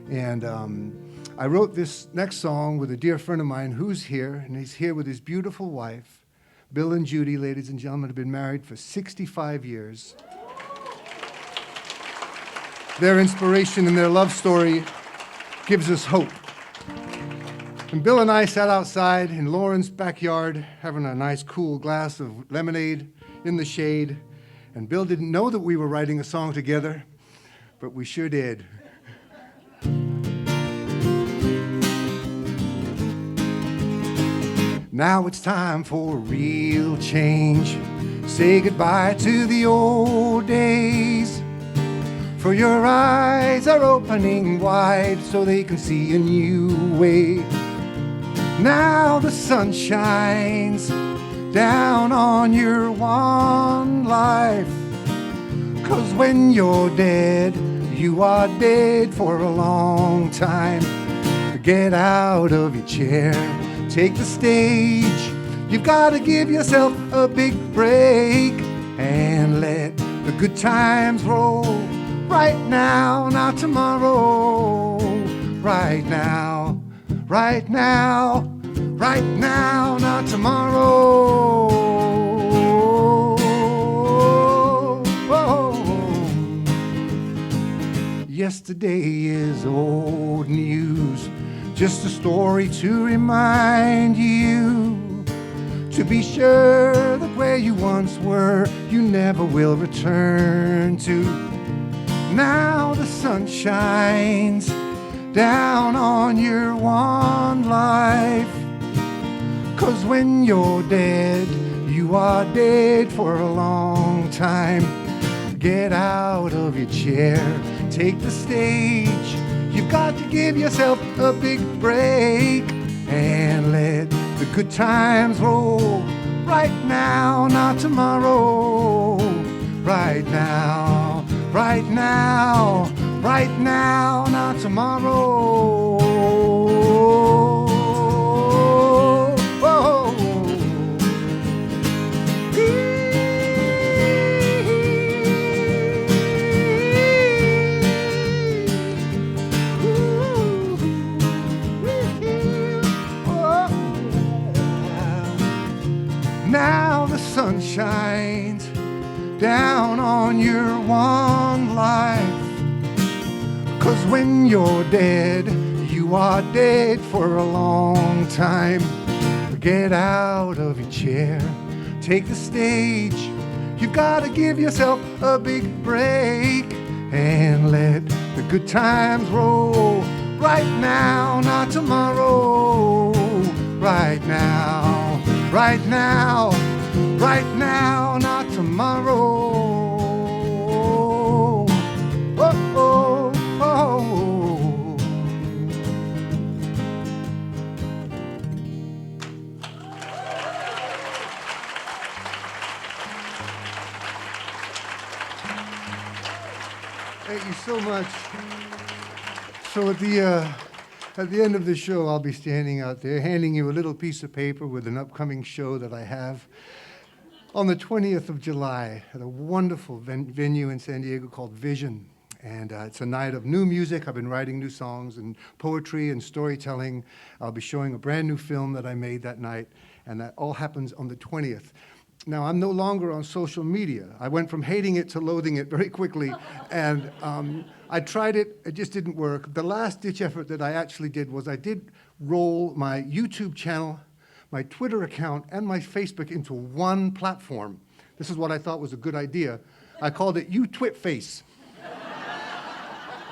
And I wrote this next song with a dear friend of mine who's here, and he's here with his beautiful wife. Bill and Judy, ladies and gentlemen, have been married for 65 years. Their inspiration and their love story gives us hope. And Bill and I sat outside in Lauren's backyard having a nice cool glass of lemonade in the shade. And Bill didn't know that we were writing a song together, but we sure did. Now it's time for real change. Say goodbye to the old days. For your eyes are opening wide so they can see a new way. Now the sun shines down on your one life. 'Cause when you're dead, you are dead for a long time. Get out of your chair, take the stage. You've got to give yourself a big break and let the good times roll. Right now, not tomorrow. Right now, right now, right now, not tomorrow. Yesterday is old news, just a story to remind you to be sure that where you once were, you never will return to. Now the sun shines down on your one life. 'Cause when you're dead, you are dead for a long time. Get out of your chair, take the stage. You've got to give yourself a big break and let the good times roll. Right now, not tomorrow. Right now, right now, right now, not tomorrow. Oh. Now the sun shines down on your one life. 'Cause when you're dead, you are dead for a long time. Get out of your chair, take the stage. You've got to give yourself a big break and let the good times roll. Right now, not tomorrow. Right now, right now, right now, not tomorrow. Oh, oh, oh. Thank you so much. So at the end of the show, I'll be standing out there handing you a little piece of paper with an upcoming show that I have on the 20th of July at a wonderful venue in San Diego called Vision. And it's a night of new music. I've been writing new songs and poetry and storytelling. I'll be showing a brand new film that I made that night, and that all happens on the 20th. Now, I'm no longer on social media. I went from hating it to loathing it very quickly, and I tried it, it just didn't work. The last ditch effort that I actually did was I did roll my YouTube channel, my Twitter account, and my Facebook into one platform. This is what I thought was a good idea. I called it You Twit Face.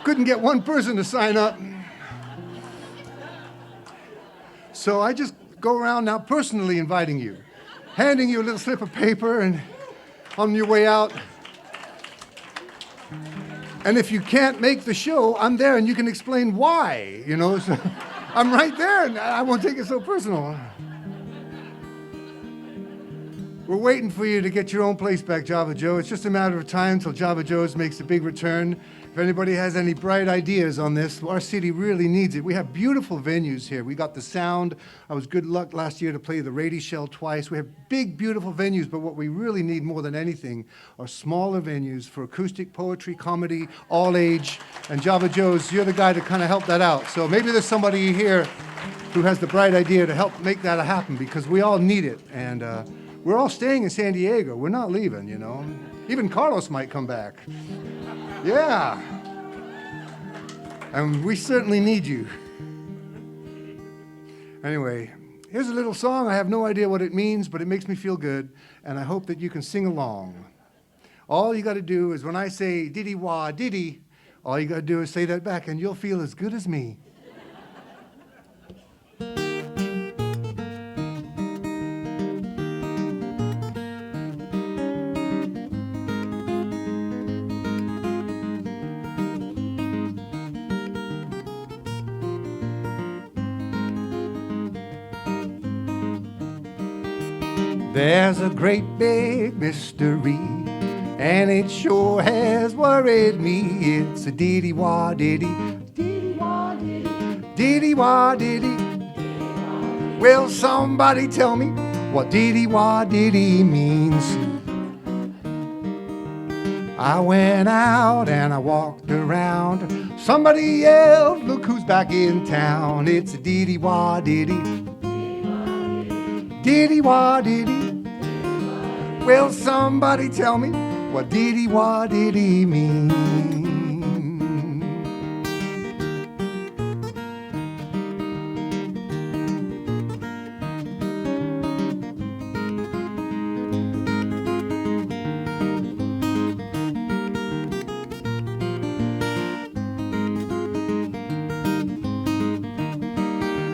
Couldn't get one person to sign up. So I just go around now personally inviting you, handing you a little slip of paper, and on your way out. And if you can't make the show, I'm there and you can explain why, you know. So I'm right there and I won't take it so personal. We're waiting for you to get your own place back, Java Joe. It's just a matter of time till Java Joe's makes a big return. If anybody has any bright ideas on this, our city really needs it. We have beautiful venues here. We got the Sound. I was good luck last year to play the Radio Shell twice. We have big, beautiful venues, but what we really need more than anything are smaller venues for acoustic poetry, comedy, all age. And Java Joe's, you're the guy to kind of help that out. So maybe there's somebody here who has the bright idea to help make that happen, because we all need it. And we're all staying in San Diego. We're not leaving, you know. Even Carlos might come back. Yeah. And we certainly need you. Anyway, here's a little song. I have no idea what it means, but it makes me feel good, and I hope that you can sing along. All you got to do is when I say diddy wah diddy, all you got to do is say that back, and you'll feel as good as me. There's a great big mystery, and it sure has worried me. It's a diddy wah diddy, diddy wah diddy, diddy wah diddy. Will somebody tell me what diddy wah diddy means? I went out and I walked around. Somebody yelled, "Look who's back in town!" It's a diddy wah diddy, diddy wah diddy. Will somebody tell me what diddy wah diddy mean?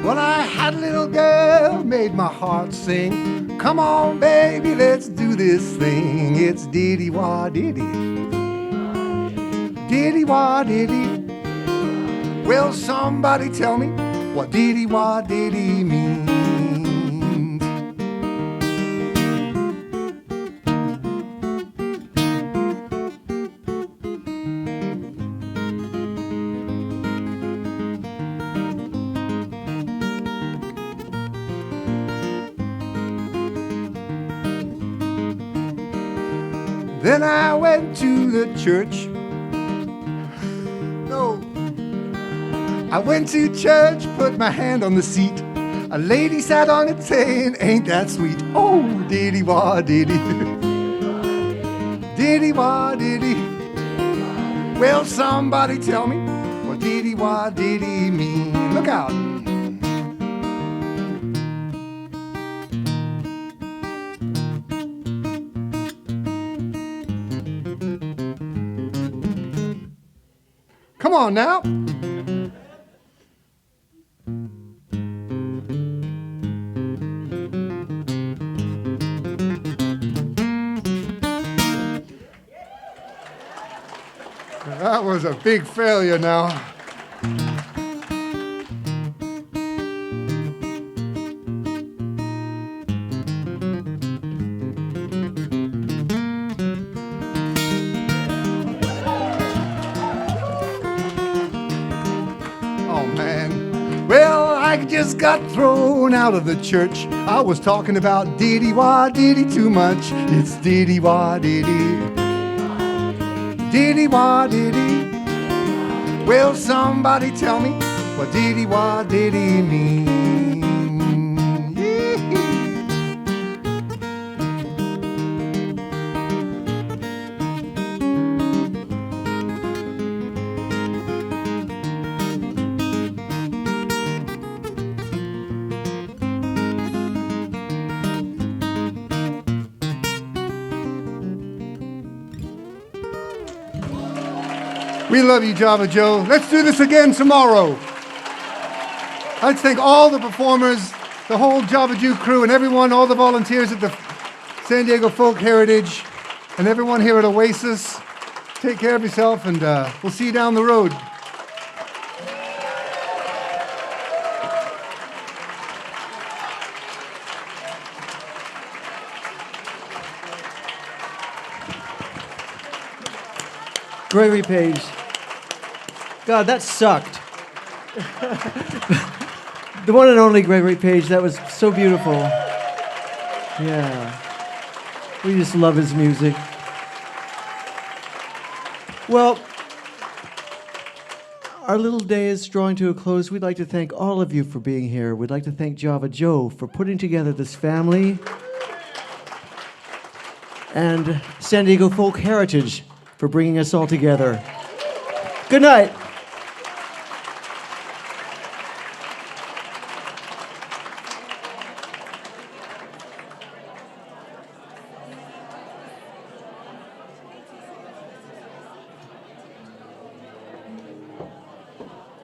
Well, I had a little girl, made my heart sing. Come on, baby, let's do this thing. It's diddy-wah-diddy. Diddy-wah-diddy. Well, somebody tell me what diddy-wah-diddy means. Then I went to the church. No, I went to church, put my hand on the seat. A lady sat on it saying, ain't that sweet? Oh, diddy-wah-diddy. Diddy-wah-diddy. Well, somebody tell me what diddy-wah-diddy mean. Look out. Come on now. That was a big failure now. Just got thrown out of the church. I was talking about diddy-wah-diddy too much. It's diddy-wah-diddy. Diddy-wah-diddy. Well, somebody tell me what diddy-wah-diddy means. We love you, Java Joe. Let's do this again tomorrow. I'd like to thank all the performers, the whole Java Jew crew, and everyone, all the volunteers at the San Diego Folk Heritage, and everyone here at Oasis. Take care of yourself, and we'll see you down the road. Gregory Page. God, that sucked. The one and only Gregory Page, that was so beautiful. Yeah. We just love his music. Well, our little day is drawing to a close. We'd like to thank all of you for being here. We'd like to thank Java Joe for putting together this family, and San Diego Folk Heritage for bringing us all together. Good night.